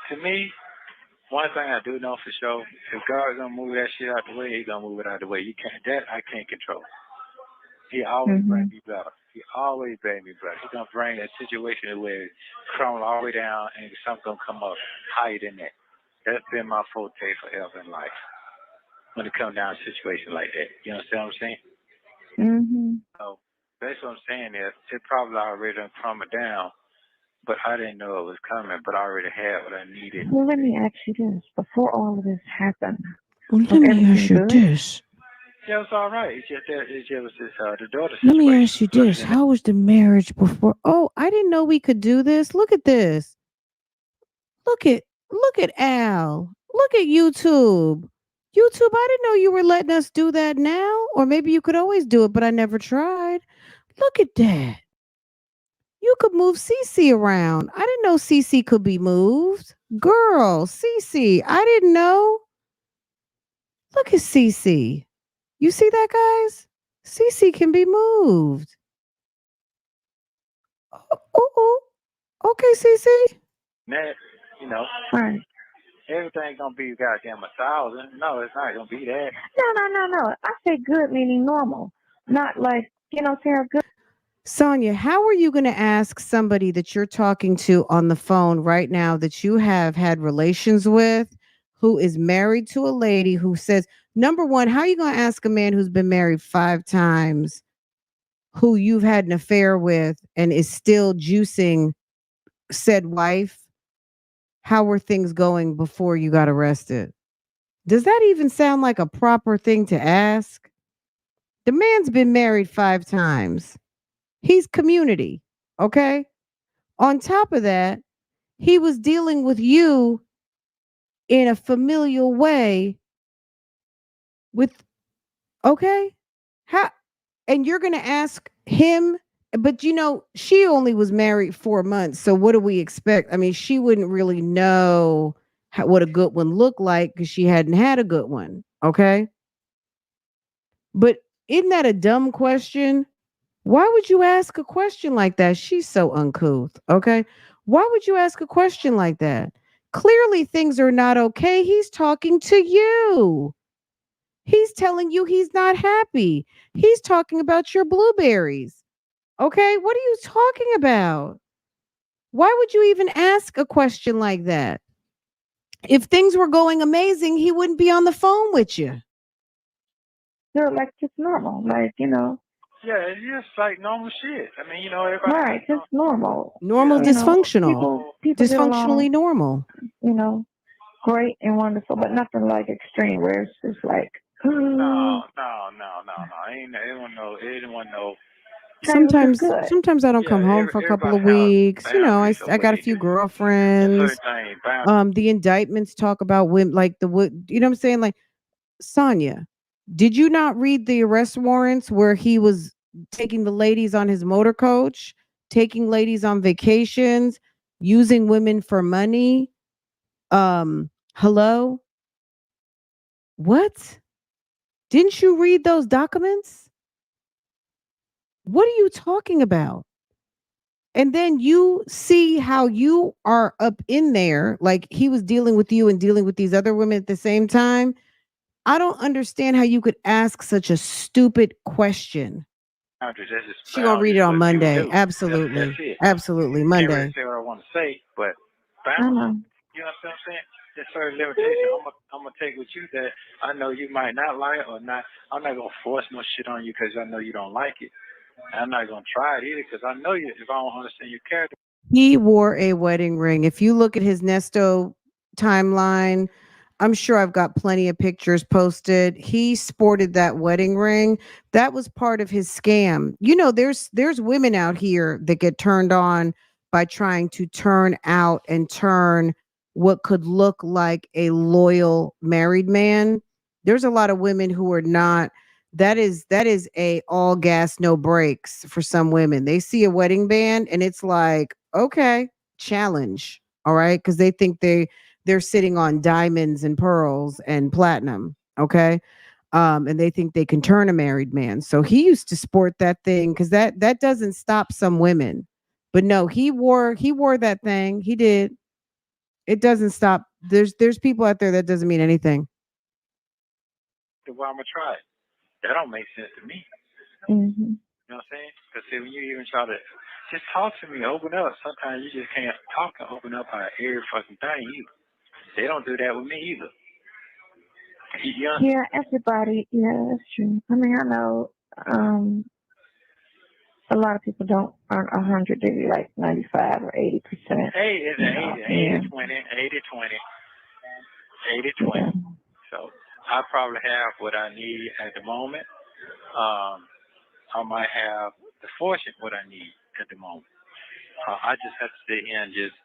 Speaker 4: To me, one thing I do know for sure, if God's gonna move that shit out the way, He gonna move it out the way. I can't control. He always bring me better. He always bring me better. He's gonna bring that situation where it crumble all the way down and something gonna come up higher than that. That's been my forte forever in life. When it comes down to a situation like that, you understand what I'm saying?
Speaker 5: Mm-hmm.
Speaker 4: So that's what I'm saying is it probably already done crumbled down, but I didn't know it was coming. But I already had what I needed.
Speaker 5: Well, let me ask you this: before all of this happened,
Speaker 2: Let me ask you this.
Speaker 4: Yeah, it was all right. It's just the daughter situation.
Speaker 2: Let me ask you this. How was the marriage before? Oh, I didn't know we could do this. Look at this. Look at Al. Look at YouTube. YouTube, I didn't know you were letting us do that now. Or maybe you could always do it, but I never tried. Look at that. You could move CC around. I didn't know CC could be moved. Girl, CC, I didn't know. Look at CC. You see that, guys? CC can be moved. Oh. Okay, CC.
Speaker 4: That,
Speaker 5: right.
Speaker 4: Everything's gonna be goddamn 1,000. No, it's not gonna be that.
Speaker 5: No. I say good meaning normal, not like Sarah good.
Speaker 2: Sonya, how are you going to ask somebody that you're talking to on the phone right now that you have had relations with, who is married to a lady who says, number one, how are you going to ask a man who's been married 5 times, who you've had an affair with and is still juicing said wife, how were things going before you got arrested? Does that even sound like a proper thing to ask? The man's been married 5 times. He's community. Okay. On top of that, he was dealing with you in a familial way with, okay, how, and you're going to ask him, but she only was married 4 months. So what do we expect? I mean, she wouldn't really know what a good one looked like because she hadn't had a good one. Okay. But isn't that a dumb question? Why would you ask a question like that? She's so uncouth. Okay. Why would you ask a question like that? Clearly things are not okay. He's talking to you. He's telling you he's not happy. He's talking about your blueberries. Okay. What are you talking about? Why would you even ask a question like that? If things were going amazing, he wouldn't be on the phone with you.
Speaker 5: They're like just normal, like
Speaker 4: Yeah, it's just like normal shit. I mean, everybody.
Speaker 5: right, just normal.
Speaker 2: Normal dysfunctional.
Speaker 5: People get
Speaker 2: Dysfunctionally
Speaker 5: along,
Speaker 2: normal.
Speaker 5: great and wonderful, but nothing like extreme where it's just like.
Speaker 4: No. Anyone know.
Speaker 2: Sometimes I don't come home for a couple of weeks. I got a few girlfriends. The indictments talk about women, like what I'm saying? Like, Sonya, did you not read the arrest warrants where he was taking the ladies on his motor coach, taking ladies on vacations, using women for money? Hello? What? Didn't you read those documents? What are you talking about? And then you see how you are up in there, like he was dealing with you and dealing with these other women at the same time. I don't understand how you could ask such a stupid question. She gonna read it on Monday. Absolutely. Absolutely.
Speaker 4: Can't really
Speaker 2: Monday.
Speaker 4: say what I want to say, but
Speaker 5: I know.
Speaker 4: you know what I'm saying? There's certain limitations I'm gonna take with you that I know you might not like or not. I'm not gonna force no shit on you because I know you don't like it. I'm not gonna try it either because I know you. If I don't understand your character.
Speaker 2: He wore a wedding ring. If you look at his Nesto timeline, I'm sure I've got plenty of pictures posted. He sported that wedding ring. That was part of his scam. There's women out here that get turned on by trying to turn out and turn what could look like a loyal married man. There's a lot of women who are not. That is a all gas no brakes for some women. They see a wedding band and it's like, okay, challenge. All right, because they think they're sitting on diamonds and pearls and platinum. Okay. And they think they can turn a married man. So he used to sport that thing because that doesn't stop some women. But no, he wore that thing. He did. It doesn't stop. There's people out there that doesn't mean anything.
Speaker 4: Well, I'm gonna try it. That don't make sense to me.
Speaker 5: Mm-hmm.
Speaker 4: You know what I'm saying? Because when you even try to just talk to me, open up. Sometimes you just can't talk and open up about every fucking thing either. They don't do that with me either.
Speaker 5: Yeah, everybody. Yeah, that's true. I mean, I know a lot of people aren't 100. They be like 95 or 80%.
Speaker 4: Hey, it's 80, 20, 80, 20. So I probably have what I need at the moment. I might have the fortune what I need at the moment. I just have to sit here and just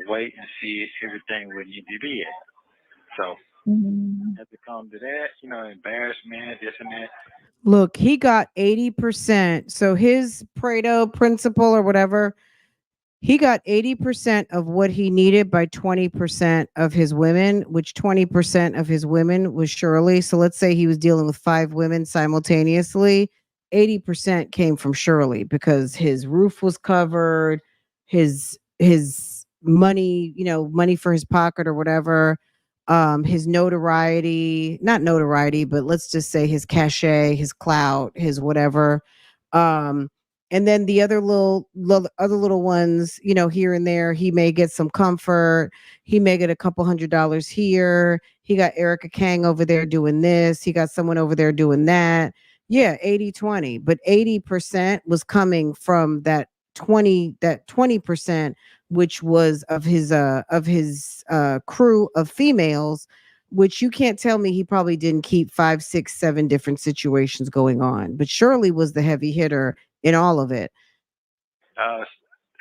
Speaker 4: wait and see if everything would need to be at. So have to come to that, embarrassment, this and that.
Speaker 2: Look, he got 80%. So his Pareto principle or whatever, he got 80% of what he needed by 20% of his women, which 20% of his women was Shirley. So let's say he was dealing with 5 women simultaneously. 80% came from Shirley because his roof was covered, his money, money for his pocket or whatever, his notoriety, not notoriety, but let's just say his cachet, his clout, his whatever. And then the other little ones, here and there, he may get some comfort. He may get a couple $100 here. He got Erica Kang over there doing this. He got someone over there doing that. Yeah, 80-20. But 80% was coming from that 20%, which was of his crew of females. which you can't tell me he probably didn't keep 5, 6, 7 different situations going on. But Shirley was the heavy hitter in all of it.
Speaker 4: The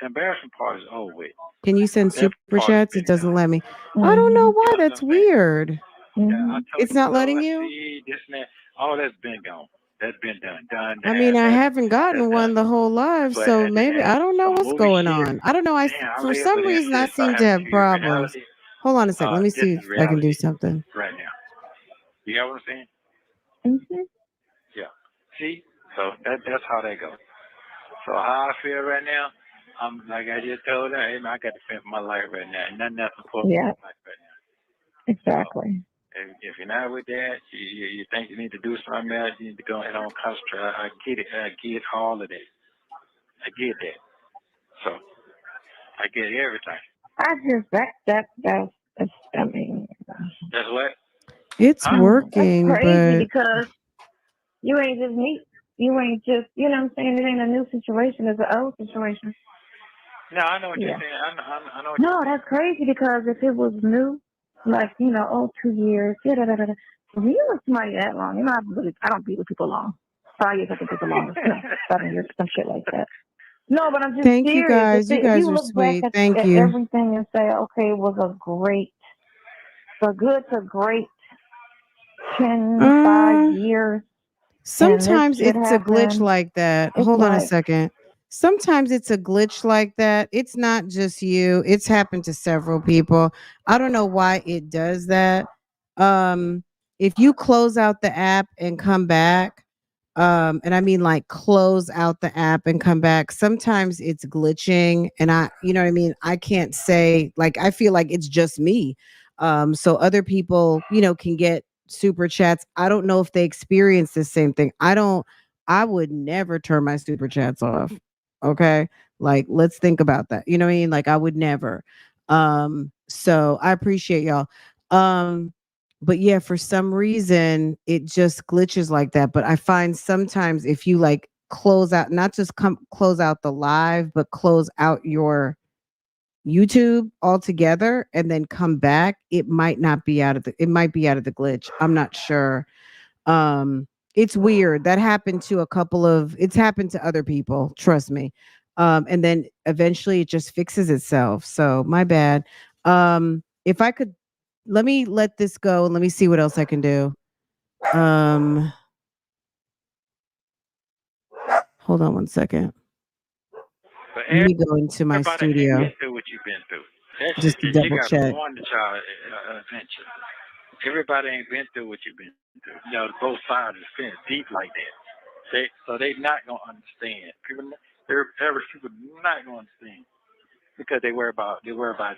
Speaker 4: embarrassing part is over with.
Speaker 2: Can you send
Speaker 4: That
Speaker 2: super
Speaker 4: part has
Speaker 2: chats?
Speaker 4: been
Speaker 2: It doesn't
Speaker 4: done.
Speaker 2: let me. I don't know why.
Speaker 4: You know what
Speaker 2: That's
Speaker 4: I'm saying?
Speaker 2: weird.
Speaker 4: Yeah, I told
Speaker 2: It's
Speaker 4: you
Speaker 2: not
Speaker 4: so.
Speaker 2: letting
Speaker 4: I
Speaker 2: you.
Speaker 4: see this and that. All that's been gone. That's been done. Done.
Speaker 2: I mean, I haven't gotten
Speaker 4: That's
Speaker 2: one
Speaker 4: done.
Speaker 2: the whole life,
Speaker 4: But
Speaker 2: so maybe I don't know
Speaker 4: some
Speaker 2: what's
Speaker 4: movie
Speaker 2: going
Speaker 4: shit.
Speaker 2: on. I don't know.
Speaker 4: Damn, I
Speaker 2: For
Speaker 4: live
Speaker 2: some
Speaker 4: for this
Speaker 2: reason I
Speaker 4: shit. So I
Speaker 2: seem to
Speaker 4: have to
Speaker 2: have
Speaker 4: see
Speaker 2: problems.
Speaker 4: reality.
Speaker 2: Hold on a second. Let me
Speaker 4: This
Speaker 2: see
Speaker 4: is
Speaker 2: if I can do
Speaker 4: reality
Speaker 2: something.
Speaker 4: right now. You got what I'm saying?
Speaker 5: Mm-hmm.
Speaker 4: Yeah. See? So that's how that goes. So how I feel right now, I'm like I just told her, hey, man, I got to fend for my life right now. And nothing else important
Speaker 5: Yeah,
Speaker 4: in my life right now.
Speaker 5: exactly.
Speaker 4: If you're not with that, you think you need to do something else, you need to go ahead and concentrate. I get it. I get all of that. I get that. So I get everything.
Speaker 5: I just that's I mean,
Speaker 4: That's what?
Speaker 2: It's
Speaker 4: Huh?
Speaker 5: that's
Speaker 2: working,
Speaker 5: crazy
Speaker 2: but
Speaker 5: because you ain't just me. You ain't just, you know what I'm saying? It ain't a new situation. It's an old situation.
Speaker 4: No, I know what you're
Speaker 5: Yeah.
Speaker 4: saying. I know what
Speaker 5: No,
Speaker 4: you're saying.
Speaker 5: that's crazy because if it was new, like, you know, oh, 2 years, yeah, da, da, da, da. If you with somebody that long, you know, I don't be with people long. 5 years, I think is the longest. No, 7 years, some shit like that. No, but I'm just
Speaker 2: thank you
Speaker 5: serious.
Speaker 2: guys. You
Speaker 5: If
Speaker 2: guys
Speaker 5: you
Speaker 2: are
Speaker 5: look back
Speaker 2: sweet. Thank
Speaker 5: at
Speaker 2: you.
Speaker 5: everything and say, okay, it was a good to great 10, 5 years, and this
Speaker 2: Sometimes
Speaker 5: shit
Speaker 2: it's a glitch
Speaker 5: happened,
Speaker 2: like that.
Speaker 5: it's
Speaker 2: Hold on a
Speaker 5: like,
Speaker 2: second. Sometimes it's a glitch like that. It's not just you. It's happened to several people. I don't know why it does that. Um, if you close out the app and come back, and I mean like close out the app and come back, sometimes it's glitching and you know what I mean? I can't say, like, I feel like it's just me. So other people, can get super chats. I don't know if they experience the same thing. I would never turn my super chats off. Okay? Like, let's think about that. You know what I mean? Like, I would never. So I appreciate y'all. But yeah, for some reason it just glitches like that. But I find sometimes if you like close out, not just close out the live, but close out your YouTube altogether and then come back, it might not be it might be out of the glitch. I'm not sure. It's weird. That happened to it's happened to other people, trust me. And then eventually it just fixes itself. So my bad. If I could, let me let this go and let me see what else I can do. Hold on one second.
Speaker 4: But
Speaker 2: Let me go into my
Speaker 4: everybody ain't
Speaker 2: studio
Speaker 4: been through what you've been through. That's
Speaker 2: just to
Speaker 4: you
Speaker 2: double
Speaker 4: got a
Speaker 2: check.
Speaker 4: one child adventure. Everybody ain't been through what you've been through. You know, both sides is been deep like that. They not gonna understand. People not gonna understand because they worry about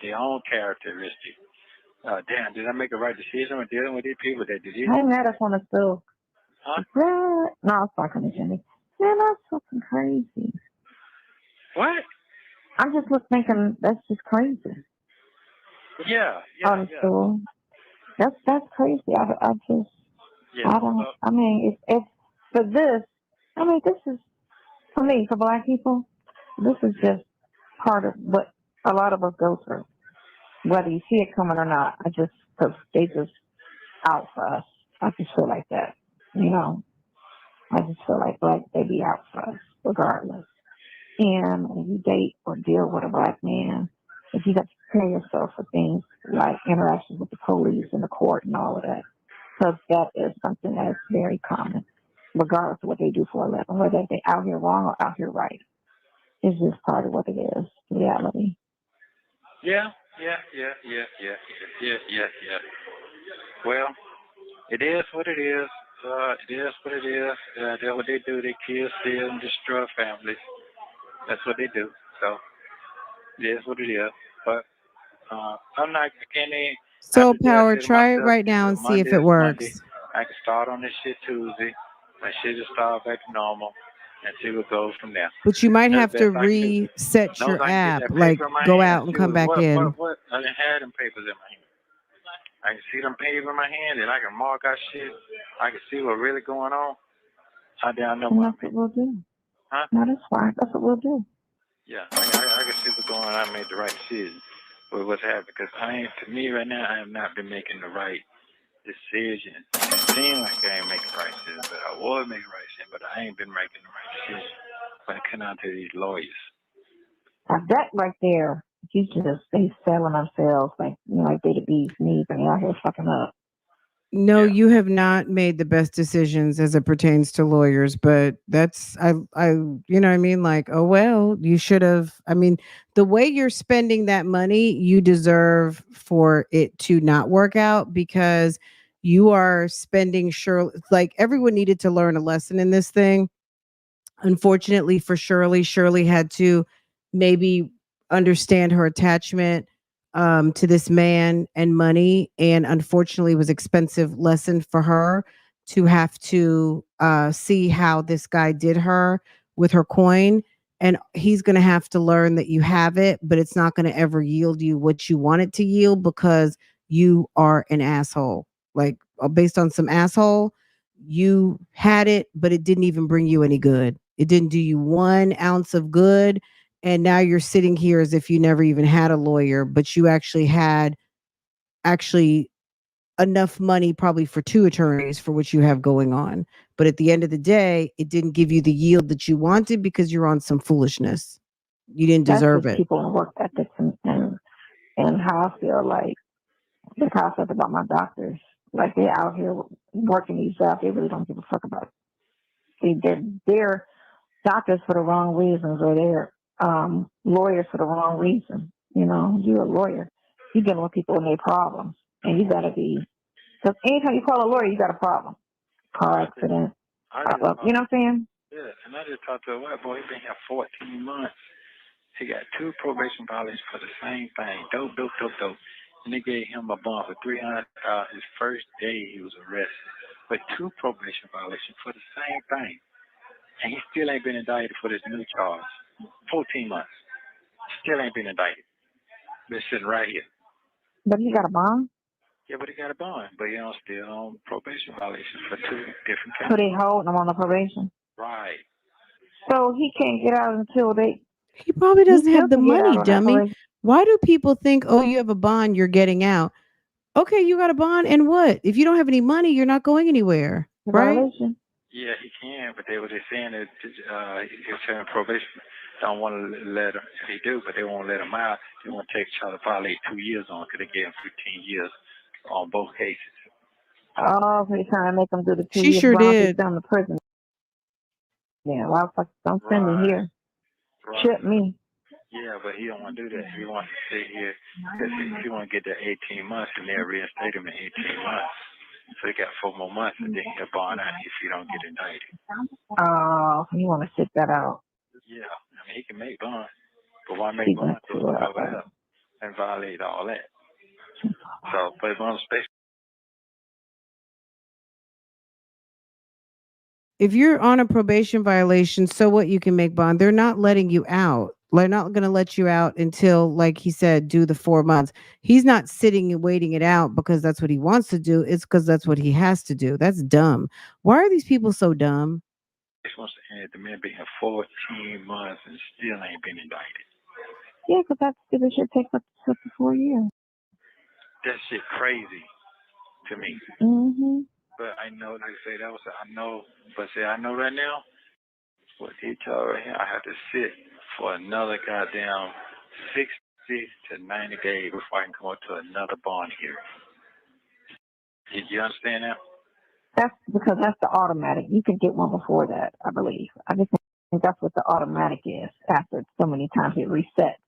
Speaker 4: their own characteristics. Damn, did I make the right decision when dealing with these people that did this?
Speaker 5: I ain't mad at on the still.
Speaker 4: Huh?
Speaker 5: No, it's fucking to Jimmy. Man, that's fucking crazy.
Speaker 4: What?
Speaker 5: I'm just thinking that's just crazy.
Speaker 4: Yeah.
Speaker 5: On the stool. That's crazy. I just,
Speaker 4: Yeah.
Speaker 5: I don't, I mean, if for this, I mean, this is, for me, for black people, this is just part of what a lot of us go through. Whether you see it coming or not, because they just out for us. I just feel like that, you know. I just feel like black, they be out for us, regardless. And when you date or deal with a black man, if you got to prepare yourself for things like interactions with the police and the court and all of that, because that is something that's very common, regardless of what they do for a living, whether they out here wrong or out here right. It's just part of what it is, reality.
Speaker 4: Yeah. Well, it is what it is. It is what it is. That's what they do. They kill, steal, and destroy families. That's what they do. So it is what it is. But I'm not. I can't even. I
Speaker 2: Soul
Speaker 4: just
Speaker 2: Power,
Speaker 4: say to
Speaker 2: try it
Speaker 4: myself,
Speaker 2: right now and see if
Speaker 4: Monday
Speaker 2: it
Speaker 4: is Monday.
Speaker 2: works.
Speaker 4: I can start on this shit Tuesday. My shit will start back to normal and see what goes from there.
Speaker 2: But you might
Speaker 4: That's
Speaker 2: have
Speaker 4: the
Speaker 2: to
Speaker 4: best I can do.
Speaker 2: reset
Speaker 4: As long as
Speaker 2: your
Speaker 4: I can get
Speaker 2: app,
Speaker 4: that
Speaker 2: like
Speaker 4: paper in my
Speaker 2: go
Speaker 4: hand,
Speaker 2: out and
Speaker 4: see
Speaker 2: come back in.
Speaker 4: what I didn't have them papers in my hand. I can see them paper in my hand and I can mark out shit. I can see what's really going on. I know
Speaker 5: And
Speaker 4: what
Speaker 5: that's what we'll do.
Speaker 4: Huh?
Speaker 5: No, that's fine. That's what we'll do.
Speaker 4: Yeah, I can see what's going on. I made the right decision with what's happening because to me right now, I have not been making the right decision. It seemed like I ain't making right decisions, but I was making right decisions, but I ain't been making the right decision when it comes down to these lawyers.
Speaker 5: That right there, you just they selling themselves like like they the bee's knees and they're out here fucking up.
Speaker 2: No,
Speaker 4: Yeah.
Speaker 2: you have not made the best decisions as it pertains to lawyers, but that's you know what I mean, like, oh well, you should have. I mean, the way you're spending that money, you deserve for it to not work out because you are spending sure like everyone needed to learn a lesson in this thing. Unfortunately for Shirley, Shirley had to maybe understand her attachment to this man and money. And unfortunately, it was expensive lesson for her to have to see how this guy did her with her coin. And he's going to have to learn that you have it, but it's not going to ever yield you what you want it to yield because you are an asshole. Like based on some asshole, you had it, but it didn't even bring you any good. It didn't do you 1 ounce of good. And now you're sitting here as if you never even had a lawyer, but you actually had actually enough money probably for 2 attorneys for what you have going on. But at the end of the day, it didn't give you the yield that you wanted because you're on some foolishness. You didn't
Speaker 5: That's
Speaker 2: deserve
Speaker 5: just
Speaker 2: it.
Speaker 5: people and work ethics and how I feel like the concept about my doctors. Like they're out here working these jobs, they really don't give a fuck about it. They're doctors for the wrong reasons, or they're lawyers for the wrong reason. You're a lawyer. You're dealing with people and their problems, and you gotta be. Because anytime you call a lawyer, you got a problem. Car accident. You know what I'm saying?
Speaker 4: Yeah, and I just talked to a white boy. He been here 14 months. He got 2 probation violations for the same thing. Dope. And they gave him a bond for $300 his first day he was arrested. But 2 probation violations for the same thing. And he still ain't been indicted for this new charge. 14 months. Still ain't been indicted. Been sitting right here.
Speaker 5: But he got a bond?
Speaker 4: Yeah, but he got a bond. But still on probation violations for 2 different
Speaker 5: So
Speaker 4: cases.
Speaker 5: they holding him on the probation?
Speaker 4: Right.
Speaker 5: So he can't get out until they...
Speaker 2: He probably
Speaker 5: He
Speaker 2: doesn't
Speaker 5: still
Speaker 2: have the
Speaker 5: can get
Speaker 2: money,
Speaker 5: out on that
Speaker 2: dummy.
Speaker 5: probation.
Speaker 2: Why do people think, oh, you have a bond, you're getting out? Okay, you got a bond, and what? If you don't have any money, you're not going anywhere, right?
Speaker 5: Violation?
Speaker 4: Yeah, he can, but they were just saying that he was saying probation don't want to let him. He do, but they won't let him out. They want to try to violate 2 years on because they gave him 15 years on both cases.
Speaker 5: Oh, so they're trying to make him do the 2
Speaker 2: She
Speaker 5: years
Speaker 2: sure
Speaker 5: bond to
Speaker 2: did.
Speaker 5: send him to prison. Yeah, well, fuck, don't send me here.
Speaker 4: Right.
Speaker 5: Ship me.
Speaker 4: Yeah, but he don't want to do that. He wants to stay here because he want to get that 18 months and they'll reinstate him in 18 months. So he got 4 more months and then he'll bond out if he don't get indicted.
Speaker 5: Oh, you want to sit that out?
Speaker 4: Yeah, I mean he can make bond, but why make bond to cover it up and violate all that? So, but on space.
Speaker 2: If you're on a probation violation, so what? You can make bond. They're not letting you out. They're not going to let you out until, like he said, do the 4 months. He's not sitting and waiting it out because that's what he wants to do. It's because that's what he has to do. That's dumb. Why are these people so dumb?
Speaker 4: Wants to add the man been here 14 months and still ain't been indicted.
Speaker 5: Yeah, because that stupid shit takes up to 4 years.
Speaker 4: That shit crazy to me.
Speaker 5: Mm-hmm.
Speaker 4: But I know, like I say, I know right now, what he told right here, I have to sit for another goddamn 60 to 90 days before I can come up to another bond hearing. Did you understand that?
Speaker 5: That's because that's the automatic. You can get one before that, I believe. I just think that's what the automatic is. After so many times it resets.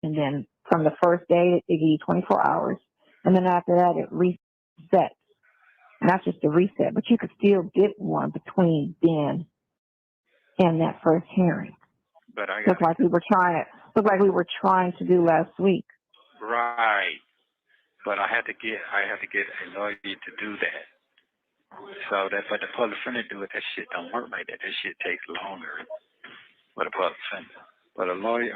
Speaker 5: And then from the first day, they give you 24 hours. And then after that, it resets. And that's just a reset. But you could still get one between then and that first hearing.
Speaker 4: But I
Speaker 5: Just like we were trying to do last week.
Speaker 4: Right. But I had to get a lawyer to do that. So but the public defender do it, that shit don't work like that. That shit takes longer for the public defender. But a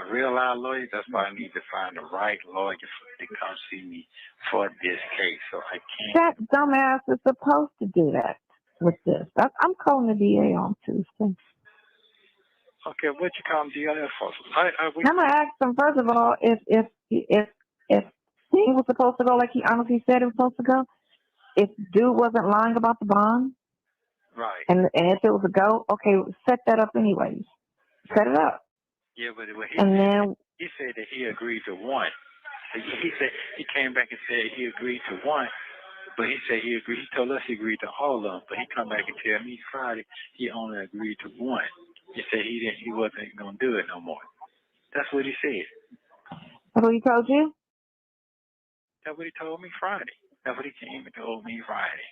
Speaker 4: real live lawyer, that's why I need to find the right lawyer to come see me for this case. So I can't.
Speaker 5: That dumbass is supposed to do that with this. I'm calling the DA on Tuesday.
Speaker 4: Okay, what you call him DA for?
Speaker 5: I'm gonna ask him first of all if he was supposed to go like he honestly said it was supposed to go. if dude wasn't lying about the bond,
Speaker 4: Right.
Speaker 5: and if it was a go, okay, set that up anyways. Set it up.
Speaker 4: Yeah, but what
Speaker 5: And then
Speaker 4: he said that he agreed to one. He said he came back and said he agreed to one, but he said he agreed. He told us he agreed to all of them, but he come back and tell me Friday he only agreed to one. He said he wasn't gonna do it no more. That's what he said.
Speaker 5: that's what he told you?
Speaker 4: That's what he told me Friday. That's what he came and told me Friday.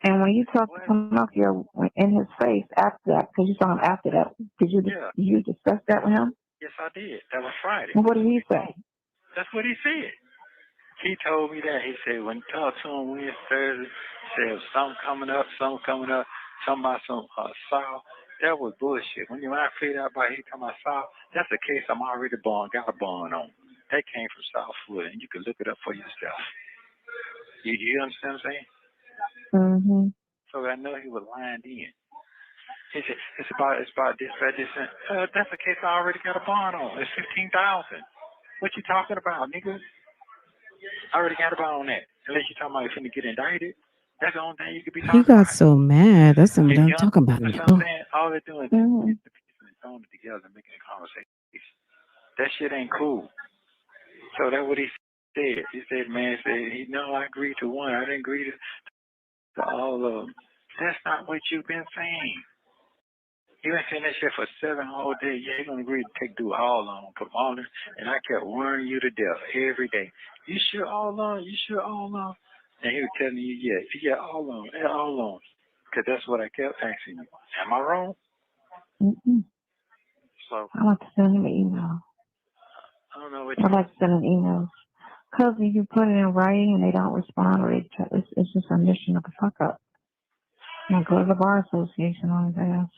Speaker 5: And when you talked to Pinocchio in his face after that, because you saw him after that, did you discuss that with him?
Speaker 4: Yes, I did. That was Friday.
Speaker 5: And what did he say?
Speaker 4: That's what he said. He told me that. He said when you talk to him Wednesday, Thursday, he said something coming up, something about some South. That was bullshit. When I figured out about he talking about South, that's the case I'm already got a bond on. That came from Southwood, and you can look it up for yourself. You understand what I'm saying?
Speaker 5: Mm-hmm.
Speaker 4: So I know he was lying then. He said it's about this, that, this, and that's the case I already got a bond on. It's $15,000. What you talking about, nigga? I already got a bond on that. Unless you're talking about you're finna get indicted. That's the only thing you could be talking
Speaker 2: He got
Speaker 4: about.
Speaker 2: so mad. That's what I'm
Speaker 4: Young,
Speaker 2: talking about.
Speaker 4: that's what I'm saying. All they're doing is getting the people and throwing it together and making a conversation. That shit ain't cool. So that's what he said. He said, man, I agreed to one. I didn't agree to all of them. That's not what you've been saying. You been saying that shit for 7 whole days. Yeah, you're going to agree to do all of them, put them all in. And I kept worrying you to death every day. You sure all of them? You sure all of them? And he was telling you, yeah, all of them, yeah, all of them. Because that's what I kept asking you. Am I wrong?
Speaker 5: Mm-mm.
Speaker 4: So,
Speaker 5: I like to send him an email.
Speaker 4: I don't know what
Speaker 5: I like to send an email. Because if you put it in writing and they don't respond, or it's just a mission of a fuck up. And go to the Bar Association on his ass.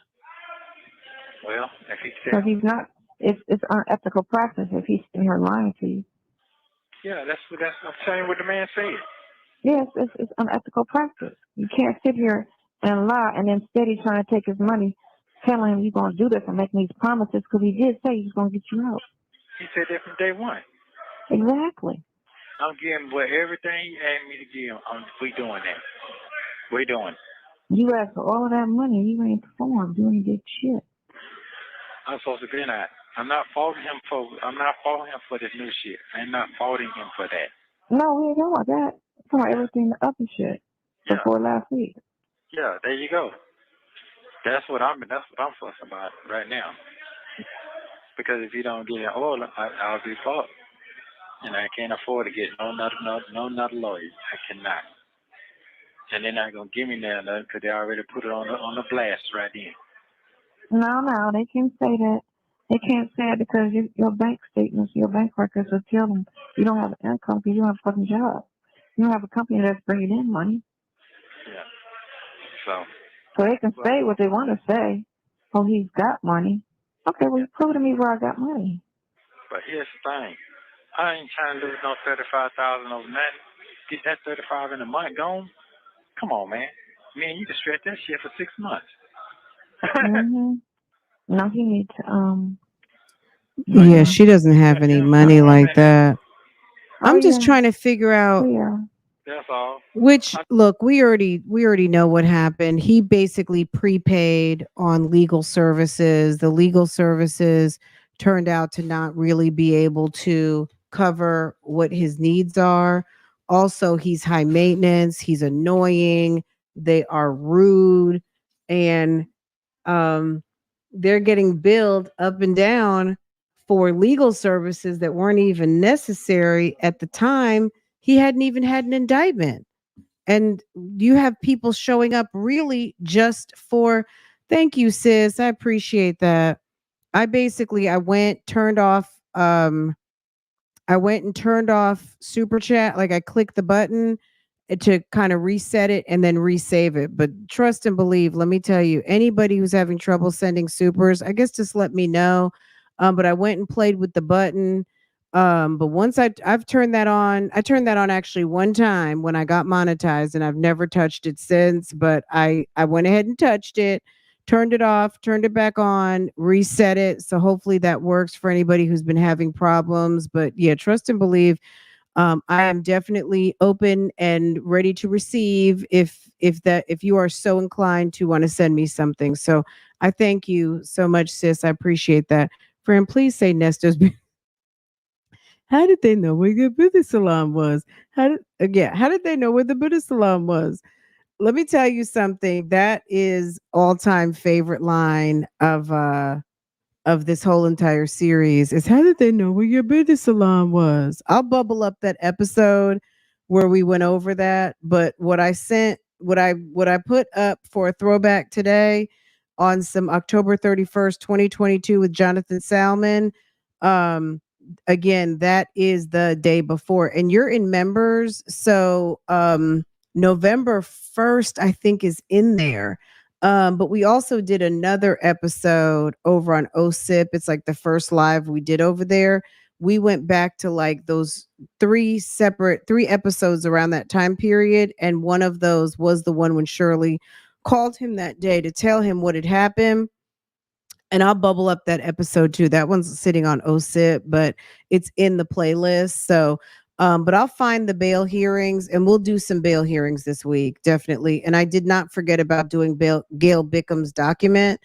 Speaker 4: Well, if he said...
Speaker 5: Because he's not, it's unethical practice if he's sitting here lying to you.
Speaker 4: Yeah, that's I'm saying what the man said.
Speaker 5: Yes, it's unethical practice. You can't sit here and lie and then steady trying to take his money, telling him you're going to do this and making these promises, because he did say he's going to get you out.
Speaker 4: He said that from day one.
Speaker 5: Exactly.
Speaker 4: I'm giving everything he asked me to give him. We doing that. We doing it.
Speaker 5: You asked for all of that money, you ain't performed, you ain't did shit.
Speaker 4: I'm supposed to be that. I'm not faulting him for this new shit. I'm not faulting him for that.
Speaker 5: No, we ain't talking about that. We're talking about everything the other shit before last week.
Speaker 4: Yeah, there you go. That's what I'm fussing about right now. Because if you don't get an order, I'll be fault. And I can't afford to get no another lawyer. I cannot. And they're not gonna give me nothing because they already put it on the blast right then.
Speaker 5: No, they can't say that. They can't say it because your bank statements, your bank records will tell them you don't have an income because you don't have a fucking job. You don't have a company that's bringing in money.
Speaker 4: Yeah.
Speaker 5: So they can say what they want to say. Oh, he's got money. Okay, well, prove to me where I got money.
Speaker 4: But here's the thing. I ain't trying to lose no $35,000 over nothing. Get that 35 in a month gone. Come on, man. Man, you can stretch that shit for 6 months.
Speaker 5: Mm-hmm. No, he needs to,
Speaker 2: Yeah, she doesn't have any money like that. I'm just trying to figure out.
Speaker 4: That's all.
Speaker 2: Which, look, we already know what happened. He basically prepaid on legal services. The legal services turned out to not really be able to cover what his needs are. Also, he's high maintenance, he's annoying, they are rude, and they're getting billed up and down for legal services that weren't even necessary at the time. He hadn't even had an indictment. And you have people showing up really just for, thank you, sis. I appreciate that. I went and turned off super chat. Like I clicked the button to kind of reset it and then resave it. But trust and believe, let me tell you, anybody who's having trouble sending supers, I guess just let me know. But I went and played with the button. But once I've turned that on, I turned that on actually one time when I got monetized, and I've never touched it since. But I went ahead and touched it, turned it off, turned it back on, reset it. So hopefully that works for anybody who's been having problems. But yeah, trust and believe. I am definitely open and ready to receive if you are so inclined to want to send me something. So I thank you so much, sis. I appreciate that. Friend, please say Nestor's. How did they know where the beauty salon was? How did they know where the beauty salon was? Let me tell you something. That is all-time favorite line of this whole entire series is how did they know where your beauty salon was? I'll bubble up that episode where we went over that. But what I put up for a throwback today on some October 31st, 2022 with Jonathan Salmon. Um, again, that is the day before. And you're in members. So November 1st, I think, is in there. But we also did another episode over on OSIP. It's like the first live we did over there. We went back to like those three episodes around that time period. And one of those was the one when Shirley called him that day to tell him what had happened. And I'll bubble up that episode too. That one's sitting on OSIP, but it's in the playlist. So, but I'll find the bail hearings and we'll do some bail hearings this week, definitely. And I did not forget about doing Gail Bickham's document.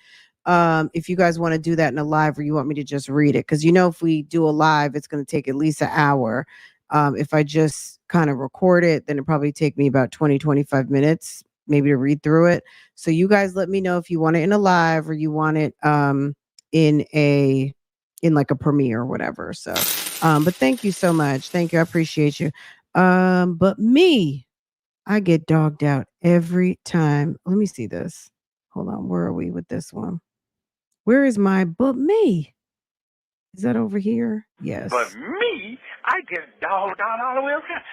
Speaker 2: If you guys want to do that in a live or you want me to just read it, because if we do a live, it's going to take at least an hour. If I just kind of record it, then it'll probably take me about 20-25 minutes, maybe to read through it. So you guys let me know if you want it in a live or you want it in like a premiere or whatever. So but thank you so much. Thank you. I appreciate you. But me, I get dogged out every time. Let me see this. Hold on. Where are we with this one? Where is my but me? Is that over here? Yes.
Speaker 11: But me, I get dogged out all the way around.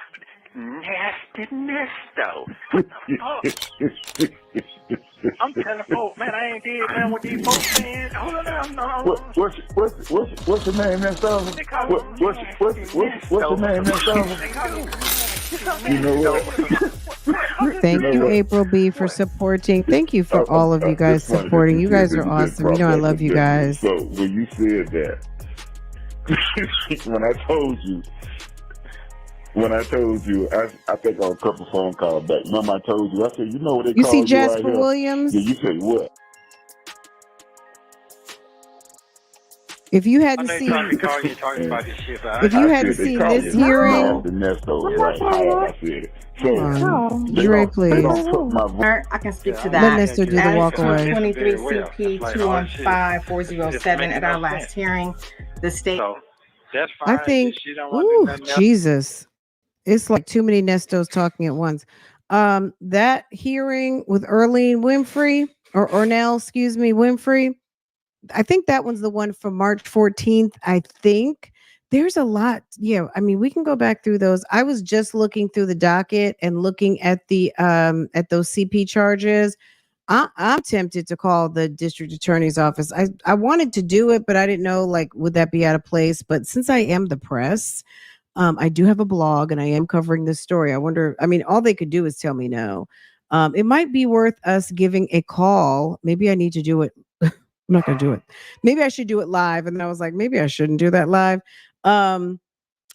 Speaker 11: Nasty Nesto. I'm telling folks, man, I ain't did nothing with these folks, man. Hold on, no.
Speaker 12: What's your name, Nesto? What's your name, Nesto? You know what?
Speaker 2: Thank you, April B, for supporting. Thank you for all of you guys supporting. You guys are awesome. You know I love you guys.
Speaker 12: So when you said that, when I told you, I think on a couple phone calls back. Remember I told you, I said, you know what they call you
Speaker 2: see Jasper
Speaker 12: right
Speaker 2: Williams?
Speaker 12: Yeah, you said what?
Speaker 2: If you hadn't
Speaker 4: I know
Speaker 2: seen,
Speaker 4: you're trying to call you talking about this shit, but
Speaker 2: if you hadn't seen this hearing,
Speaker 12: the Nesto, right? I said it. So,
Speaker 2: Dre, please.
Speaker 13: I can speak to
Speaker 2: Let
Speaker 13: that.
Speaker 2: Nestor do the walk away.
Speaker 13: 23 CP 215407 at our last hearing, the state.
Speaker 4: That's fine.
Speaker 2: I think,
Speaker 4: She don't want to do nothing else.
Speaker 2: Jesus, it's like too many Nestos talking at once. That hearing with Earlene Winfrey or Ornell, excuse me, Winfrey. I think that one's the one from March 14th. I think there's a lot. Yeah. I mean, we can go back through those. I was just looking through the docket and looking at at those CP charges. I'm tempted to call the district attorney's office. I wanted to do it, but I didn't know, like, would that be out of place? But since I am the press, I do have a blog and I am covering this story. I wonder, I mean, all they could do is tell me no. It might be worth us giving a call. Maybe I need to do it. I'm not going to do it. Maybe I should do it live. And then I was like, maybe I shouldn't do that live.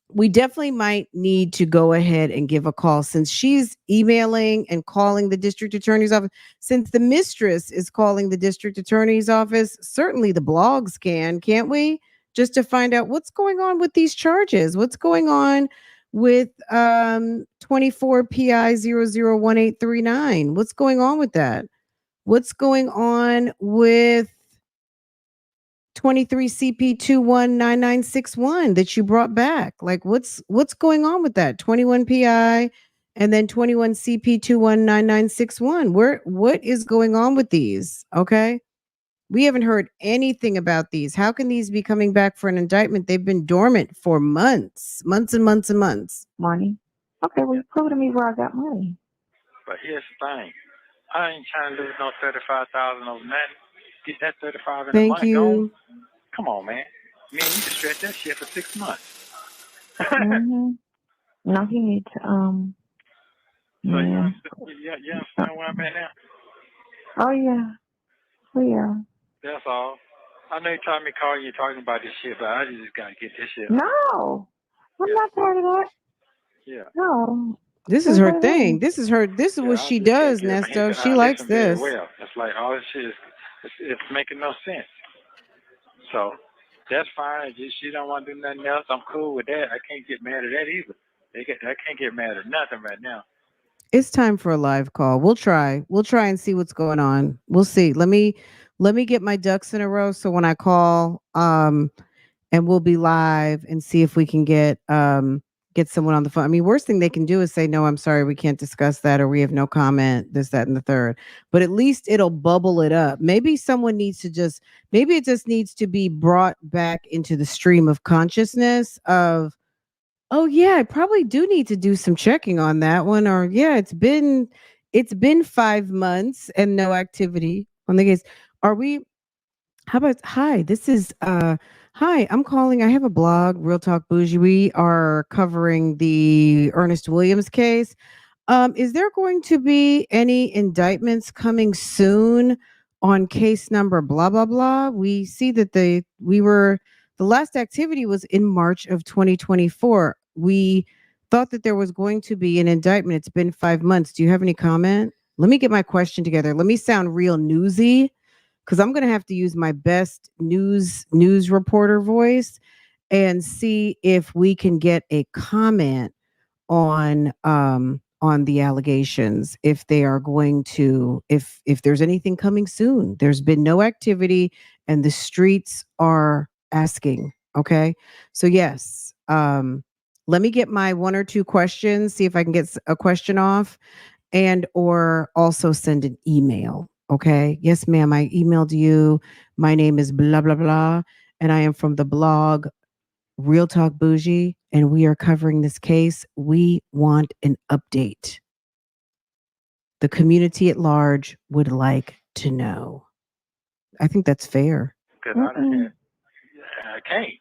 Speaker 2: We definitely might need to go ahead and give a call since she's emailing and calling the district attorney's office. Since the mistress is calling the district attorney's office, certainly the blogs can't we? Just to find out what's going on with these charges. What's going on with 24 PI 001839? What's going on with that? What's going on with 23 CP 219961 that you brought back? Like what's going on with that? 21 PI and then 21 CP 219961. What is going on with these? Okay. We haven't heard anything about these. How can these be coming back for an indictment? They've been dormant for months and months and months.
Speaker 5: Money. Okay, well, prove to me where I got money.
Speaker 4: But here's the thing. I ain't trying to lose no 35,000 over nothing. Get that 35 in a month.
Speaker 2: Thank you.
Speaker 4: Come on, man. Man, you can stretch that shit for 6 months.
Speaker 5: Mm-hmm. No, he needs to,
Speaker 4: So
Speaker 5: yeah.
Speaker 4: you understand where I'm at now?
Speaker 5: Oh, yeah. Oh, yeah.
Speaker 4: That's all. I know you're trying to call you talking about this shit, but I just got to get this shit.
Speaker 5: No, I'm not part of that.
Speaker 4: Yeah.
Speaker 5: No.
Speaker 2: This is her thing. This is what she does, Nesto. She likes
Speaker 4: listen very
Speaker 2: this.
Speaker 4: well. It's like all this shit is it's making no sense. So that's fine. If she don't want to do nothing else, I'm cool with that. I can't get mad at that either. I can't get mad at nothing right now.
Speaker 2: It's time for a live call. We'll try. We'll try and see what's going on. We'll see. Let me get my ducks in a row so when I call, and we'll be live and see if we can get someone on the phone. I mean, worst thing they can do is say, no, I'm sorry, we can't discuss that, or we have no comment, this, that, and the third. But at least it'll bubble it up. Maybe it just needs to be brought back into the stream of consciousness of, oh yeah, I probably do need to do some checking on that one. Or yeah, it's been 5 months and no activity on the case. Are we how about hi, this is hi, I'm calling. I have a blog, Real Talk Bougie. We are covering the Ernest Williams case. Is there going to be any indictments coming soon on case number blah blah blah? We see that the last activity was in March of 2024. We thought that there was going to be an indictment. It's been 5 months. Do you have any comment? Let me get my question together. Let me sound real newsy because I'm going to have to use my best news reporter voice and see if we can get a comment on the allegations, if they are going to, if there's anything coming soon. There's been no activity and the streets are asking. Okay, so yes, let me get my one or two questions, see if I can get a question off, and or also send an email. Okay, yes ma'am, I emailed you. My name is blah blah blah and I am from the blog Real Talk Bougie, and we are covering this case. We want an update. The community at large would like to know. I think that's fair.
Speaker 4: Because I can't.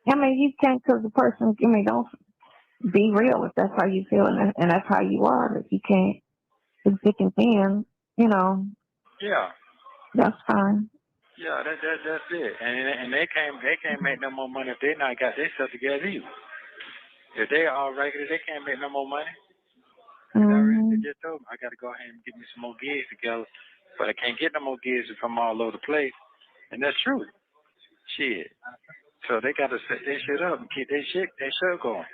Speaker 5: I mean, you can't because the person, don't be real if that's how you feel and that's how you are. If you can't, it's thick and thin,
Speaker 4: Yeah.
Speaker 5: that's fine.
Speaker 4: Yeah, that's it. And they can't make no more money if they not got their stuff together either. If they all regular, they can't make no more money. They just told me I got to go ahead and get me some more gigs together, but I can't get no more gigs from all over the place, and that's true. Shit. So they got to set their shit up and keep their shit going.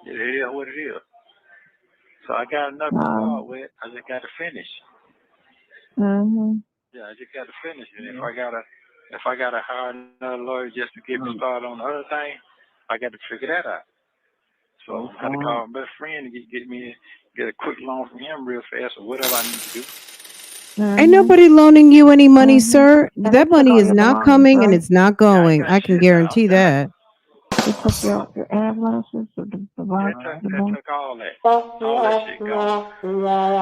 Speaker 4: It is what it is. So I got enough to start with. I just got to finish. Yeah, I just got to finish it. If I gotta hire another lawyer just to get me started on the other thing, I got to figure that out. So I got to call my best friend to get a quick loan from him real fast or whatever I need to do.
Speaker 2: Ain't nobody loaning you any money, sir. That money is not coming and it's not going. I can guarantee that.
Speaker 5: They took your ambulances, the
Speaker 4: They took all that. All that shit gone.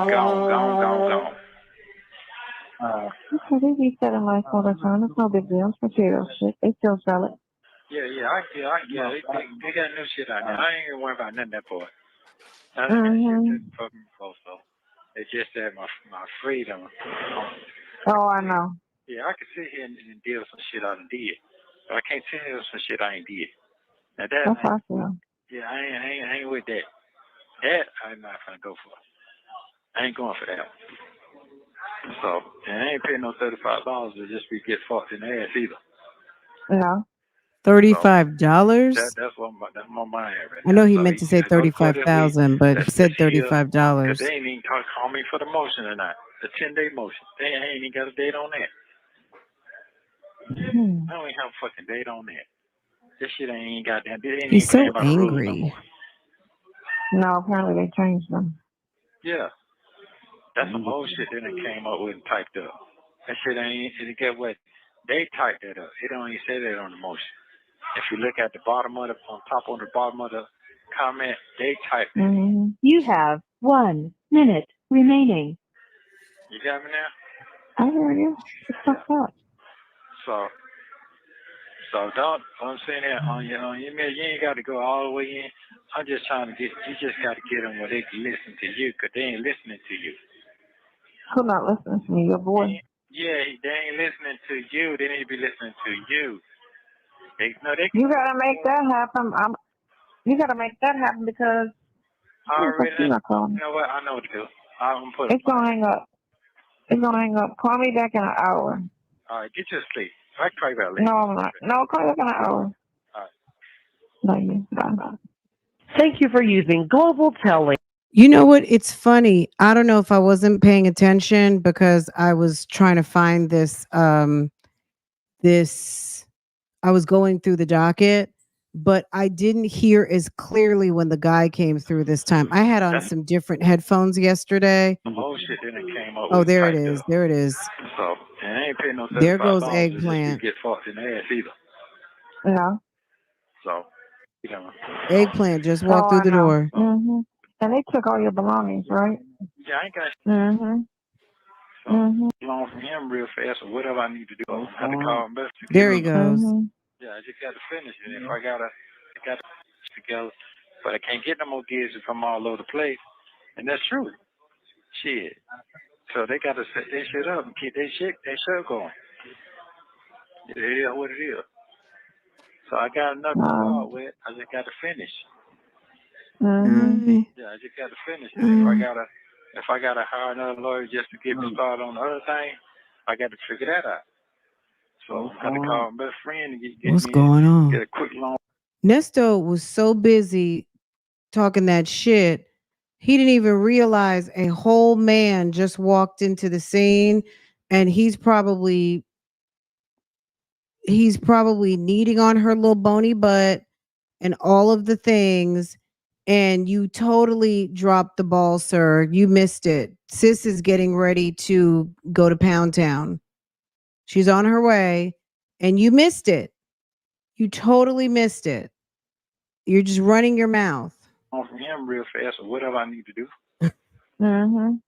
Speaker 4: Gone.
Speaker 5: Okay, they be selling life all the time. It's no big deal. It's material shit. They still sell it.
Speaker 4: Yeah, I get it. They got new shit out there. I ain't even worried about none of that for it. None of that shit just fucking close though. It's just that my freedom.
Speaker 5: Oh, I know.
Speaker 4: Yeah, I can sit here and deal with some shit I done did. But I can't tell you some shit I ain't did. Now
Speaker 5: That's how I feel.
Speaker 4: yeah, I ain't with that. That I'm not gonna go for. I ain't going for that. So, and I ain't paying no $35 to just be get fucked in the ass either.
Speaker 5: No.
Speaker 2: $35.
Speaker 4: That's what my mind at right
Speaker 2: I know
Speaker 4: now.
Speaker 2: he
Speaker 4: So
Speaker 2: meant to say 35,000, but he said $35.
Speaker 4: Because they ain't even call me for the motion or not. The 10-day motion. They ain't even got a date on that. I don't even have a fucking date on that. This shit ain't goddamn.
Speaker 2: He's so angry.
Speaker 5: No, apparently they changed them.
Speaker 4: Yeah. That's some old shit that they came up with and typed up. That shit ain't, and get what? They typed that up. It don't even say that on the motion. If you look at the bottom of on the bottom of the comment, they typed it.
Speaker 10: You have 1 minute remaining.
Speaker 4: You got me now?
Speaker 5: I hear you. It's fucked up.
Speaker 4: So don't, I'm saying that on your email, you ain't got to go all the way in. I'm just trying to you just got to get them where they can listen to you, because they ain't listening to you.
Speaker 5: Who not listening to me? Your boy?
Speaker 4: Yeah, they ain't listening to you. They need to be listening to you.
Speaker 5: You gotta make that happen. You gotta make that happen because
Speaker 4: I already
Speaker 5: you're not calling.
Speaker 4: You know what? I know what to do. I'm gonna put
Speaker 5: It's gonna hang up. It's gonna hang up. Call me back in an hour.
Speaker 4: All right, get your sleep. I can call you back later.
Speaker 5: No, I'm not. No, call me back in an hour.
Speaker 4: All right.
Speaker 5: Love you. Bye.
Speaker 14: Thank you for using Global Telly.
Speaker 2: You know what? It's funny. I don't know if I wasn't paying attention because I was trying to find this I was going through the docket, but I didn't hear as clearly when the guy came through this time. I had on some different headphones yesterday.
Speaker 4: The bullshit then it came up
Speaker 2: Oh,
Speaker 4: with
Speaker 2: there it
Speaker 4: typed
Speaker 2: is.
Speaker 4: up.
Speaker 2: There it is.
Speaker 4: So, and I ain't paying no
Speaker 2: There
Speaker 4: $35
Speaker 2: goes
Speaker 4: to just
Speaker 2: eggplant.
Speaker 4: get fucked in the ass either.
Speaker 5: No.
Speaker 4: So, you know.
Speaker 2: Eggplant just
Speaker 5: Oh,
Speaker 2: walked through
Speaker 5: I
Speaker 2: the
Speaker 5: know.
Speaker 2: door.
Speaker 5: Mhm. And they took all your belongings, right?
Speaker 4: Yeah, I ain't got
Speaker 5: Mhm.
Speaker 4: so long from him real fast or whatever I need to do. I have to call him back to get
Speaker 2: There he
Speaker 4: him.
Speaker 2: goes.
Speaker 4: Yeah, I just got to finish it. If I got to together, but I can't get no more kids if I'm all over the place. And that's true. Shit. So they got to set their shit up and keep their shit going. It is what it is. So I got enough to start with. I just got to finish. Yeah, I just got to finish it. If I gotta hire another lawyer just to get me started on the other thing, I got to figure that out. So I got to call my best friend and get
Speaker 2: What's
Speaker 4: me
Speaker 2: going on?
Speaker 4: get a quick loan.
Speaker 2: Nesto was so busy talking that shit, he didn't even realize a whole man just walked into the scene, and he's probably kneading on her little bony butt and all of the things, and you totally dropped the ball, sir. You missed it. Sis is getting ready to go to Pound Town. She's on her way, and you missed it. You totally missed it. You're just running your mouth.
Speaker 4: From him real fast or whatever I need to do.
Speaker 5: Mhm.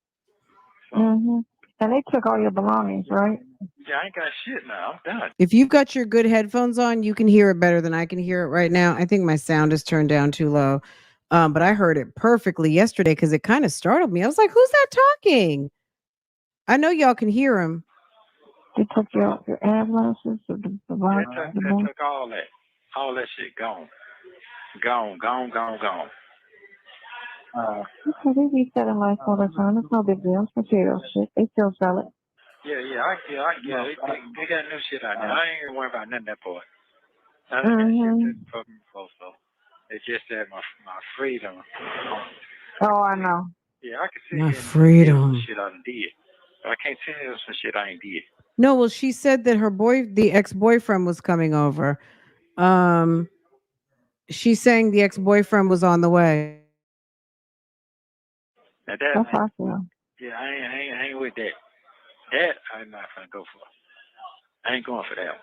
Speaker 5: Mhm. And they took all your belongings, right?
Speaker 4: Yeah, I ain't got shit now. I'm done.
Speaker 2: If you've got your good headphones on, you can hear it better than I can hear it right now. I think my sound is turned down too low. But I heard it perfectly yesterday because it kind of startled me. I was like, who's that talking? I know y'all can hear him.
Speaker 5: They took your ambulances, the
Speaker 4: They took all that. All that shit gone. Gone.
Speaker 5: Okay, they reset in life all the time. It's no big deal. It's material shit. They still sell it.
Speaker 4: Yeah. They got new shit out there. I ain't even worried about none of that part. I done got shit for me before, so it's just that my freedom.
Speaker 5: Oh, I know.
Speaker 4: Yeah, I can see
Speaker 2: My
Speaker 4: some
Speaker 2: freedom.
Speaker 4: shit I done did. But I can't tell you some shit I ain't did.
Speaker 2: No, well, she said that the ex-boyfriend was coming over. She's saying the ex-boyfriend was on the way.
Speaker 4: Now
Speaker 5: That's awesome.
Speaker 4: yeah, I ain't with that. That I'm not gonna go for. I ain't going for that.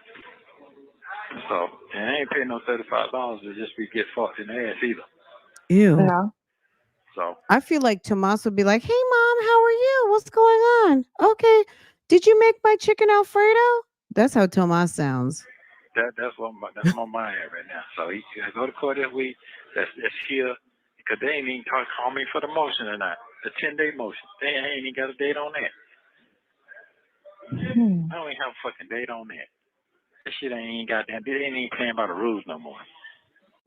Speaker 4: So, and I ain't paying no $35 to just be get fucked in the ass either.
Speaker 2: Ew.
Speaker 5: No.
Speaker 4: So
Speaker 2: I feel like Tomas would be like, "Hey, mom, how are you? What's going on? Okay, did you make my chicken Alfredo?" That's how Tomas sounds.
Speaker 4: that's my mind at right now. So he I go to court this week. That's here because they ain't even call me for the motion or not. The 10-day motion. They ain't even got a date on that. I don't even have a fucking date on that. That shit ain't goddamn. They ain't even playing by the rules no more.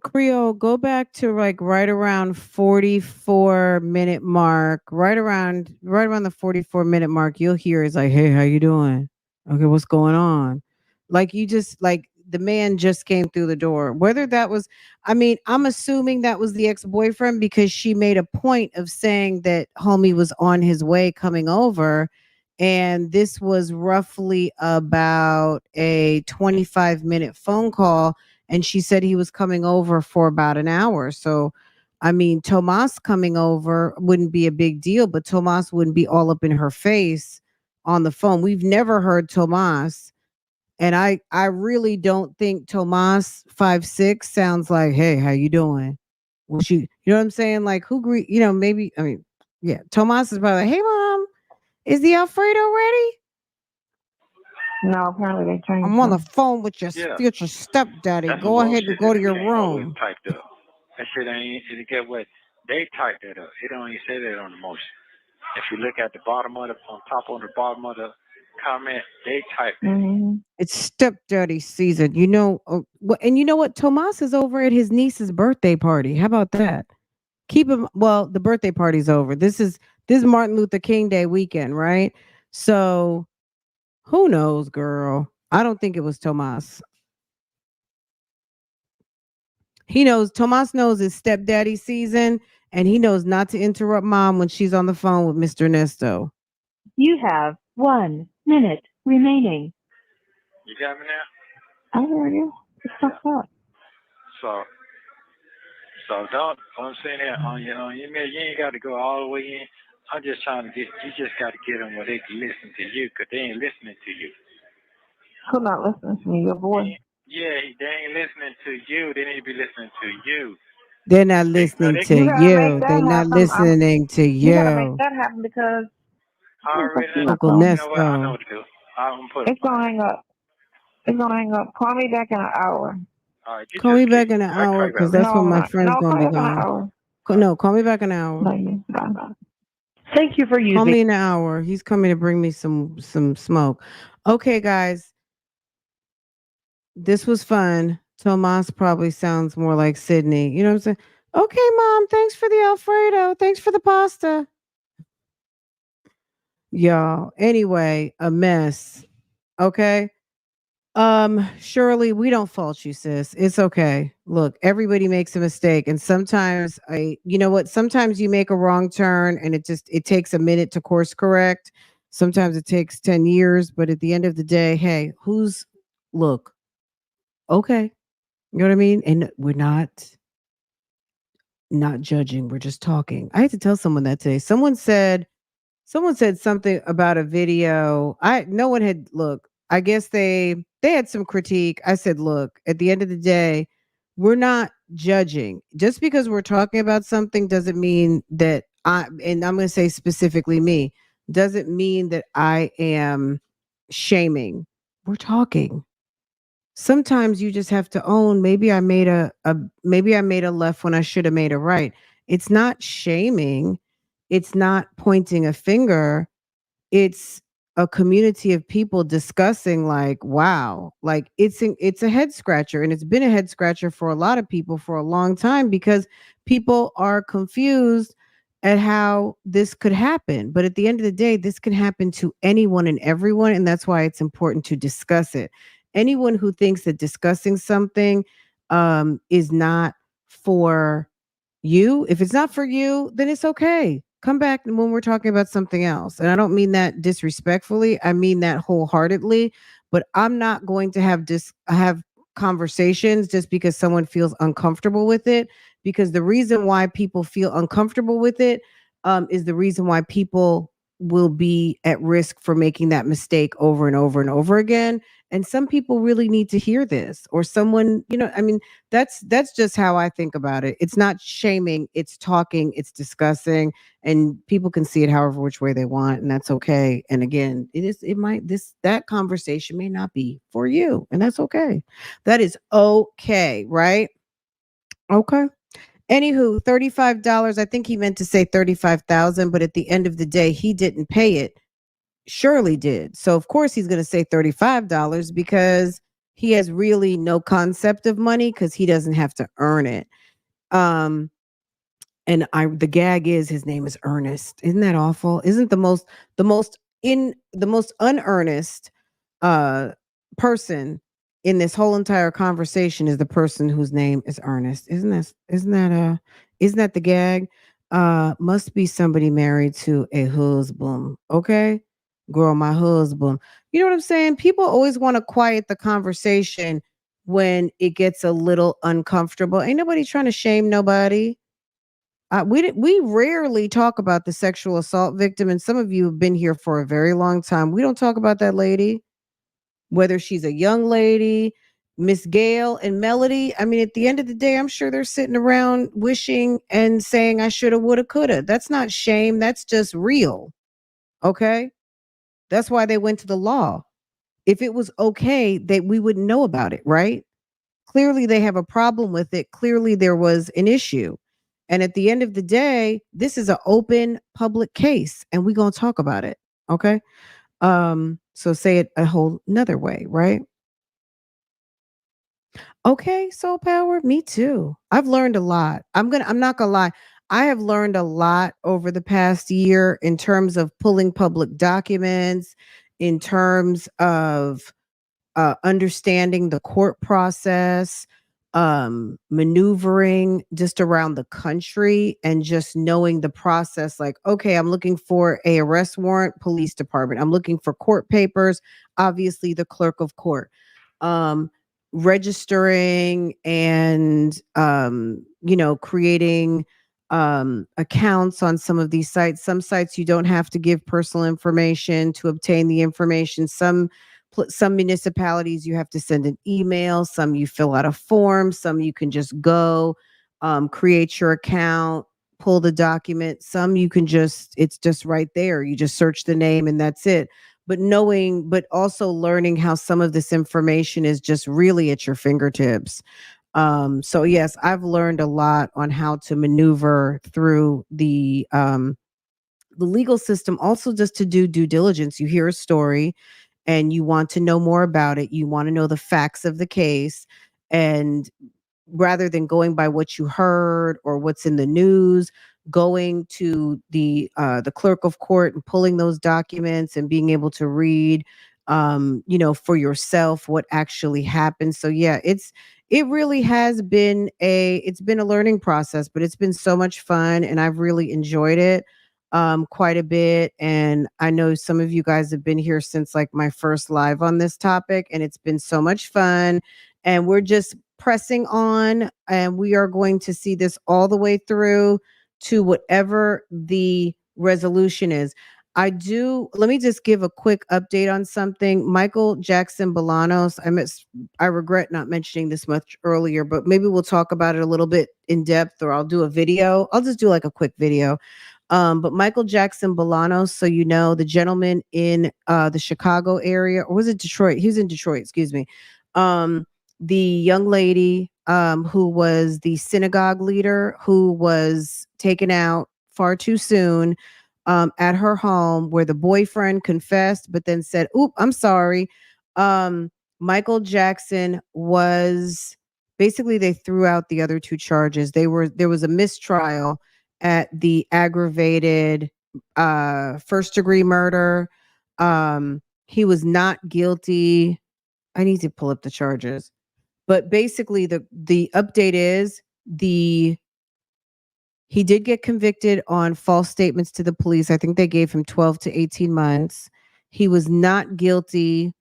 Speaker 2: Creole, go back to like right around 44-minute mark. Right around the 44-minute mark, you'll hear it's like, "Hey, how you doing? Okay, what's going on?" Like you just like the man just came through the door. Whether that was, I mean, I'm assuming that was the ex-boyfriend because she made a point of saying that homie was on his way coming over. And this was roughly about a 25-minute phone call. And she said he was coming over for about an hour. So, I mean, Tomas coming over wouldn't be a big deal, but Tomas wouldn't be all up in her face on the phone. We've never heard Tomas. And I really don't think Tomas 5'6" sounds like, "Hey, how you doing?" Well, you know what I'm saying? Like maybe, I mean, yeah, Tomas is probably like, "Hey, mom, is the Alfredo ready?
Speaker 5: No, apparently they changed
Speaker 2: I'm on the
Speaker 5: them.
Speaker 2: phone with your future stepdaddy.
Speaker 4: That's
Speaker 2: Go ahead and
Speaker 4: bullshit.
Speaker 2: go to
Speaker 4: That
Speaker 2: your
Speaker 4: came up with
Speaker 2: room."
Speaker 4: typed up. That shit ain't. And get what? They typed that up. It don't even say that on the motion. If you look at the bottom of the, on top on the bottom of the comment, they type it.
Speaker 5: Mm-hmm.
Speaker 2: It's stepdaddy season. You know, and you know what? Tomas is over at his niece's birthday party. How about that? Keep him. Well, the birthday party's over. This is Martin Luther King Day weekend, right? So who knows, girl? I don't think it was Tomas. He knows Tomas knows it's stepdaddy season, and he knows not to interrupt mom when she's on the phone with Mr. Nesto.
Speaker 10: You have 1 minute remaining.
Speaker 4: You got me now?
Speaker 5: I hear you. It's fucked up.
Speaker 4: So don't, I'm saying that on your you ain't got to go all the way in. I'm just trying to you just got to get them where they can listen to you, because they ain't listening to you.
Speaker 5: Who not listening to me? Your voice.
Speaker 4: Yeah, they ain't listening to you. They need to be listening to you.
Speaker 2: They're not listening to
Speaker 5: You gotta make
Speaker 2: you.
Speaker 5: that
Speaker 2: They're not
Speaker 5: happen.
Speaker 2: listening to
Speaker 5: You gotta make
Speaker 2: you.
Speaker 5: that happen because
Speaker 4: I already know.
Speaker 2: Uncle
Speaker 4: You know what? I know
Speaker 2: Nesto.
Speaker 4: what to do. I'm going to put it.
Speaker 5: it's gonna hang up. It's gonna hang up. Call me back in an hour.
Speaker 4: All right, you
Speaker 2: Call me
Speaker 4: just
Speaker 2: back
Speaker 4: keep.
Speaker 2: in an
Speaker 4: I
Speaker 2: hour
Speaker 4: call you
Speaker 2: because
Speaker 4: back.
Speaker 2: that's when my
Speaker 5: No,
Speaker 2: friend's
Speaker 5: call
Speaker 2: gonna
Speaker 5: me
Speaker 2: be
Speaker 5: back in an
Speaker 2: gone.
Speaker 5: hour.
Speaker 2: No, call me back in an hour.
Speaker 5: Love you. Bye.
Speaker 14: Thank you for
Speaker 2: Call
Speaker 14: using.
Speaker 2: me in an hour. He's coming to bring me some smoke. Okay, guys, this was fun. Tomas probably sounds more like Sydney. You know what I'm saying? Okay, mom. Thanks for the Alfredo. Thanks for the pasta. Y'all. Anyway, a mess. Okay. Shirley, we don't fault you, sis. It's okay. Look, everybody makes a mistake. And sometimes you know what? Sometimes you make a wrong turn and it takes a minute to course correct. Sometimes it takes 10 years, but at the end of the day, hey, look, okay. You know what I mean? And we're not judging. We're just talking. I had to tell someone that today. Someone said something about a video. No one had look. I guess they had some critique. I said, look, at the end of the day, we're not judging. Just because we're talking about something doesn't mean that and I'm going to say specifically me, doesn't mean that I am shaming. We're talking. Sometimes you just have to own maybe I made a left when I should have made a right. It's not shaming. It's not pointing a finger. It's a community of people discussing like, wow, like it's a head scratcher, and it's been a head scratcher for a lot of people for a long time because people are confused at how this could happen. But at the end of the day, this can happen to anyone and everyone, and that's why it's important to discuss it. Anyone who thinks that discussing something is not for you, if it's not for you, then it's okay. Come back when we're talking about something else. And I don't mean that disrespectfully. I mean that wholeheartedly. But I'm not going to have conversations just because someone feels uncomfortable with it. Because the reason why people feel uncomfortable with it is the reason why people will be at risk for making that mistake over and over and over again. And some people really need to hear this, or someone, I mean, that's just how I think about it. It's not shaming, it's talking, it's discussing, and people can see it however which way they want, and that's okay. And again, that conversation may not be for you, and that's okay. That is okay, right? Okay. Anywho, $35. I think he meant to say 35,000, but at the end of the day, he didn't pay it. Shirley did. So of course he's going to say $35 because he has really no concept of money because he doesn't have to earn it. And the gag is his name is Ernest. Isn't that awful? Isn't the most unearnest uh person in this whole entire conversation is the person whose name is Ernest. Isn't that the gag? Must be somebody married to a husband. Okay? Girl, my husband. You know what I'm saying? People always want to quiet the conversation when it gets a little uncomfortable. Ain't nobody trying to shame nobody. We rarely talk about the sexual assault victim, and some of you have been here for a very long time. We don't talk about that lady, whether she's a young lady, Miss Gail and Melody. I mean, at the end of the day, I'm sure they're sitting around wishing and saying, I shoulda, woulda, coulda. That's not shame. That's just real. Okay? That's why they went to the law. If it was okay, we wouldn't know about it, right? Clearly, they have a problem with it. Clearly, there was an issue. And at the end of the day, this is an open public case, and we're going to talk about it. Okay. So say it a whole another way, right? Okay, soul power, me too. I've learned a lot. I'm not gonna lie. I have learned a lot over the past year in terms of pulling public documents, in terms of understanding the court process, maneuvering just around the country, and just knowing the process. Like, okay, I'm looking for a arrest warrant, police department. I'm looking for court papers, obviously the clerk of court. Um, Registering and creating accounts on some of these sites. Some sites you don't have to give personal information to obtain the information. Some municipalities you have to send an email, some you fill out a form, some you can just go create your account, pull the document. Some you can just, it's just right there, you just search the name and that's it. But also learning how some of this information is just really at your fingertips. So yes, I've learned a lot on how to maneuver through the legal system, also just to do due diligence. You hear a story and you want to know more about it. You want to know the facts of the case. And rather than going by what you heard or what's in the news, going to the clerk of court and pulling those documents and being able to read for yourself what actually happened. So yeah, it really has been a learning process, but it's been so much fun and I've really enjoyed it quite a bit. And I know some of you guys have been here since like my first live on this topic, and it's been so much fun. And we're just pressing on, and we are going to see this all the way through to whatever the resolution is. Let me just give a quick update on something. Michael Jackson Bolanos, I regret not mentioning this much earlier, but maybe we'll talk about it a little bit in depth, or I'll do a video. I'll just do like a quick video. But Michael Jackson Bolanos, so you know, the gentleman in the Chicago area, or was it Detroit? He was in Detroit, excuse me. The young lady who was the synagogue leader who was taken out far too soon at her home, where the boyfriend confessed but then said, "Oop, I'm sorry." Michael Jackson was basically, they threw out the other two charges. There was a mistrial at the aggravated first degree murder. He was not guilty. I need to pull up the charges. But basically the update is he did get convicted on false statements to the police. I think they gave him 12 to 18 months. He was not guilty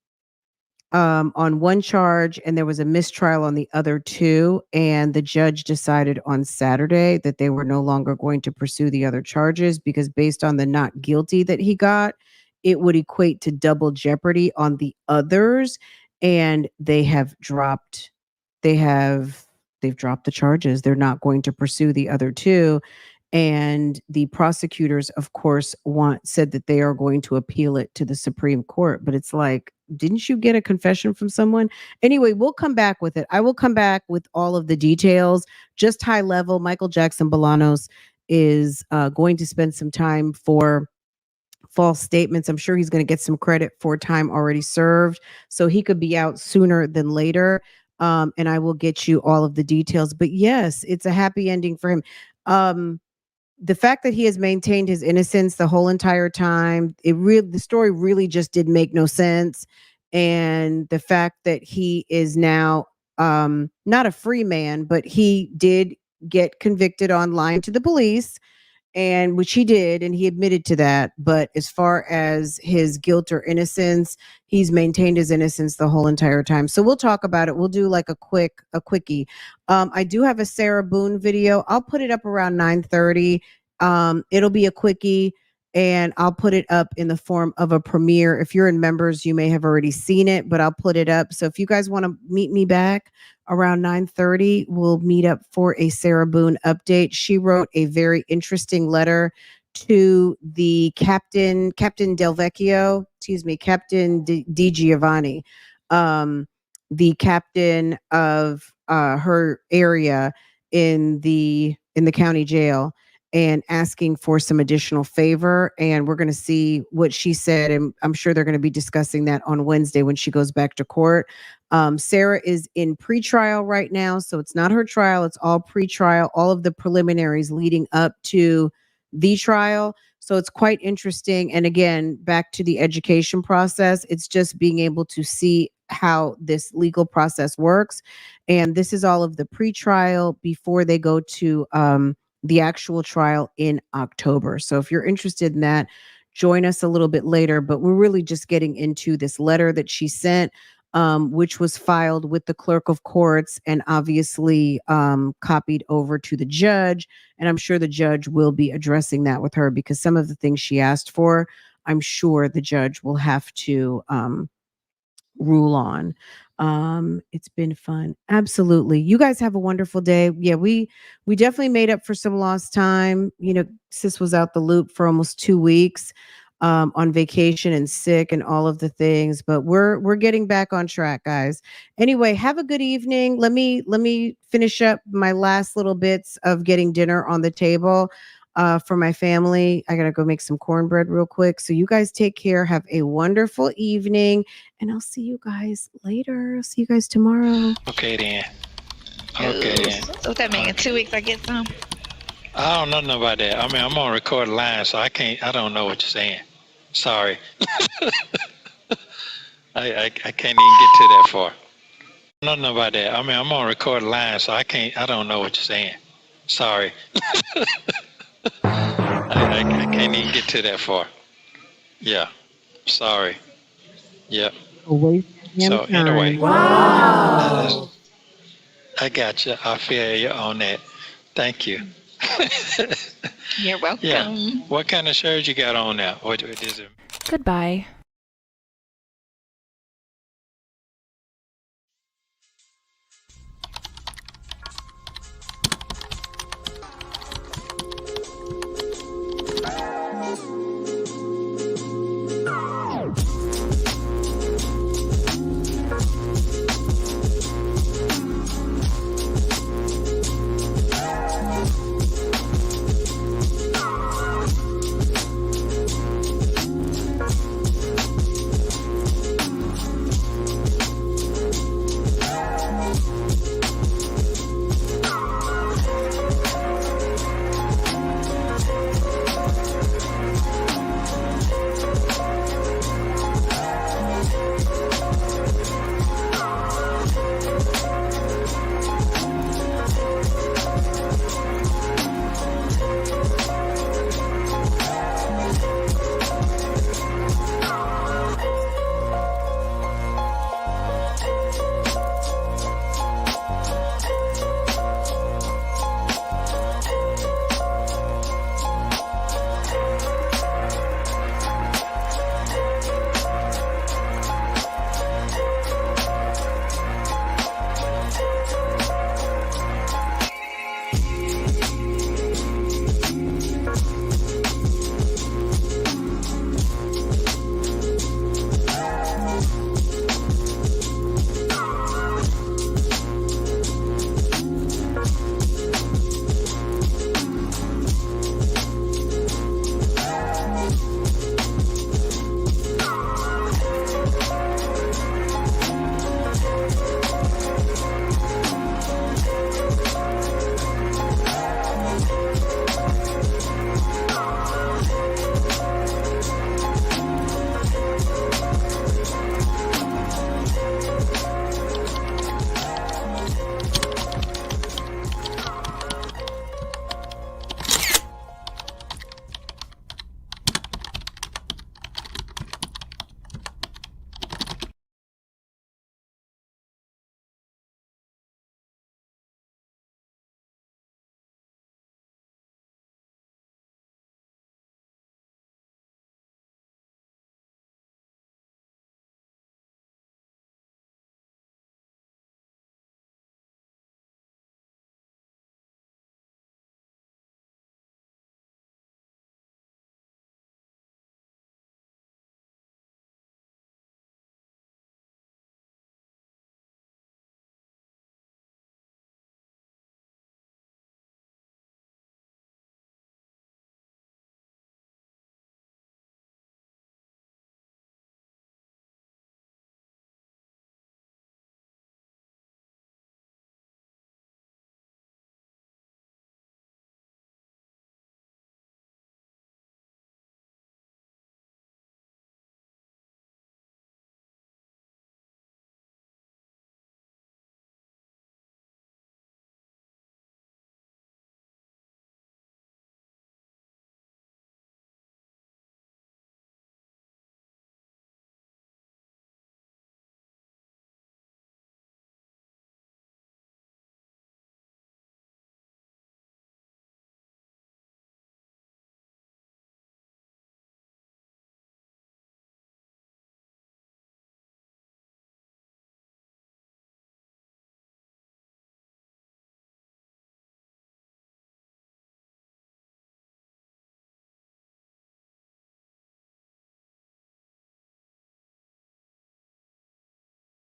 Speaker 2: on one charge, and there was a mistrial on the other two. And the judge decided on Saturday that they were no longer going to pursue the other charges, because based on the not guilty that he got, it would equate to double jeopardy on the others. And they've dropped the charges. They're not going to pursue the other two. And the prosecutors, of course, said that they are going to appeal it to the Supreme Court. But it's like, didn't you get a confession from someone? Anyway, we'll come back with it. I will come back with all of the details, just high level. Michael Jackson Bolanos is going to spend some time for false statements. I'm sure he's going to get some credit for time already served, so he could be out sooner than later. And I will get you all of the details. But yes, it's a happy ending for him. The fact that he has maintained his innocence the whole entire time, the story really just did make no sense. And the fact that he is now not a free man, but he did get convicted on lying to the police, and which he did, and he admitted to that. But as far as his guilt or innocence, he's maintained his innocence the whole entire time. So we'll talk about it. We'll do like a quickie. I do have a Sarah Boone video. I'll put it up around 9:30. It'll be a quickie, and I'll put it up in the form of a premiere. If you're in members, you may have already seen it, but I'll put it up. So if you guys want to meet me back around 9:30, we'll meet up for a Sarah Boone update. She wrote a very interesting letter to the Captain Delvecchio, Captain Di Giovanni, the captain of her area in the county jail. and asking for some additional favor. And we're going to see what she said. And I'm sure they're going to be discussing that on Wednesday when she goes back to court. Sarah is in pretrial right now. So it's not her trial. It's all pretrial, all of the preliminaries leading up to the trial. So it's quite interesting. And again, back to the education process, it's just being able to see how this legal process works. And this is all of the pretrial before they go to the actual trial in October. So if you're interested in that, join us a little bit later. But we're really just getting into this letter that she sent, which was filed with the clerk of courts and obviously copied over to the judge. And I'm sure the judge will be addressing that with her because some of the things she asked for, I'm sure the judge will have to rule on. It's been fun. Absolutely. You guys have a wonderful day. Yeah, we definitely made up for some lost time. You know, sis was out the loop for almost 2 weeks on vacation and sick and all of the things, but we're getting back on track, guys. Anyway, have a good evening. Let me finish up my last little bits of getting dinner on the table for my family. I gotta go make some cornbread real quick. So you guys take care. Have a wonderful evening, and I'll see you guys later. I'll see you guys tomorrow.
Speaker 4: Okay then. Okay then.
Speaker 15: So what that mean? In 2 weeks I get some?
Speaker 4: I don't know nothing about that. I mean, I'm on recorded line, so I don't know what you're saying. Sorry. I can't even get to that far. Nothing about that. I mean, I'm on recorded line, so I don't know what you're saying. Sorry. I can't even get to that far. Yeah. Sorry. Yep. So anyway.
Speaker 2: Wow.
Speaker 4: I got you. I feel you on that. Thank you.
Speaker 15: You're welcome.
Speaker 4: Yeah. What kind of shirt you got on now? What is it?
Speaker 3: Goodbye.